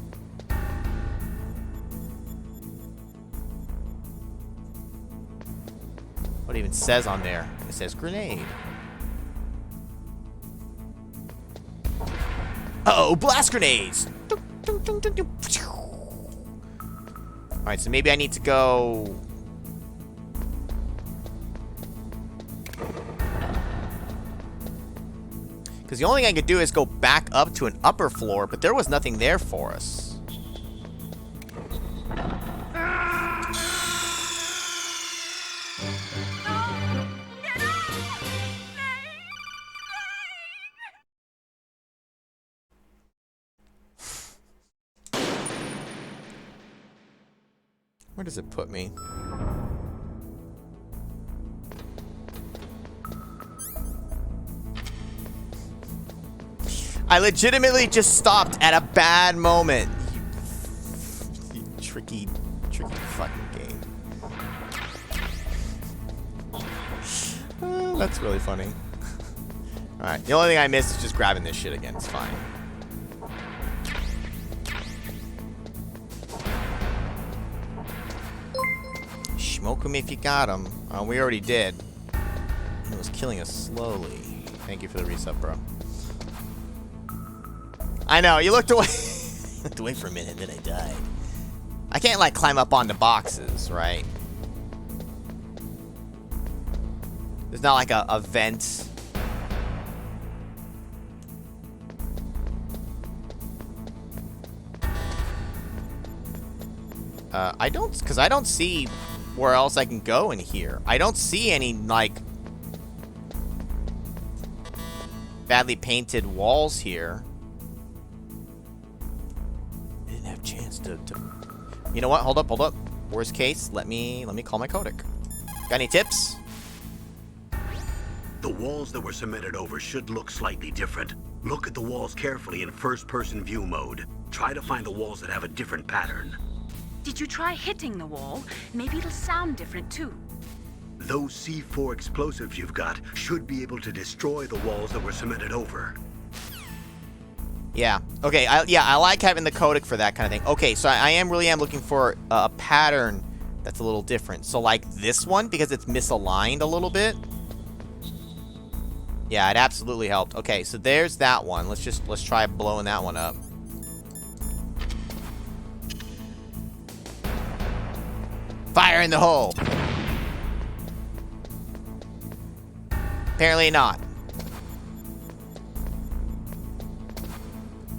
What it even says on there? It says grenade. Uh-oh, blast grenades! Alright, so maybe I need to go... Because the only thing I could do is go back up to an upper floor, but there was nothing there for us. Where does it put me? I legitimately just stopped at a bad moment. You tricky fucking game. That's really funny. Alright, the only thing I missed is just grabbing this shit again. It's fine. Smoke him if you got him. Oh, we already did. It was killing us slowly. Thank you for the reset, bro. I know, you looked away. Looked away for a minute, then I died. I can't, like, climb up onto boxes, right? There's not, like, a vent. Because I don't see where else I can go in here. I don't see any, like, badly painted walls here. I didn't have a chance to... You know what? Hold up, hold up. Worst case, let me call my codec. Got any tips? The walls that were cemented over should look slightly different. Look at the walls carefully in first-person view mode. Try to find the walls that have a different pattern. Did you try hitting the wall? Maybe it'll sound different too. Those C4 explosives you've got should be able to destroy the walls that were cemented over. Yeah. Okay. I like having the codec for that kind of thing. Okay, so I really am looking for a pattern that's a little different. So like this one, because it's misaligned a little bit. Yeah, it absolutely helped. Okay, so there's that one. Let's try blowing that one up. Fire in the hole. Apparently not.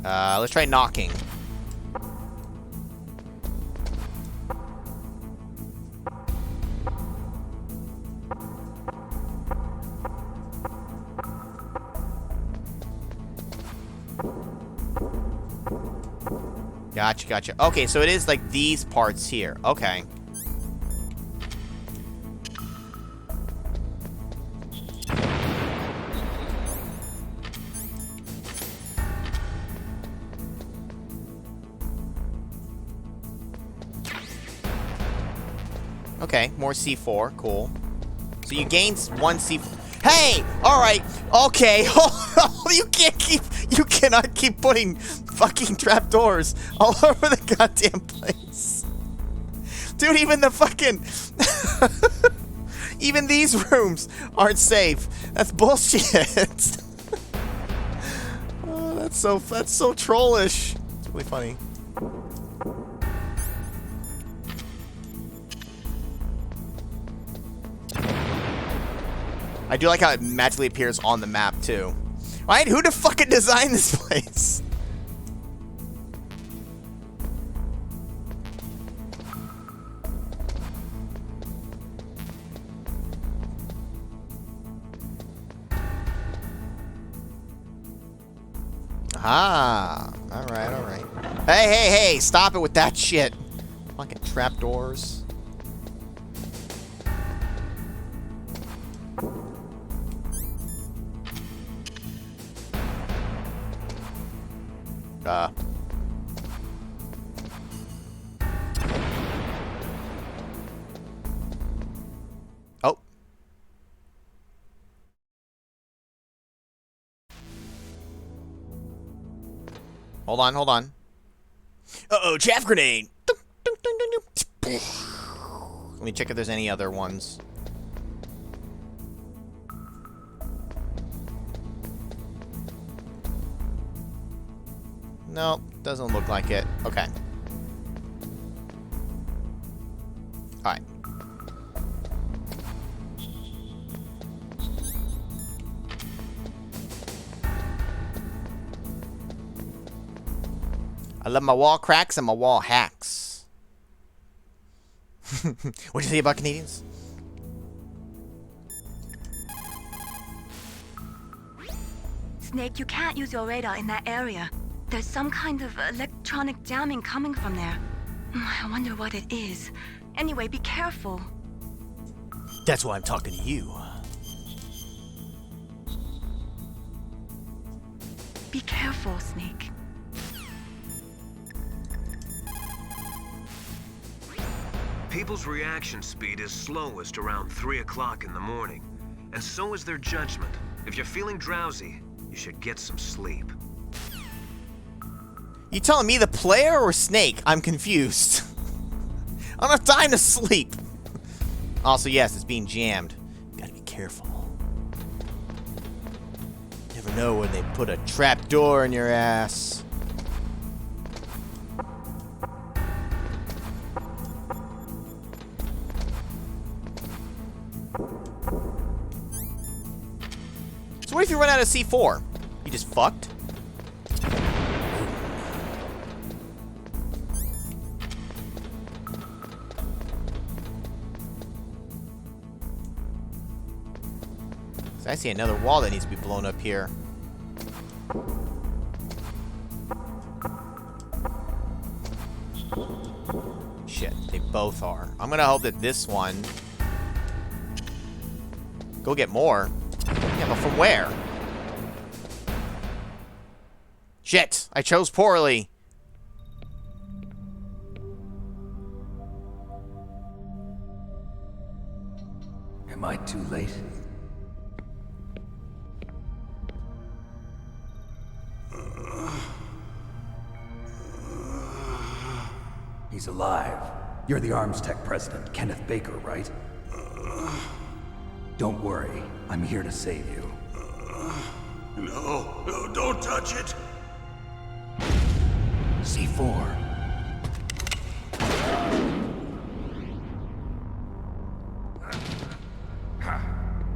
Let's try knocking. Gotcha, gotcha. Okay, so it is like these parts here. Okay. Okay, more C4. Cool. So you gain one C4. Hey! Alright. Okay. You cannot keep putting fucking trapdoors all over the goddamn place. Dude, even the fucking... even these rooms aren't safe. That's bullshit. Oh, that's so trollish. It's really funny. I do like how it magically appears on the map, too. Right? Who the fucking designed this place? Ah. Alright, alright. Hey, stop it with that shit. Fucking trapdoors. Oh. Hold on. Uh-oh, chaff grenade. Let me check if there's any other ones. No, doesn't look like it. Okay. Alright. I love my wall cracks and my wall hacks. What'd you say about Canadians? Snake, you can't use your radar in that area. There's some kind of electronic jamming coming from there. I wonder what it is. Anyway, be careful. That's why I'm talking to you. Be careful, Snake. People's reaction speed is slowest around 3 o'clock in the morning, and so is their judgment. If you're feeling drowsy, you should get some sleep. You telling me the player or Snake? I'm confused. I don't have time to sleep. Also, yes, it's being jammed. Gotta be careful. Never know when they put a trap door in your ass. So what if you run out of C4? You just fucked? I see another wall that needs to be blown up here. Shit, they both are. I'm gonna hope that this one... Go get more. Yeah, but from where? Shit, I chose poorly. Am I too late? He's alive. You're the Arms Tech president, Kenneth Baker, right? Don't worry. I'm here to save you. No, don't touch it. C4.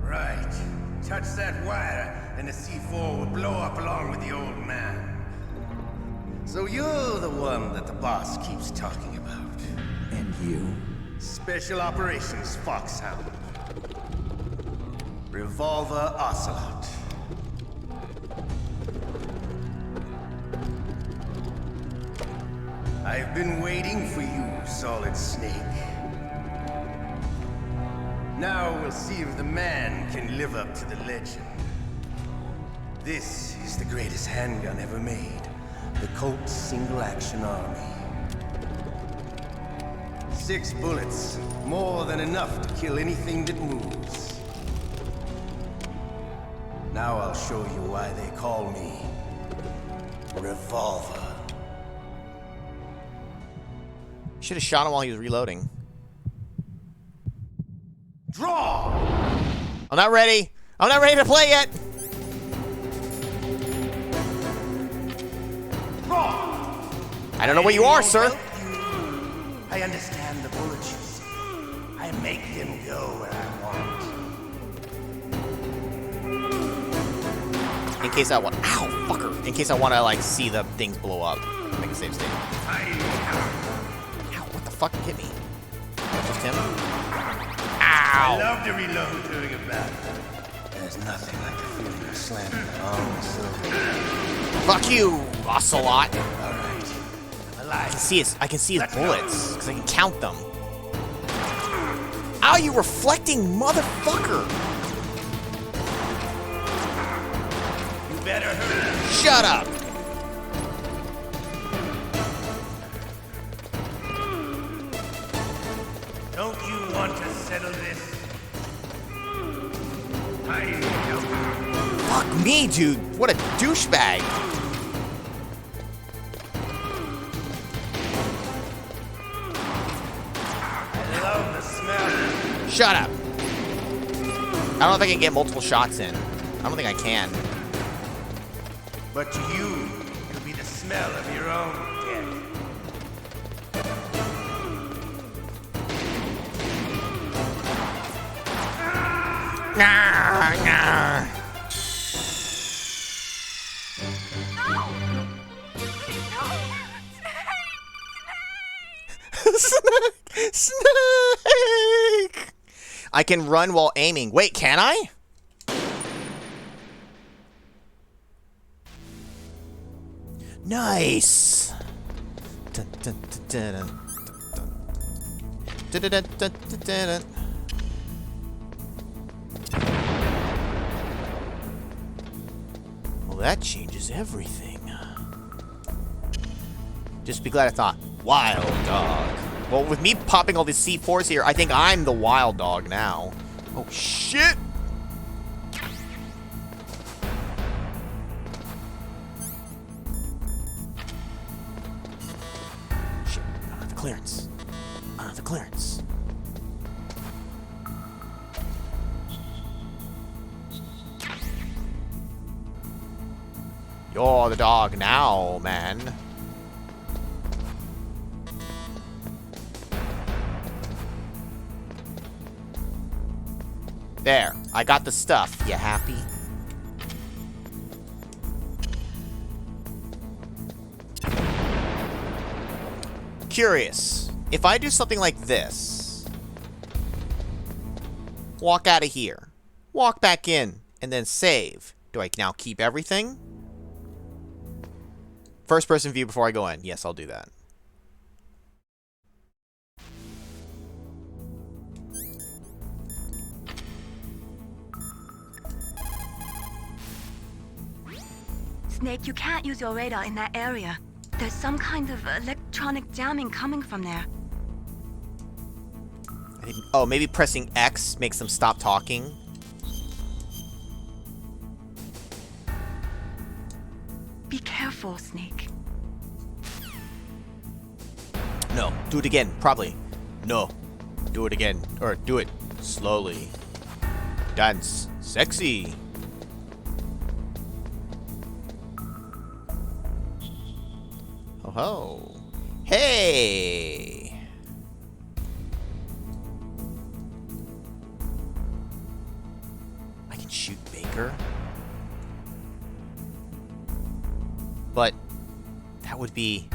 Right. Touch that wire, and the C4 will blow up along with the old man. So you're the one that the boss keeps talking about. And you? Special Operations Foxhound. Revolver Ocelot. I've been waiting for you, Solid Snake. Now we'll see if the man can live up to the legend. This is the greatest handgun ever made. The Colt Single Action Army. 6 bullets, more than enough to kill anything that moves. Now I'll show you why they call me Revolver. Should have shot him while he was reloading. Draw! I'm not ready. I'm not ready to play yet. Draw! I don't know what you are, sir. I understand the bullets you see. I make them go where I want. In case I want... Ow, fucker. In case I want to, like, see the things blow up. Make a save state. Ow, what the fuck hit me? Just him? Ow! I love to reload during a battle. There's nothing like the feeling of slamming the arm silver. Fuck you, Ocelot. All right. I can see his bullets, because I can count them. Ow, you reflecting motherfucker! You better hurry. Shut up! Don't you want to settle this? Fuck me, dude. What a douchebag. I love the smell. Shut up. I don't know if I can get multiple shots in. I don't think I can. But to you, it'll be the smell of your own death. Nah, nah. Snake! Snake! I can run while aiming. Wait, can I? Nice. Dun, dun, dun, dun, dun, dun. Well, that changes everything. Just be glad I thought wild dog. Well, with me popping all these C4s here, I think I'm the wild dog now. Oh, shit! Shit, I don't have the clearance. I don't have the clearance. You're the dog now, man. There, I got the stuff. You happy? Curious. If I do something like this, walk out of here, walk back in, and then save, do I now keep everything? First person view before I go in. Yes, I'll do that. Snake, you can't use your radar in that area. There's some kind of electronic jamming coming from there. I think, oh, maybe pressing X makes them stop talking. Be careful, Snake. No, do it again, probably. No, do it again, or do it slowly. Dance, sexy. Oh ho. Hey! I can shoot Baker. But that would be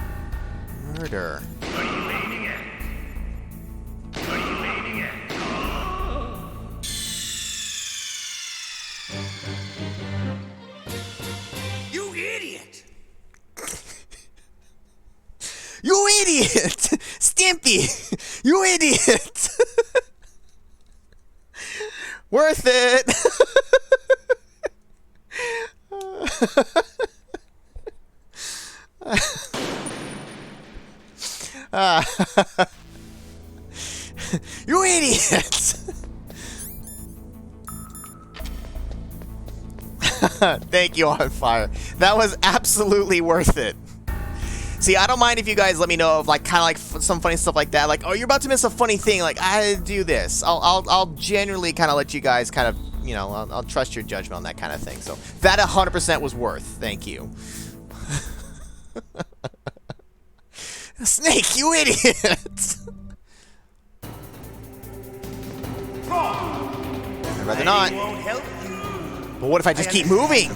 murder. What are you aiming at? What are you aiming at? You idiot! You idiot! Stimpy! You idiot! Worth it! You idiot! Thank you, On Fire. That was absolutely worth it. See, I don't mind if you guys let me know of, like, kind of like some funny stuff like that. Like, oh, you're about to miss a funny thing. Like, I do this. I'll genuinely kind of let you guys kind of, you know, I'll trust your judgment on that kind of thing. So that 100% was worth. Thank you. Snake, you idiot! I'd rather not. Won't help you. But what if I just keep moving?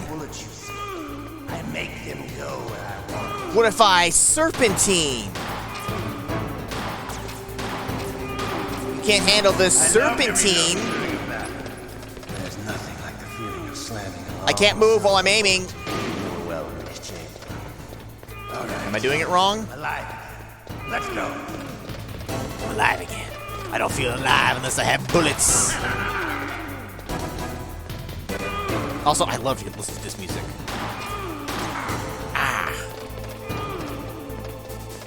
I make them go where I want. What if I serpentine? You can't handle this serpentine. There's nothing like the feeling of slamming. I can't move while I'm aiming. You're well in this chamber. All right. Am I doing it wrong? Alive. Let's go. I'm alive again. I don't feel alive unless I have bullets. Also, I love to listen to this music. Ah.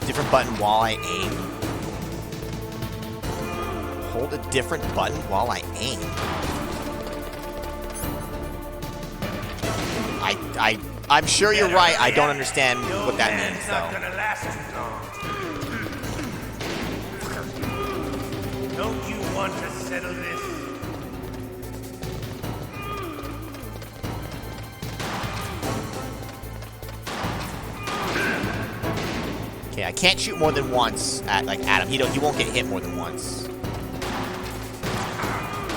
Different button while I aim. Hold a different button while I aim. I'm sure you're right. I don't understand what that means, though. Gonna last too long. Don't you want to settle this? Okay, I can't shoot more than once at like Adam. He won't get hit more than once.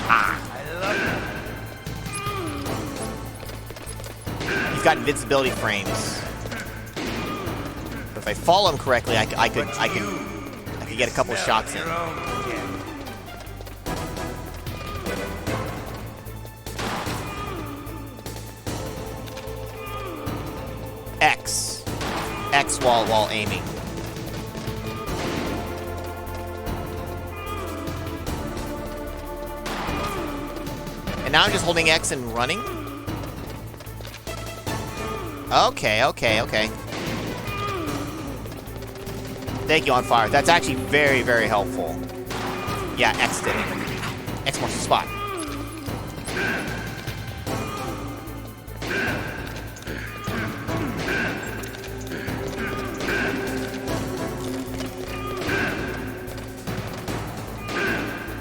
Ah. I love He's got invincibility frames. But if I follow him correctly, I could get a couple of shots in. X while aiming. And now I'm just holding X and running? Okay, okay, okay. Thank you, On Fire. That's actually very, very helpful. Yeah, X did it. X marks the spot.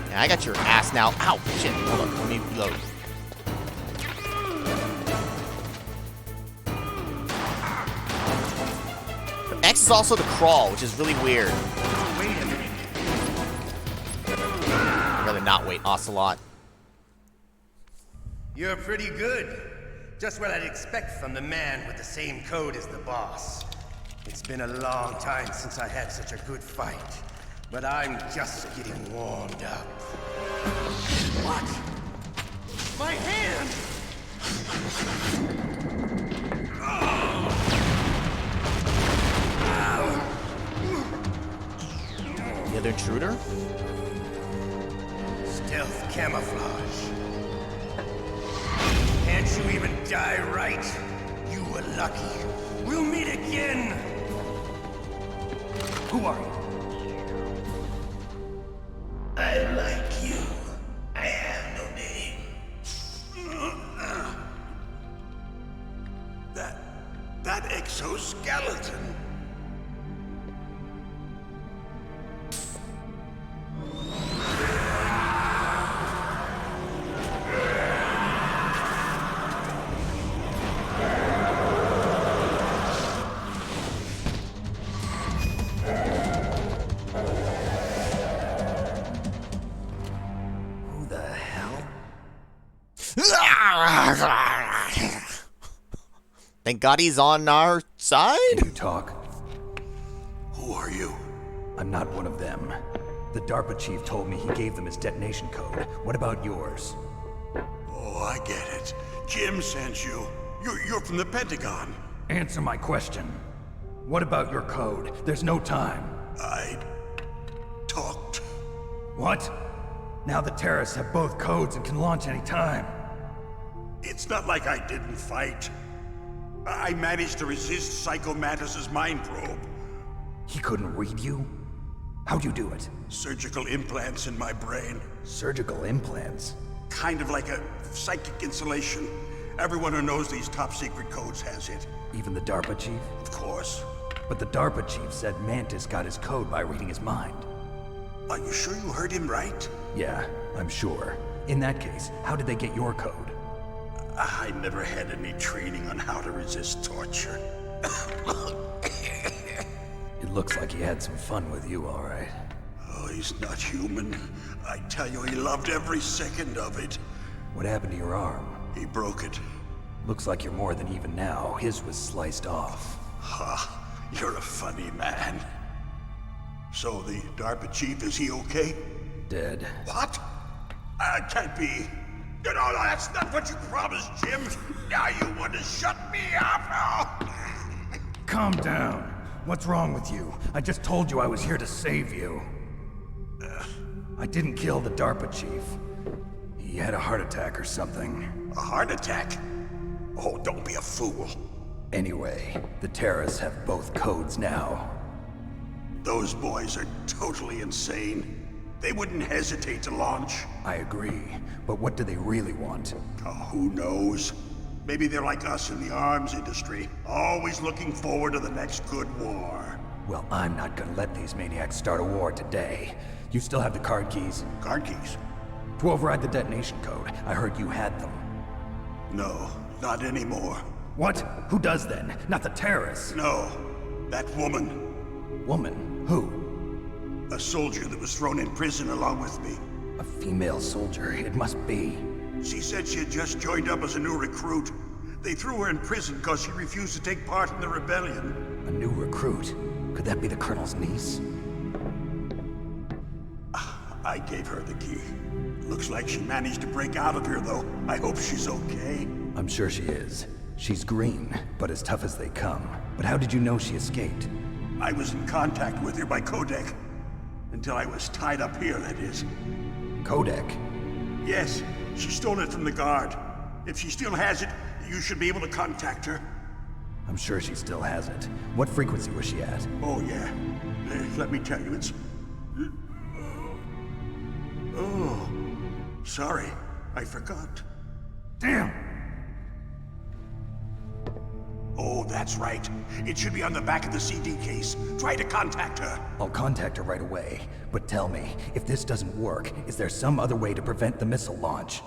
Yeah, I got your ass now. Ow, shit. Hold on, let me reload. X is also the crawl, which is really weird. Wait a minute. I'd rather not wait, Ocelot. You're pretty good. Just what I'd expect from the man with the same code as the boss. It's been a long time since I had such a good fight, but I'm just getting warmed up. What? My hand! The other intruder? Stealth camouflage. Can't you even die right? You were lucky. We'll meet again! Who are you? I like you. I have no name. That exoskeleton. Thank God he's on our side? Can you talk? Who are you? I'm not one of them. The DARPA chief told me he gave them his detonation code. What about yours? Oh, I get it. Jim sent you. You're from the Pentagon. Answer my question. What about your code? There's no time. I talked. What? Now the terrorists have both codes and can launch any time. It's not like I didn't fight. I managed to resist Psycho Mantis's mind probe. He couldn't read you? How'd you do it? Surgical implants in my brain. Surgical implants? Kind of like a psychic insulation. Everyone who knows these top secret codes has it. Even the DARPA chief? Of course. But the DARPA chief said Mantis got his code by reading his mind. Are you sure you heard him right? Yeah, I'm sure. In that case, how did they get your code? I never had any training on how to resist torture. It looks like he had some fun with you, all right. Oh, he's not human. I tell you, he loved every second of it. What happened to your arm? He broke it. Looks like you're more than even now. His was sliced off. Ha, you're a funny man. So the DARPA chief, is he okay? Dead. What? Can't be. No, that's not what you promised, Jim. Now you want to shut me up? Calm down. What's wrong with you? I just told you I was here to save you. I didn't kill the DARPA chief. He had a heart attack or something. A heart attack? Oh, don't be a fool. Anyway, the terrorists have both codes now. Those boys are totally insane. They wouldn't hesitate to launch. I agree, but what do they really want? Oh, who knows? Maybe they're like us in the arms industry, always looking forward to the next good war. Well, I'm not gonna let these maniacs start a war today. You still have the card keys? Card keys? To override the detonation code. I heard you had them. No, not anymore. What? Who does then? Not the terrorists? No, that woman. Woman? Who? A soldier that was thrown in prison along with me. A female soldier, it must be. She said she had just joined up as a new recruit. They threw her in prison because she refused to take part in the rebellion. A new recruit? Could that be the Colonel's niece? I gave her the key. Looks like she managed to break out of here, though. I hope she's okay. I'm sure she is. She's green, but as tough as they come. But how did you know she escaped? I was in contact with her by codec. Until I was tied up here, that is. Codec? Yes. She stole it from the guard. If she still has it, you should be able to contact her. I'm sure she still has it. What frequency was she at? Oh, yeah. Let me tell you, it's... Oh, sorry. I forgot. Damn! Oh, that's right. It should be on the back of the CD case. Try to contact her. I'll contact her right away. But tell me, if this doesn't work, is there some other way to prevent the missile launch?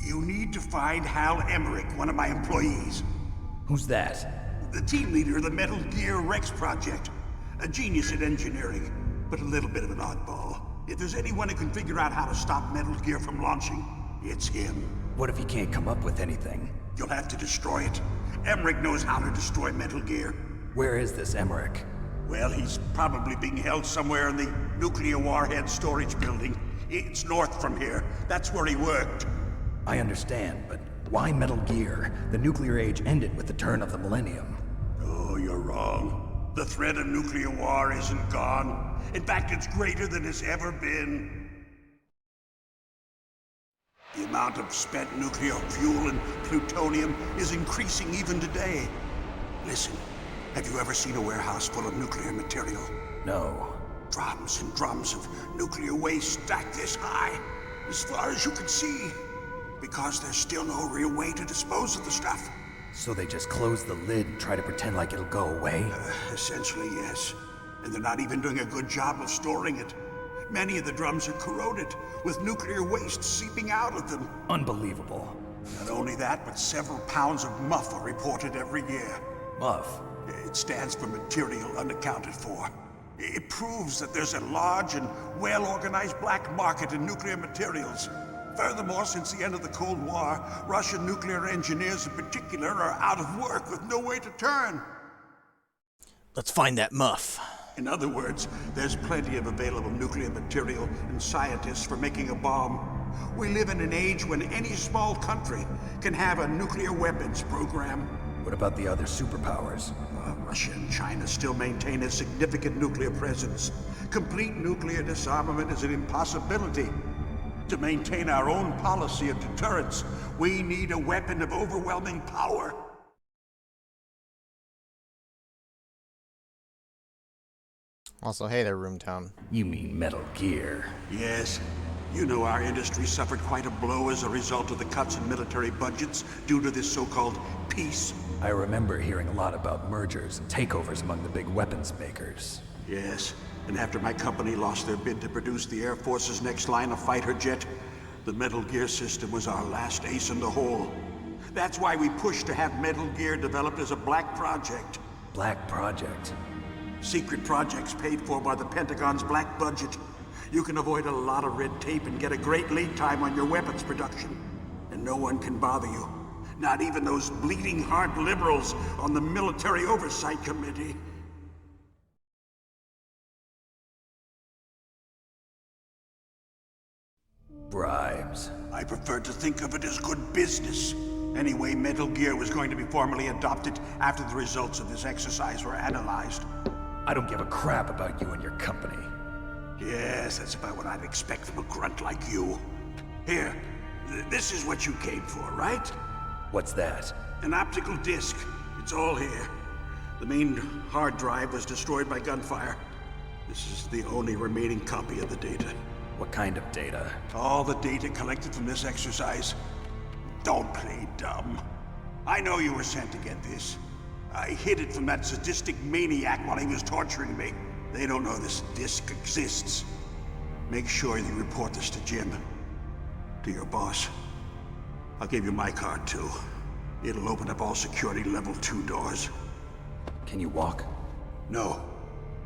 You need to find Hal Emmerich, one of my employees. Who's that? The team leader of the Metal Gear Rex project. A genius at engineering, but a little bit of an oddball. If there's anyone who can figure out how to stop Metal Gear from launching, it's him. What if he can't come up with anything? You'll have to destroy it. Emmerich knows how to destroy Metal Gear. Where is this Emmerich? Well, he's probably being held somewhere in the nuclear warhead storage building. It's north from here. That's where he worked. I understand, but why Metal Gear? The nuclear age ended with the turn of the millennium. Oh, you're wrong. The threat of nuclear war isn't gone. In fact, it's greater than it's ever been. The amount of spent nuclear fuel and plutonium is increasing even today. Listen, have you ever seen a warehouse full of nuclear material? No. Drums and drums of nuclear waste stacked this high, as far as you can see. Because there's still no real way to dispose of the stuff. So they just close the lid and try to pretend like it'll go away? Essentially, yes. And they're not even doing a good job of storing it. Many of the drums are corroded, with nuclear waste seeping out of them. Unbelievable. Not only that, but several pounds of muff are reported every year. Muff? It stands for material unaccounted for. It proves that there's a large and well-organized black market in nuclear materials. Furthermore, since the end of the Cold War, Russian nuclear engineers in particular are out of work with no way to turn. Let's find that muff. In other words, there's plenty of available nuclear material and scientists for making a bomb. We live in an age when any small country can have a nuclear weapons program. What about the other superpowers? Russia and China still maintain a significant nuclear presence. Complete nuclear disarmament is an impossibility. To maintain our own policy of deterrence, we need a weapon of overwhelming power. Also, hey there, Roomtown. You mean Metal Gear? Yes. You know our industry suffered quite a blow as a result of the cuts in military budgets due to this so-called peace. I remember hearing a lot about mergers and takeovers among the big weapons makers. Yes, and after my company lost their bid to produce the Air Force's next line of fighter jet, the Metal Gear system was our last ace in the hole. That's why we pushed to have Metal Gear developed as a black project. Black project? Secret projects paid for by the Pentagon's black budget. You can avoid a lot of red tape and get a great lead time on your weapons production. And no one can bother you. Not even those bleeding heart liberals on the Military Oversight Committee. Bribes. I prefer to think of it as good business. Anyway, Metal Gear was going to be formally adopted after the results of this exercise were analyzed. I don't give a crap about you and your company. Yes, that's about what I'd expect from a grunt like you. Here, this is what you came for, right? What's that? An optical disc. It's all here. The main hard drive was destroyed by gunfire. This is the only remaining copy of the data. What kind of data? All the data collected from this exercise. Don't play dumb. I know you were sent to get this. I hid it from that sadistic maniac while he was torturing me. They don't know this disc exists. Make sure you report this to Jim. To your boss. I'll give you my card, too. It'll open up all security level 2 doors. Can you walk? No.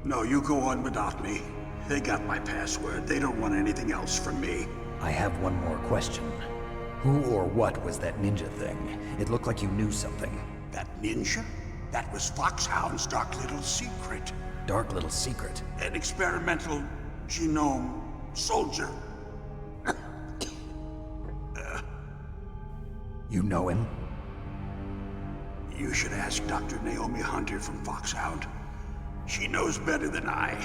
No, you go on without me. They got my password. They don't want anything else from me. I have one more question. Who or what was that ninja thing? It looked like you knew something. That ninja? That was Foxhound's dark little secret. Dark little secret? An experimental genome soldier. You know him? You should ask Dr. Naomi Hunter from Foxhound. She knows better than I.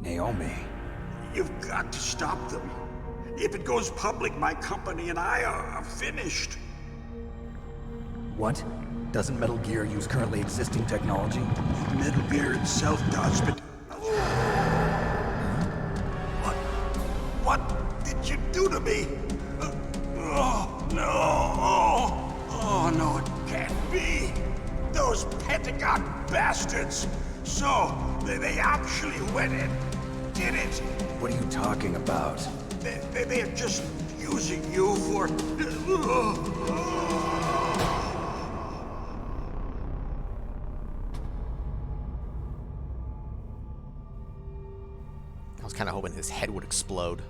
Naomi? You've got to stop them. If it goes public, my company and I are finished. What? Doesn't Metal Gear use currently existing technology? Metal Gear itself does, but... What did you do to me? Oh, no. Oh, no, it can't be. Those Pentagon bastards. So, they actually went and did it. What are you talking about? They're just using you for... I was kind of hoping his head would explode.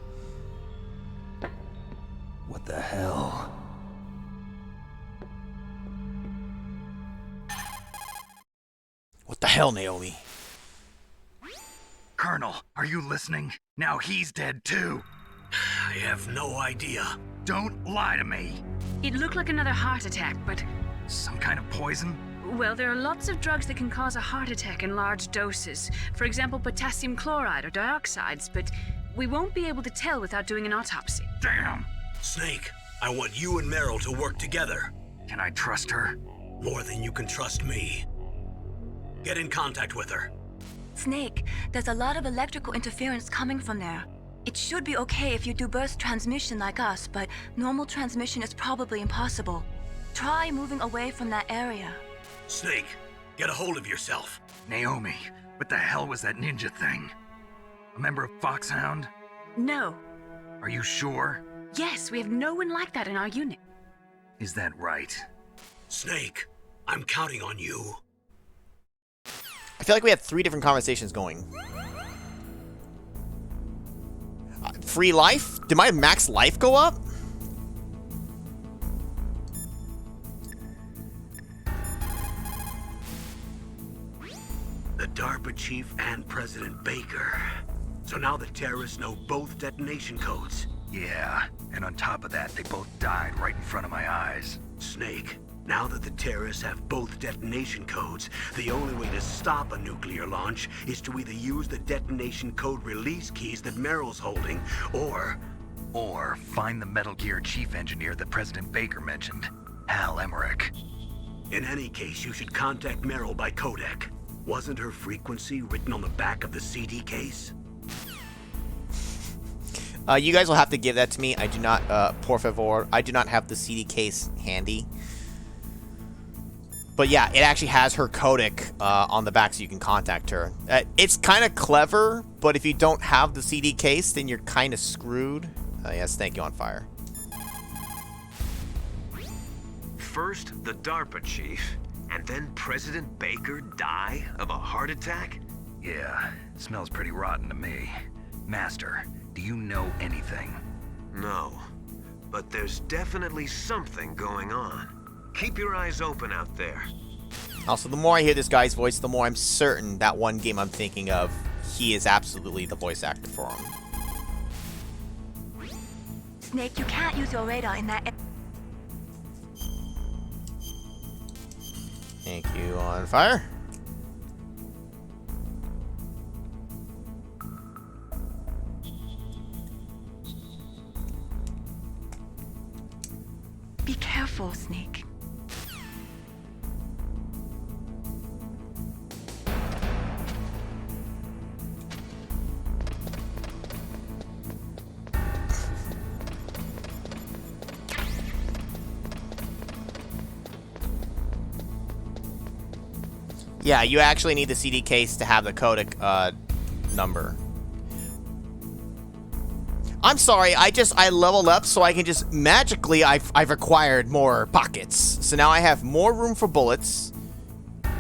What the hell? What the hell, Naomi? Colonel, are you listening? Now he's dead too. I have no idea. Don't lie to me. It looked like another heart attack, but... Some kind of poison? Well, there are lots of drugs that can cause a heart attack in large doses. For example, potassium chloride or dioxides, but we won't be able to tell without doing an autopsy. Damn! Snake, I want you and Meryl to work together. Can I trust her? More than you can trust me. Get in contact with her. Snake, there's a lot of electrical interference coming from there. It should be okay if you do burst transmission like us, but normal transmission is probably impossible. Try moving away from that area. Snake, get a hold of yourself. Naomi, what the hell was that ninja thing? A member of Foxhound? No. Are you sure? Yes, we have no one like that in our unit. Is that right? Snake, I'm counting on you. I feel like we had 3 different conversations going. Free life? Did my max life go up? The DARPA chief and President Baker. So now the terrorists know both detonation codes. Yeah, and on top of that, they both died right in front of my eyes. Snake, now that the terrorists have both detonation codes, the only way to stop a nuclear launch is to either use the detonation code release keys that Meryl's holding, or find the Metal Gear chief engineer that President Baker mentioned, Hal Emmerich. In any case, you should contact Meryl by codec. Wasn't her frequency written on the back of the CD case? You guys will have to give that to me. I do not, por favor, I do not have the CD case handy. But yeah, it actually has her codec on the back so you can contact her. It's kind of clever, but if you don't have the CD case, then you're kind of screwed. Yes, thank you, on fire. First, the DARPA chief, and then President Baker die of a heart attack? Yeah, smells pretty rotten to me. Master, do you know anything? No, but there's definitely something going on. Keep your eyes open out there. Also, the more I hear this guy's voice, the more I'm certain that one game I'm thinking of, he is absolutely the voice actor for him. Snake, you can't use your radar in that... Thank you, on fire. Be careful, Snake. Yeah, you actually need the CD case to have the codec number. I'm sorry, I leveled up so I can just magically I've acquired more pockets. So now I have more room for bullets,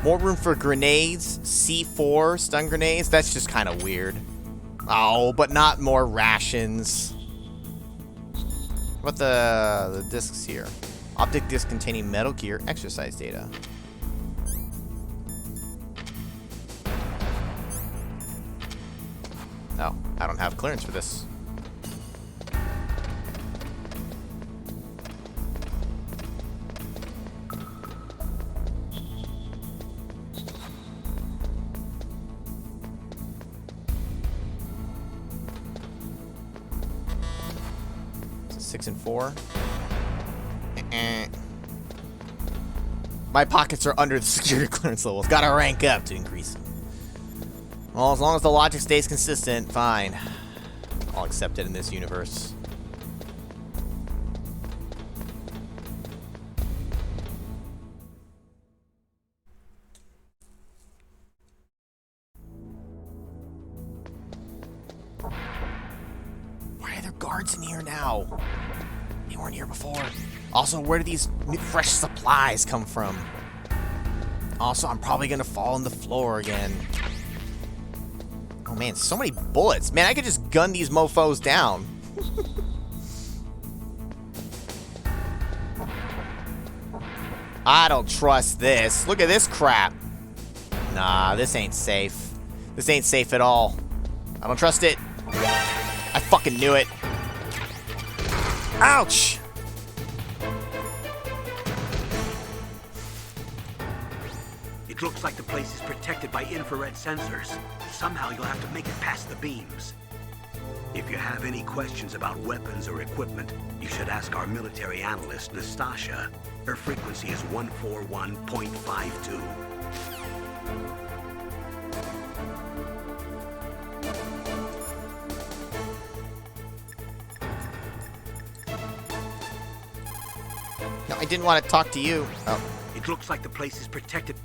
more room for grenades, C4 stun grenades. That's just kind of weird. Oh, but not more rations. What the discs here? Optic disc containing Metal Gear exercise data. No, I don't have clearance for this. 6 and 4. My pockets are under the security clearance levels. Gotta rank up to increase them. Well, as long as the logic stays consistent, fine. I'll accept it in this universe. Why are there guards in here now? They weren't here before. Also, where do these new fresh supplies come from? Also, I'm probably gonna fall on the floor again. Oh man, so many bullets. Man, I could just gun these mofos down. I don't trust this. Look at this crap. Nah, this ain't safe. This ain't safe at all. I don't trust it. I fucking knew it. Ouch! It looks like the place is protected by infrared sensors. Somehow you'll have to make it past the beams. If you have any questions about weapons or equipment, you should ask our military analyst, Nastasha. Her frequency is 141.52. No, I didn't want to talk to you. Oh. It looks like the place is protected.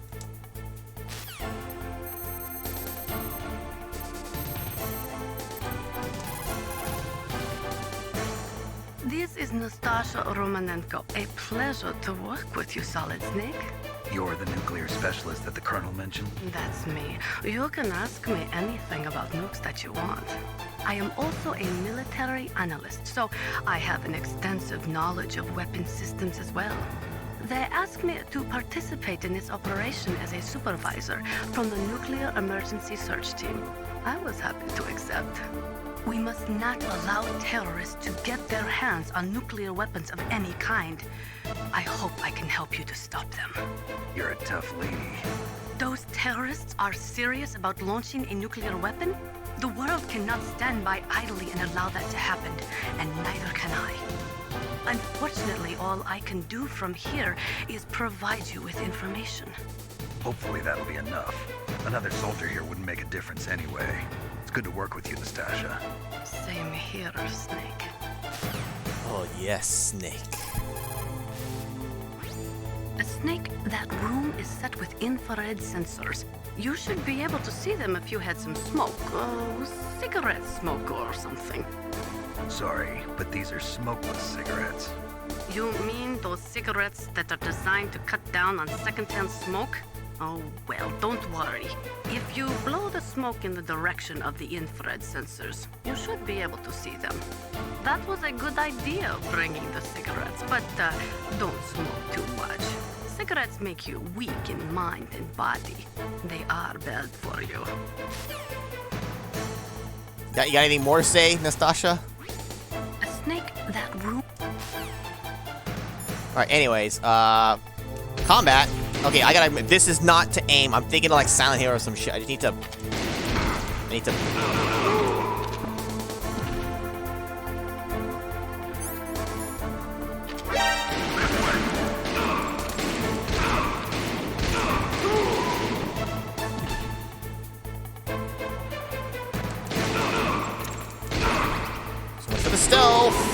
This is Nastasha Romanenko. A pleasure to work with you, Solid Snake. You're the nuclear specialist that the Colonel mentioned? That's me. You can ask me anything about nukes that you want. I am also a military analyst, so I have an extensive knowledge of weapon systems as well. They asked me to participate in this operation as a supervisor from the Nuclear Emergency Search Team. I was happy to accept. We must not allow terrorists to get their hands on nuclear weapons of any kind. I hope I can help you to stop them. You're a tough lady. Those terrorists are serious about launching a nuclear weapon? The world cannot stand by idly and allow that to happen, and neither can I. Unfortunately, all I can do from here is provide you with information. Hopefully that'll be enough. Another soldier here wouldn't make a difference anyway. It's good to work with you, Nastasha. Same here, Snake. Oh yes, Snake. Snake, that room is set with infrared sensors. You should be able to see them if you had some smoke. Cigarette smoke or something. Sorry, but these are smokeless cigarettes. You mean those cigarettes that are designed to cut down on secondhand smoke? Oh, well, don't worry. If you blow the smoke in the direction of the infrared sensors, you should be able to see them. That was a good idea, bringing the cigarettes, but don't smoke too much. Cigarettes make you weak in mind and body. They are bad for you. You got anything more to say, Nastasha? Snake, that room. Alright, anyways, combat. Okay, I gotta admit, this is not to aim. I'm thinking of like Silent Hill or some shit. I just need to... So much for the stealth.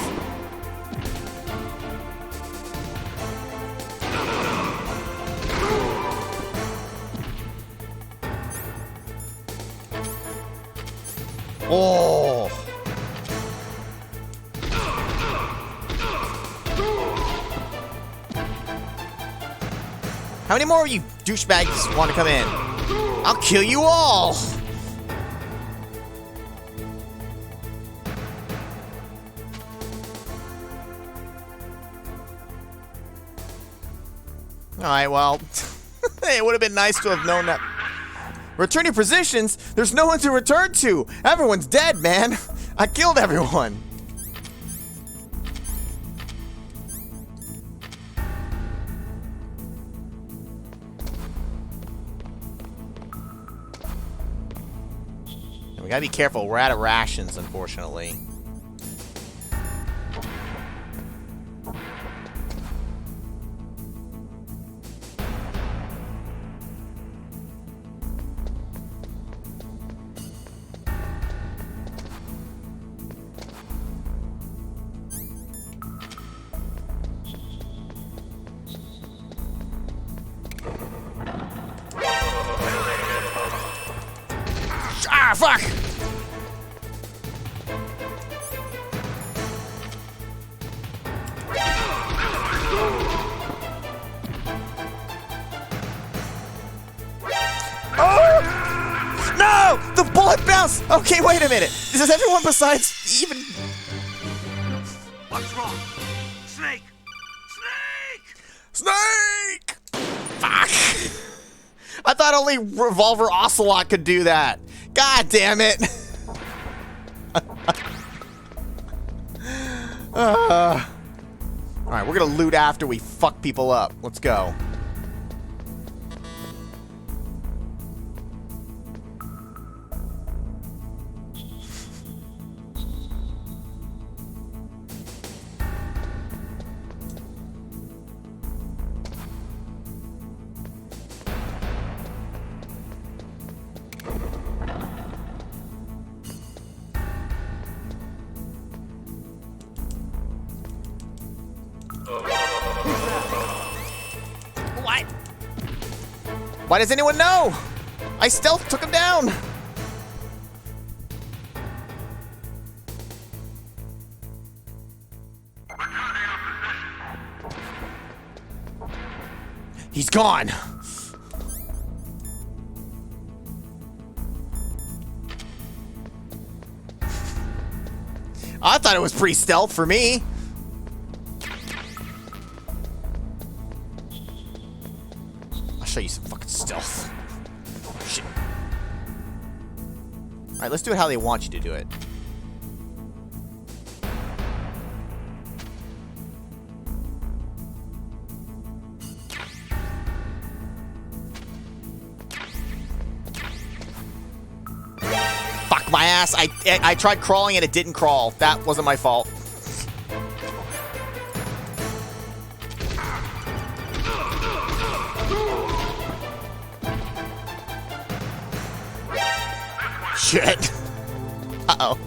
Oh! How many more of you douchebags want to come in? I'll kill you all! Alright, well, it would have been nice to have known that. Return your positions? There's no one to return to! Everyone's dead, man! I killed everyone! And we gotta be careful, we're out of rations, unfortunately. fuck! Oh! No! The bullet bounced! Okay, wait a minute. Does everyone besides even... What's wrong? Snake! Snake! Fuck! I thought only Revolver Ocelot could do that. God damn it! Alright, we're gonna loot after we fuck people up. Let's go. What? Why does anyone know? I stealth took him down. He's gone. I thought it was pretty stealth for me. I'll show you some fucking stealth. Shit. Alright, let's do it how they want you to do it. Fuck my ass. I tried crawling and it didn't crawl. That wasn't my fault. Shit. Uh-oh.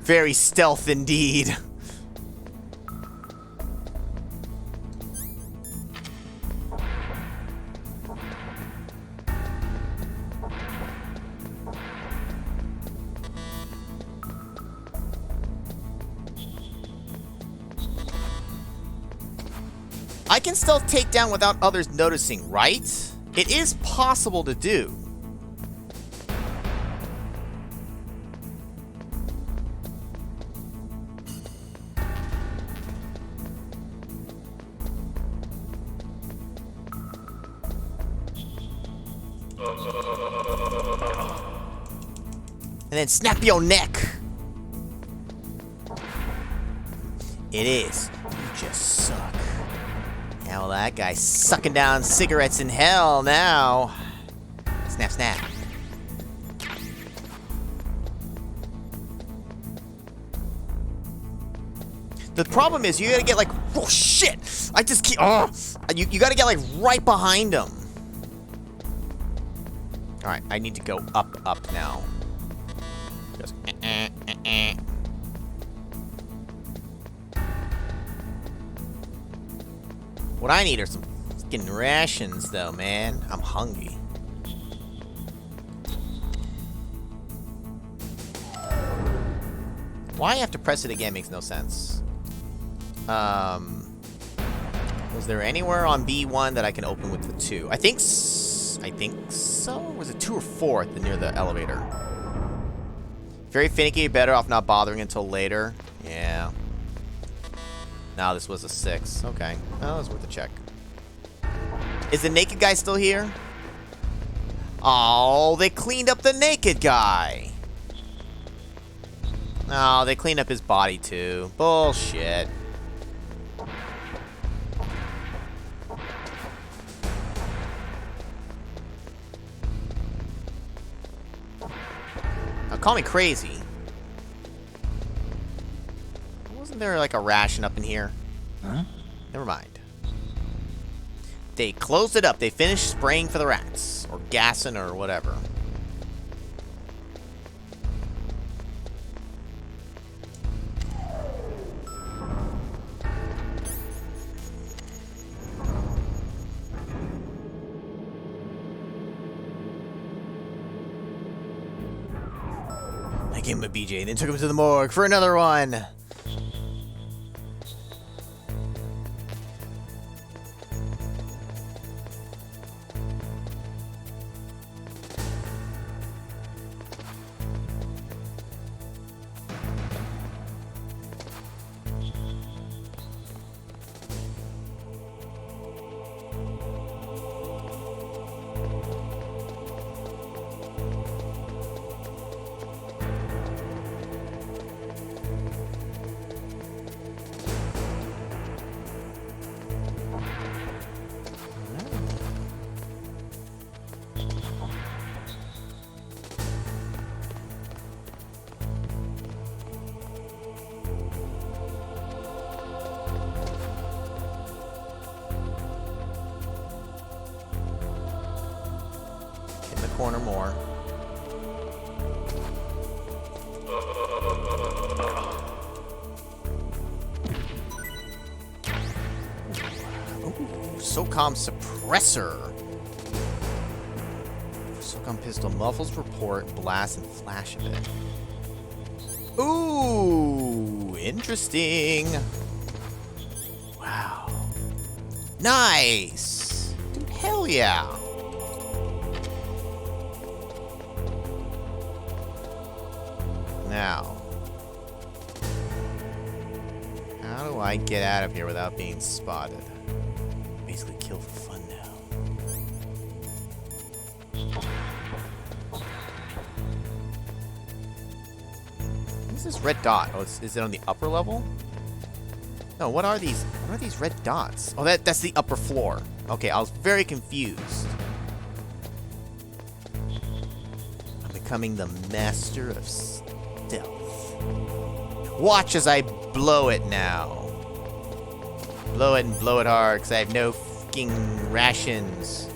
Very stealth indeed. I can stealth take down without others noticing, right? It is possible to do. And then snap your neck. It is. You just suck. Now that guy's sucking down cigarettes in hell now. Snap, snap. The problem is you gotta get like, oh shit! I just keep, you gotta get like right behind him. All right, I need to go up now. Just, What I need are some fucking rations, though, man. I'm hungry. Why I have to press it again makes no sense. Was there anywhere on B1 that I can open with the 2? I think so. Was it 2 or 4 near the elevator? Very finicky. Better off not bothering until later. Yeah. No, this was a 6. Okay. Well, that was worth a check. Is the naked guy still here? Oh, they cleaned up the naked guy. Oh, they cleaned up his body too. Bullshit. call me crazy. Wasn't there like a ration up in here? Huh? Never mind. They closed it up. They finished spraying for the rats. Or gassing or whatever. I gave him a BJ, then took him to the morgue for another one. Corner more. Ooh, SOCOM suppressor. SOCOM pistol muffles report, blast, and flash of it. Ooh, interesting. Wow. Nice. Dude, hell yeah. Now, how do I get out of here without being spotted? Basically kill for fun now. What's this red dot? Oh, is it on the upper level? No, what are these? What are these red dots? Oh, that's the upper floor. Okay, I was very confused. I'm becoming the master of stealth. Watch as I blow it now. Blow it and blow it hard, because I have no fucking rations.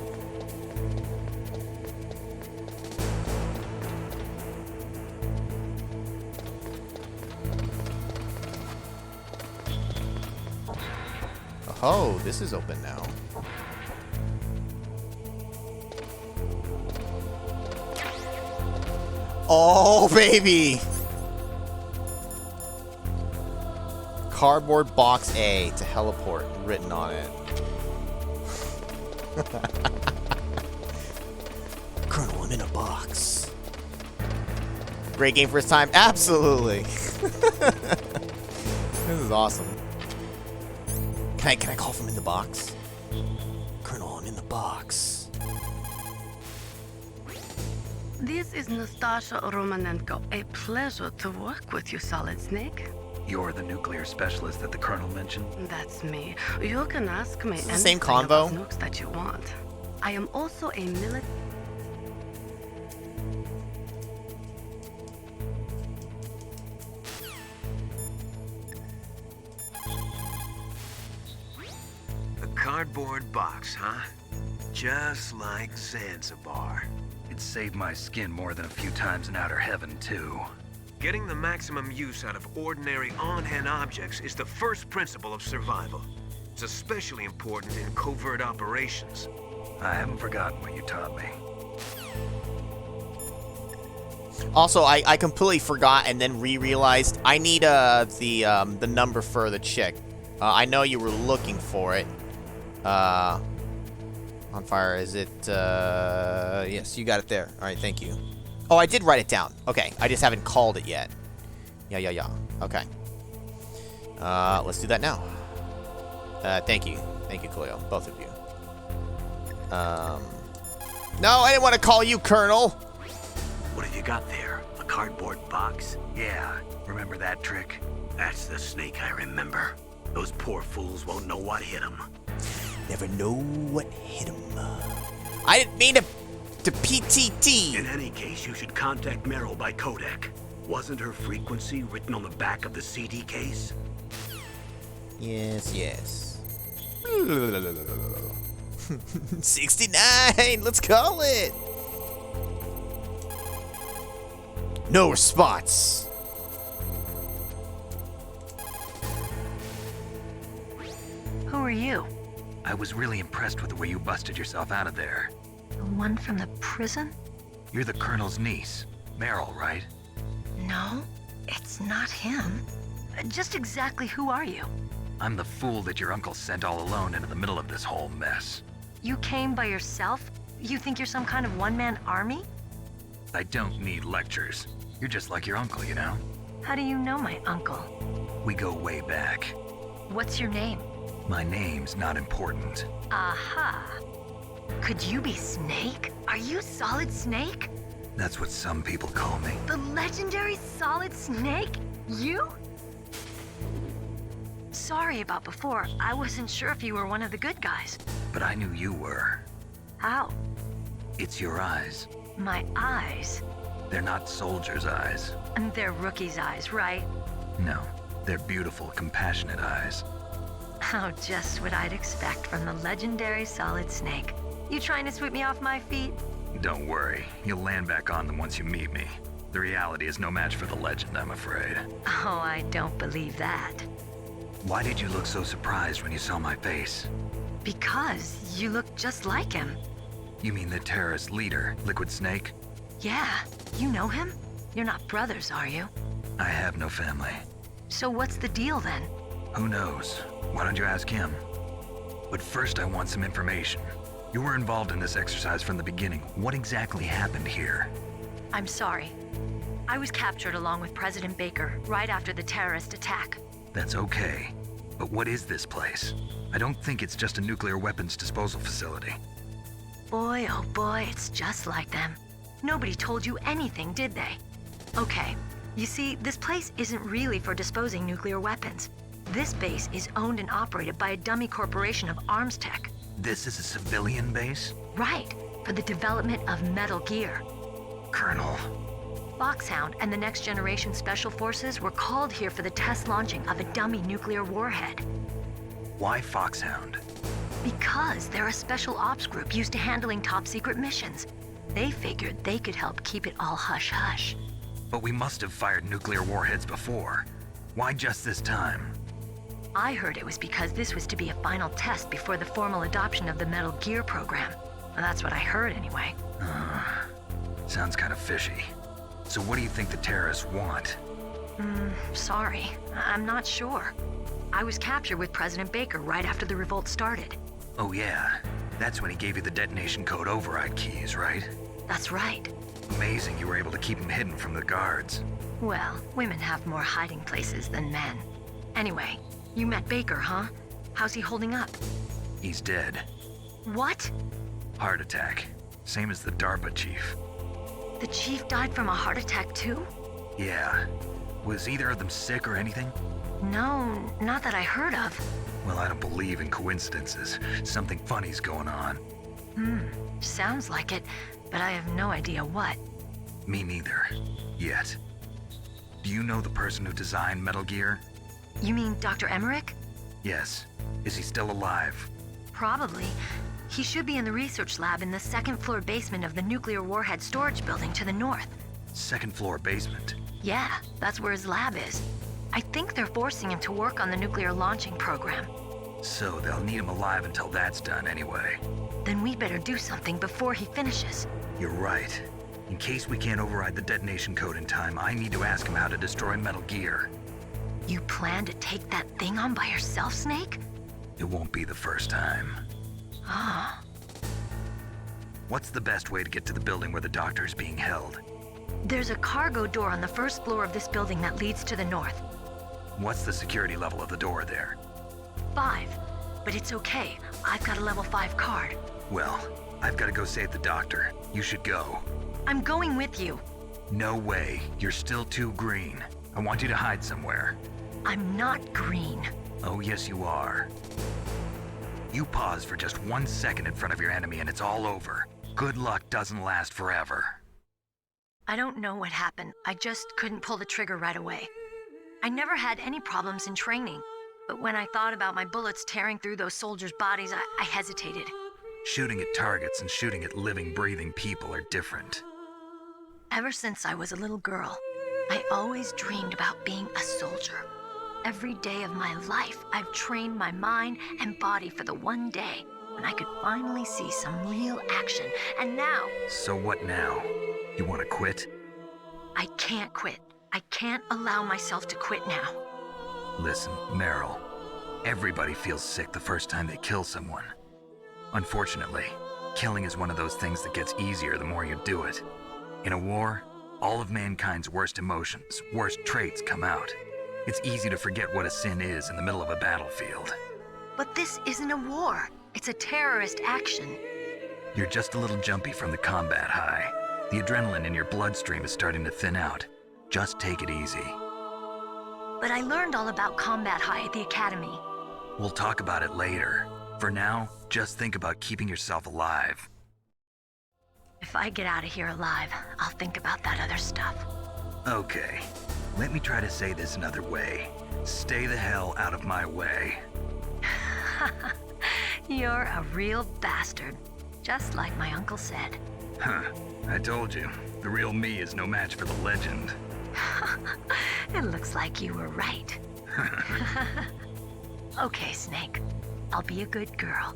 Oh, this is open now. Oh, baby! Cardboard box A to heliport written on it. Colonel, I'm in a box. Great game first time? Absolutely. This is awesome. Can I call from in the box? Colonel, I'm in the box. This is Nastasha Romanenko. A pleasure to work with you, Solid Snake. You're the nuclear specialist that the Colonel mentioned? That's me. You can ask me anything same convo? about nukes that you want. I am also a military... A cardboard box, huh? Just like Zanzibar. It saved my skin more than a few times in outer heaven, too. Getting the maximum use out of ordinary on-hand objects is the first principle of survival. It's especially important in covert operations. I haven't forgotten what you taught me. Also, I completely forgot and then re-realized I need the number for the chick. I know you were looking for it. On fire, is it? Yes, you got it there. All right, thank you. Oh, I did write it down. Okay, I just haven't called it yet. Yeah. Okay. Let's do that now. Thank you, Cleo, both of you. No, I didn't want to call you Colonel. What have you got there? A cardboard box? Yeah, remember that trick? That's the Snake I remember. Those poor fools won't know what hit them. Never know what hit him. I didn't mean to to PTT. In any case, you should contact Meryl by codec. Wasn't her frequency written on the back of the CD case? Yes, yes. 69! Let's call it! No response. Who are you? I was really impressed with the way you busted yourself out of there. The one from the prison? You're the Colonel's niece, Meryl, right? No, it's not him. Just exactly who are you? I'm the fool that your uncle sent all alone into the middle of this whole mess. You came by yourself? You think you're some kind of one-man army? I don't need lectures. You're just like your uncle, you know? How do you know my uncle? We go way back. What's your name? My name's not important. Aha. Could you be Snake? Are you Solid Snake? That's what some people call me. The legendary Solid Snake? You? Sorry about before. I wasn't sure if you were one of the good guys. But I knew you were. How? It's your eyes. My eyes? They're not soldiers' eyes. And they're rookies' eyes, right? No, they're beautiful, compassionate eyes. Oh, just what I'd expect from the legendary Solid Snake. You trying to sweep me off my feet? Don't worry, you'll land back on them once you meet me. The reality is no match for the legend, I'm afraid. Oh, I don't believe that. Why did you look so surprised when you saw my face? Because you look just like him. You mean the terrorist leader, Liquid Snake? Yeah, you know him? You're not brothers, are you? I have no family. So what's the deal then? Who knows? Why don't you ask him? But first I want some information. You were involved in this exercise from the beginning. What exactly happened here? I'm sorry. I was captured along with President Baker right after the terrorist attack. That's okay. But what is this place? I don't think it's just a nuclear weapons disposal facility. Boy, oh boy, it's just like them. Nobody told you anything, did they? Okay, you see, this place isn't really for disposing nuclear weapons. This base is owned and operated by a dummy corporation of arms tech. This is a civilian base? Right, for the development of Metal Gear. Colonel. Foxhound and the Next Generation Special Forces were called here for the test launching of a dummy nuclear warhead. Why Foxhound? Because they're a special ops group used to handling top-secret missions. They figured they could help keep it all hush-hush. But we must have fired nuclear warheads before. Why just this time? I heard it was because this was to be a final test before the formal adoption of the Metal Gear program. Well, that's what I heard anyway. Sounds kind of fishy. So what do you think the terrorists want? Sorry. I'm not sure. I was captured with President Baker right after the revolt started. Oh yeah, that's when he gave you the detonation code override keys, right? That's right. Amazing you were able to keep him hidden from the guards. Well, women have more hiding places than men. Anyway, you met Baker, huh? How's he holding up? He's dead. What? Heart attack. Same as the DARPA chief. The chief died from a heart attack too? Yeah. Was either of them sick or anything? No, not that I heard of. Well, I don't believe in coincidences. Something funny's going on. Sounds like it, but I have no idea what. Me neither. Yet. Do you know the person who designed Metal Gear? You mean Dr. Emmerich? Yes. Is he still alive? Probably. He should be in the research lab in the second-floor basement of the nuclear warhead storage building to the north. Second-floor basement? Yeah, that's where his lab is. I think they're forcing him to work on the nuclear launching program. So they'll need him alive until that's done anyway. Then we better do something before he finishes. You're right. In case we can't override the detonation code in time, I need to ask him how to destroy Metal Gear. You plan to take that thing on by yourself, Snake? It won't be the first time. Ah. What's the best way to get to the building where the doctor is being held? There's a cargo door on the first floor of this building that leads to the north. What's the security level of the door there? 5. But it's okay. I've got a level 5 card. Well, I've got to go save the doctor. You should go. I'm going with you. No way. You're still too green. I want you to hide somewhere. I'm not green. Oh, yes, you are. You pause for just 1 second in front of your enemy and it's all over. Good luck doesn't last forever. I don't know what happened. I just couldn't pull the trigger right away. I never had any problems in training, but when I thought about my bullets tearing through those soldiers' bodies, I hesitated. Shooting at targets and shooting at living, breathing people are different. Ever since I was a little girl, I always dreamed about being a soldier. Every day of my life, I've trained my mind and body for the one day when I could finally see some real action, and now... So what now? You want to quit? I can't quit. I can't allow myself to quit now. Listen, Meryl, everybody feels sick the first time they kill someone. Unfortunately, killing is one of those things that gets easier the more you do it. In a war, all of mankind's worst emotions, worst traits come out. It's easy to forget what a sin is in the middle of a battlefield. But this isn't a war. It's a terrorist action. You're just a little jumpy from the combat high. The adrenaline in your bloodstream is starting to thin out. Just take it easy. But I learned all about combat high at the academy. We'll talk about it later. For now, just think about keeping yourself alive. If I get out of here alive, I'll think about that other stuff. Okay, let me try to say this another way. Stay the hell out of my way. You're a real bastard, just like my uncle said. Huh, I told you, the real me is no match for the legend. It looks like you were right. Okay, Snake. I'll be a good girl.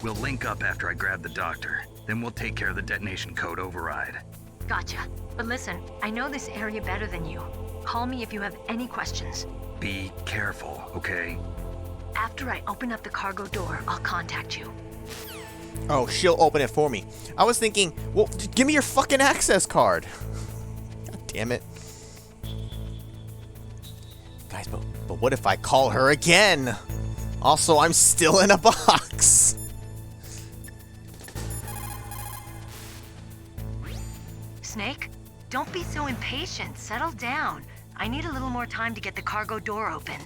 We'll link up after I grab the doctor. Then we'll take care of the detonation code override. Gotcha. But listen, I know this area better than you. Call me if you have any questions. Be careful, okay? After I open up the cargo door, I'll contact you. Oh, she'll open it for me. I was thinking, well, give me your fucking access card. God damn it. Guys, but what if I call her again? Also, I'm still in a box. Snake, don't be so impatient. Settle down. I need a little more time to get the cargo door open.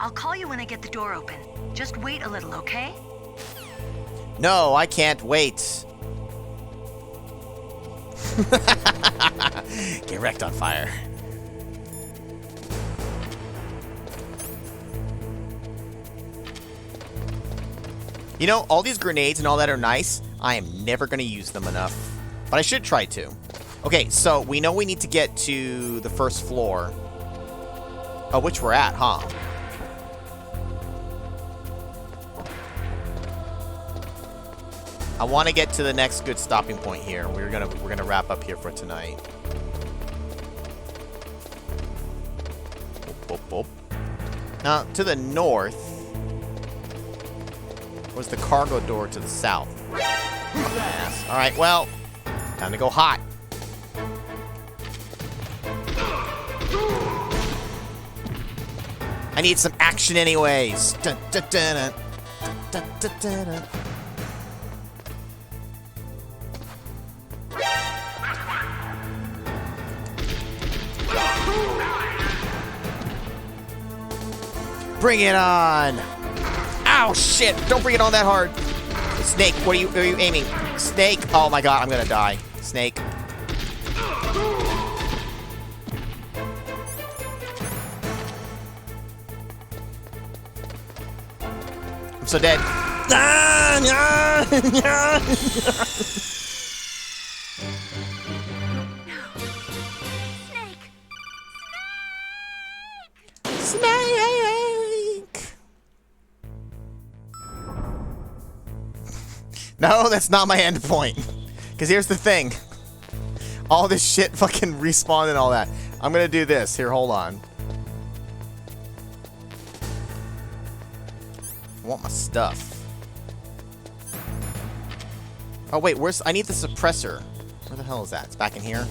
I'll call you when I get the door open. Just wait a little, okay? No, I can't wait. Get wrecked on fire. You know, all these grenades and all that are nice. I am never going to use them enough. But I should try to. Okay, so we know we need to get to the first floor. Oh, which we're at, huh? I want to get to the next good stopping point here. We're gonna wrap up here for tonight. Boop, boop, boop. Now to the north was the cargo door to the south. Yes. All right. Well, time to go hot. I need some action, anyways. Dun, dun, dun, dun. Dun, dun, dun, dun. Bring it on! Ow, shit! Don't bring it on that hard! Snake, are you aiming? Snake! Oh my god, I'm gonna die. Snake. I'm so dead. No, that's not my end point. Because here's the thing. All this shit fucking respawned and all that. I'm gonna do this. Here, hold on. I want my stuff. Oh, wait, where's... I need the suppressor. Where the hell is that? It's back in here?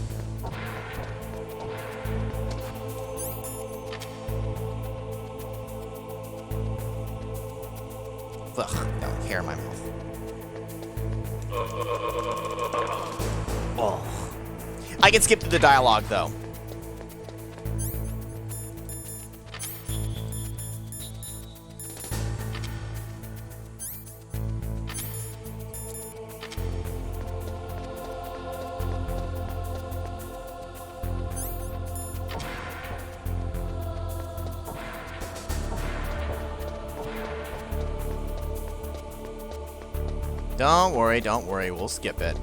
Ugh, got like hair in my mouth. Oh. I can skip through the dialogue, though. Don't worry, we'll skip it.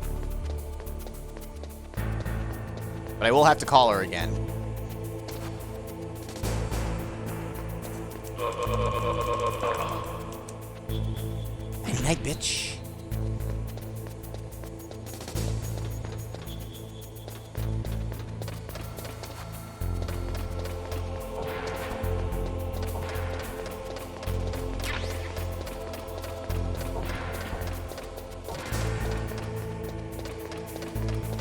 But I will have to call her again. Nighty night, bitch.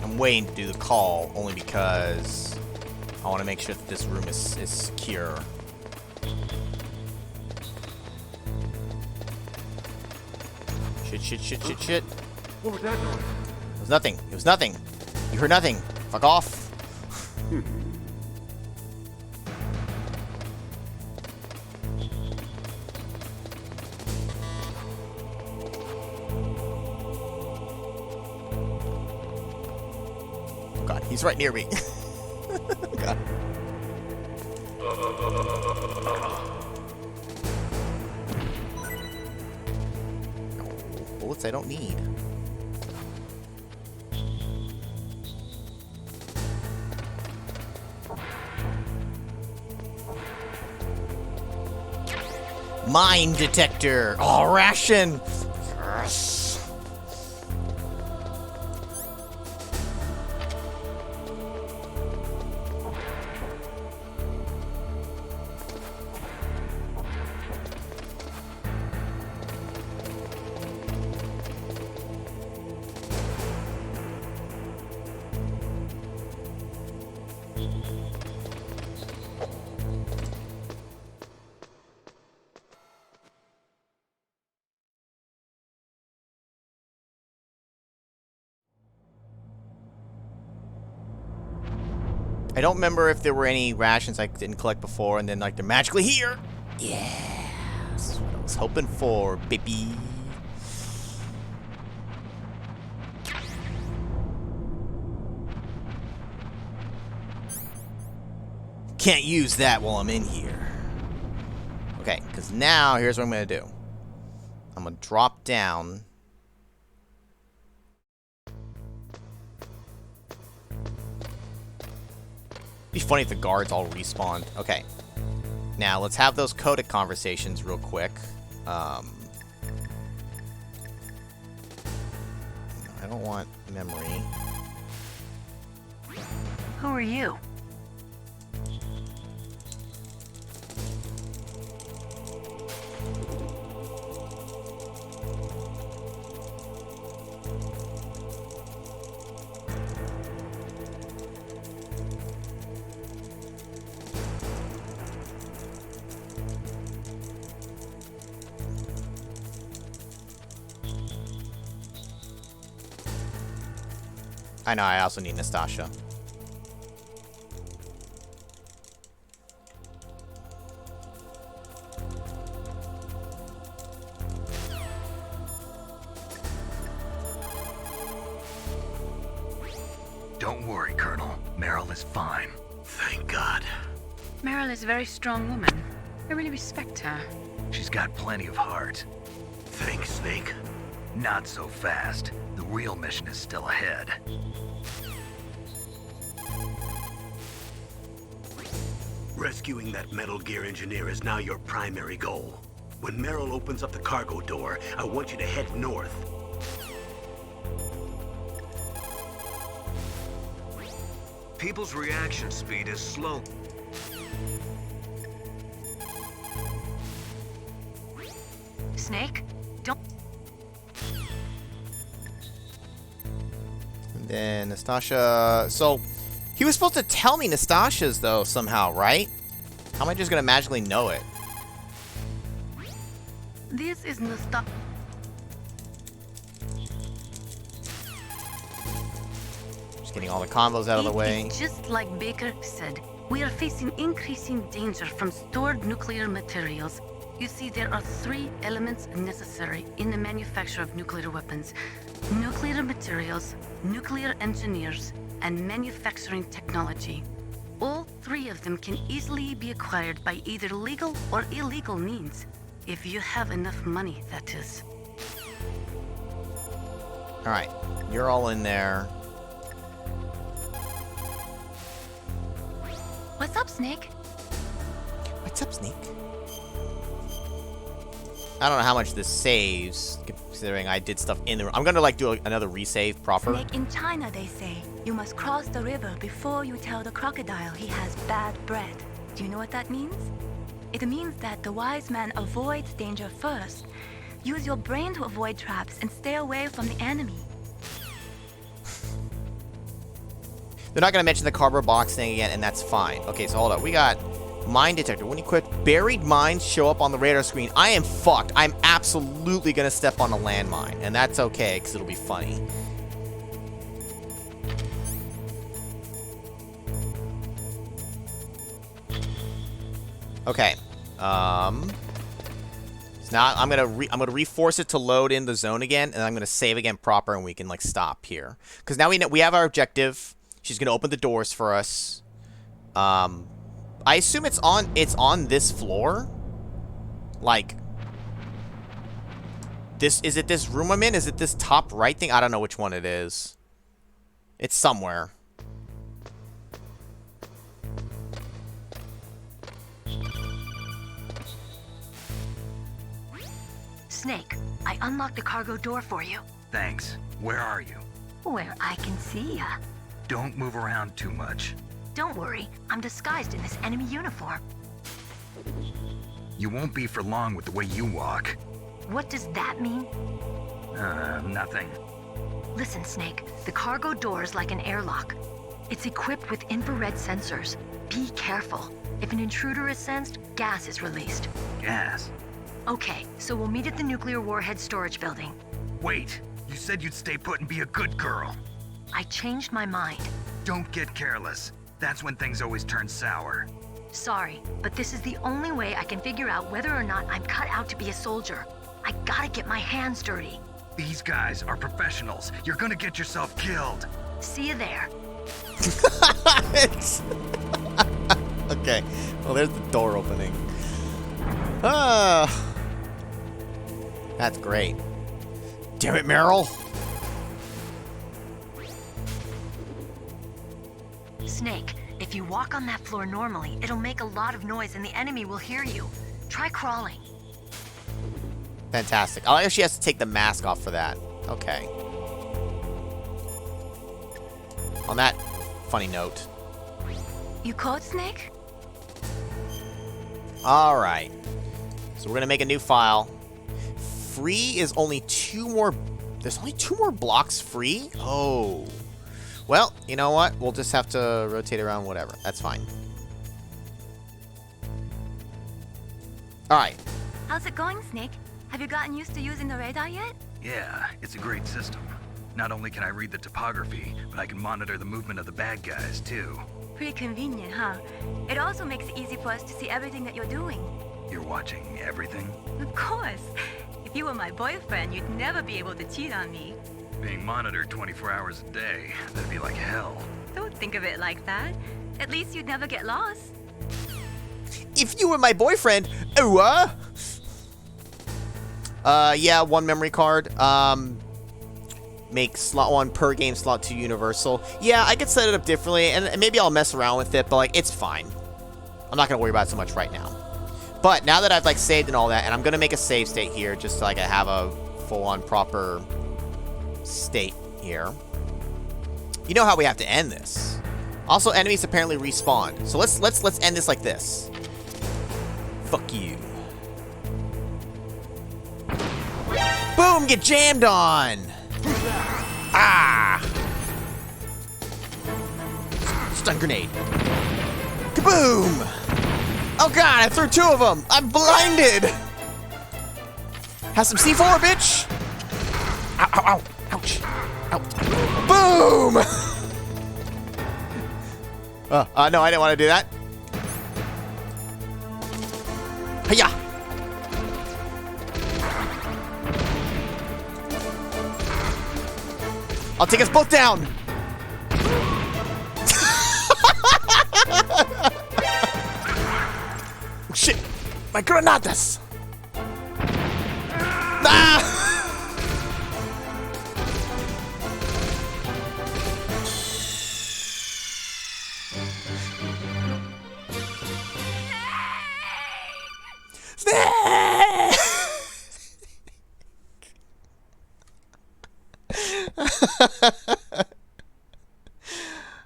I'm waiting to do the call only because I want to make sure that this room is secure. Shit. What was that noise? It was nothing. It was nothing. You heard nothing. Fuck off. Oh God, he's right near me. God. Bullets I don't need. Mine detector. Oh, ration. Yes. I don't remember if there were any rations I didn't collect before, and then like they're magically here. Yeah, that's what I was hoping for, baby. Can't use that while I'm in here. Okay, because now here's what I'm gonna do. I'm gonna drop down. It'd be funny if the guards all respawned. Okay. Now, let's have those codec conversations real quick. I don't want memory. Who are you? I know, I also need Nastasha. Don't worry, Colonel. Meryl is fine. Thank God. Meryl is a very strong woman. I really respect her. She's got plenty of heart. Thanks, Snake. Not so fast. The real mission is still ahead. Rescuing that Metal Gear engineer is now your primary goal. When Meryl opens up the cargo door, I want you to head north. People's reaction speed is slow. Snake, don't... And then Nastasha... So, he was supposed to tell me Nastasha's, though, somehow, right? How am I just gonna magically know it? This is Nastasha. Just getting all the combos out of the way. It's just like Baker said, we are facing increasing danger from stored nuclear materials. You see, there are 3 elements necessary in the manufacture of nuclear weapons: nuclear materials, nuclear engineers, and manufacturing technology. All 3 of them can easily be acquired by either legal or illegal means. If you have enough money, that is. Alright, you're all in there. What's up, Snake? What's up, Snake? I don't know how much this saves, considering I did stuff in the room. I'm gonna like do another resave proper. Snake, in China they say, you must cross the river before you tell the crocodile he has bad bread. Do you know what that means? It means that the wise man avoids danger first. Use your brain to avoid traps and stay away from the enemy. They're not gonna mention the cardboard box thing again, and that's fine. Okay, so hold up. We got mine detector. When equipped, buried mines show up on the radar screen. I am fucked. I'm absolutely gonna step on a landmine, and that's okay, because it'll be funny. Okay. So now I'm gonna reforce it to load in the zone again, and I'm gonna save again proper, and we can like stop here. Because now we have our objective. She's gonna open the doors for us. I assume it's on this floor. Like this, is it this room I'm in? Is it this top right thing? I don't know which one it is. It's somewhere. Snake, I unlocked the cargo door for you. Thanks. Where are you? Where I can see ya. Don't move around too much. Don't worry, I'm disguised in this enemy uniform. You won't be for long with the way you walk. What does that mean? Nothing. Listen, Snake, the cargo door is like an airlock. It's equipped with infrared sensors. Be careful. If an intruder is sensed, gas is released. Gas? Okay, so we'll meet at the nuclear warhead storage building. Wait, you said you'd stay put and be a good girl. I changed my mind. Don't get careless. That's when things always turn sour. Sorry, but this is the only way I can figure out whether or not I'm cut out to be a soldier. I gotta get my hands dirty. These guys are professionals. You're gonna get yourself killed. See you there. Okay, well there's the door opening. That's great. Damn it, Meryl. Snake, if you walk on that floor normally, it'll make a lot of noise and the enemy will hear you. Try crawling. Fantastic. I like how she has to take the mask off for that. Okay. On that funny note. You caught Snake? Alright. So we're gonna make a new file. Free is only 2 more... There's only 2 more blocks free? Oh. Well, you know what? We'll just have to rotate around, whatever. That's fine. Alright. How's it going, Snake? Have you gotten used to using the radar yet? Yeah, it's a great system. Not only can I read the topography, but I can monitor the movement of the bad guys, too. Pretty convenient, huh? It also makes it easy for us to see everything that you're doing. You're watching everything? Of course. If you were my boyfriend, you'd never be able to cheat on me. Being monitored 24 hours a day, that'd be like hell. Don't think of it like that. At least you'd never get lost. If you were my boyfriend, yeah, 1 memory card. Make slot 1 per game, slot 2 universal. Yeah, I could set it up differently, and maybe I'll mess around with it, but like, it's fine. I'm not gonna worry about it so much right now. But now that I've like saved and all that, and I'm gonna make a save state here, just so like I have a full-on proper state here. You know how we have to end this. Also, enemies apparently respawn. So let's end this like this. Fuck you. Boom! Get jammed on! Ah! Stun grenade. Kaboom! Oh god, I threw 2 of them! I'm blinded! Have some C4, bitch! Ow, ow, ow. Ouch. Ow. Boom! No, I didn't want to do that. Hiya! I'll take us both down! Shit! My granadas! Ah!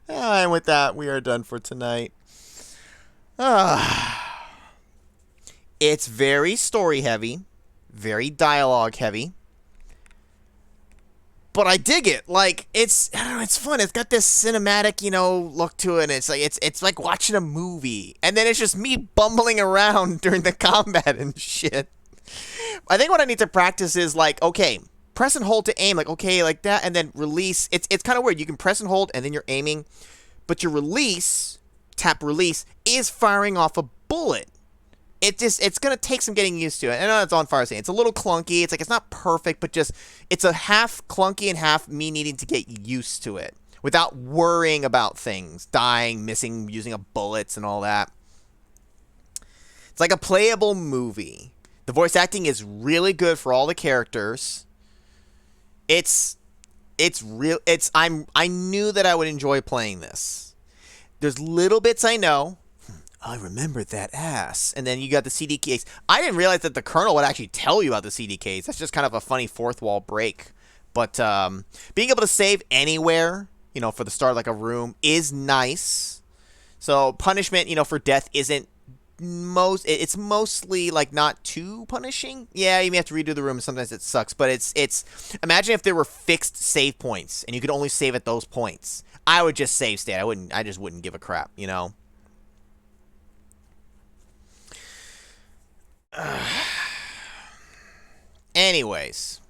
And with that, we are done for tonight. It's very story heavy, very dialogue heavy. But I dig it. Like, I don't know, it's fun. It's got this cinematic, look to it. And it's like watching a movie. And then it's just me bumbling around during the combat and shit. I think what I need to practice is like, okay, press and hold to aim, like, okay, like that, and then release. It's kind of weird. You can press and hold, and then you're aiming, but your release, tap release, is firing off a bullet. It's going to take some getting used to. I know it's on fire saying it's a little clunky. It's like, it's not perfect, but just, it's a half clunky and half me needing to get used to it without worrying about things, dying, missing, using of bullets and all that. It's like a playable movie. The voice acting is really good for all the characters. I knew that I would enjoy playing this. There's little bits I know. I remember that ass. And then you got the CDKs. I didn't realize that the Colonel would actually tell you about the CDKs. That's just kind of a funny fourth wall break. But being able to save anywhere, for the start of like a room is nice. So punishment, for death isn't it's mostly like not too punishing. Yeah, you may have to redo the room. Sometimes it sucks, but it's imagine if there were fixed save points and you could only save at those points. I would just save state. I just wouldn't give a crap, Anyways,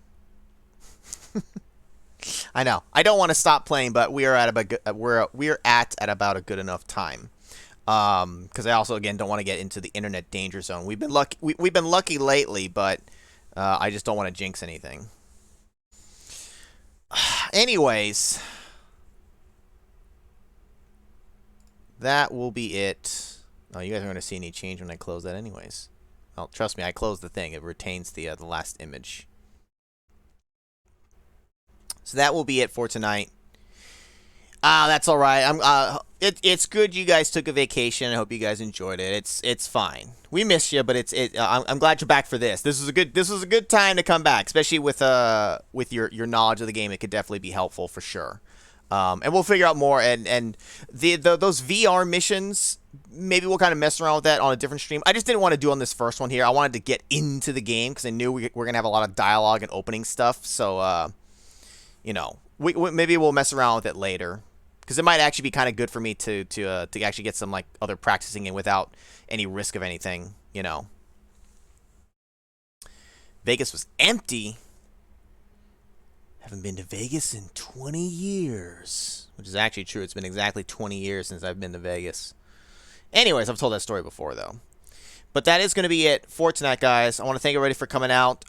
I know I don't want to stop playing, but we are at about a good enough time. Because I also again don't want to get into the internet danger zone. We've been lucky lately, but I just don't want to jinx anything. Anyways, that will be it. Oh, you guys aren't going to see any change when I close that, anyways. Well, trust me, I closed the thing. It retains the last image. So that will be it for tonight. That's all right. It's good you guys took a vacation. I hope you guys enjoyed it. It's fine. We missed you, but I'm glad you're back for this. This was a good time to come back, especially with your knowledge of the game. It could definitely be helpful for sure. And we'll figure out more. And those VR missions, maybe we'll kind of mess around with that on a different stream. I just didn't want to do on this first one here. I wanted to get into the game because I knew we were gonna have a lot of dialogue and opening stuff. So maybe we'll mess around with it later. Because it might actually be kind of good for me to actually get some like other practicing in without any risk of anything, Vegas was empty. Haven't been to Vegas in 20 years. Which is actually true. It's been exactly 20 years since I've been to Vegas. Anyways, I've told that story before, though. But that is going to be it for tonight, guys. I want to thank everybody for coming out.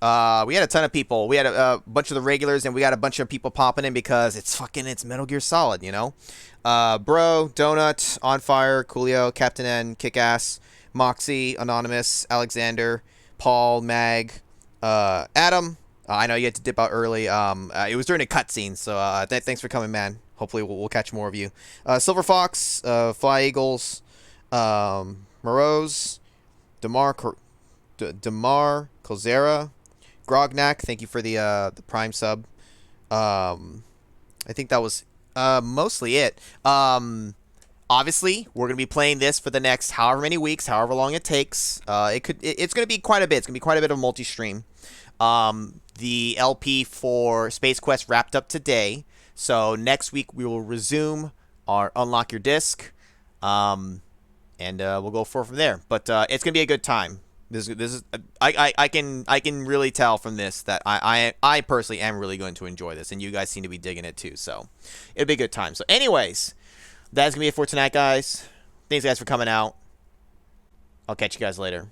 We had a ton of people. We had a bunch of the regulars, and we got a bunch of people popping in because it's Metal Gear Solid, Bro, Donut, On Fire, Coolio, Captain N, Kickass, Moxie, Anonymous, Alexander, Paul, Mag, Adam. I know you had to dip out early. It was during a cutscene, so thanks for coming, man. Hopefully we'll catch more of you. Silver Fox, Fly Eagles, Morose, Damar Colzera, Grognak, thank you for the Prime sub. I think that was mostly it. Obviously, we're gonna be playing this for the next however many weeks, however long it takes. It's gonna be quite a bit. It's gonna be quite a bit of multi-stream. The LP for Space Quest wrapped up today, so next week we will resume our Unlock Your Disc. And we'll go from there. But it's gonna be a good time. This is I can really tell from this that I personally am really going to enjoy this, and you guys seem to be digging it too. So it'll be a good time. So anyways, that's gonna be it for tonight, guys. Thanks guys for coming out. I'll catch you guys later.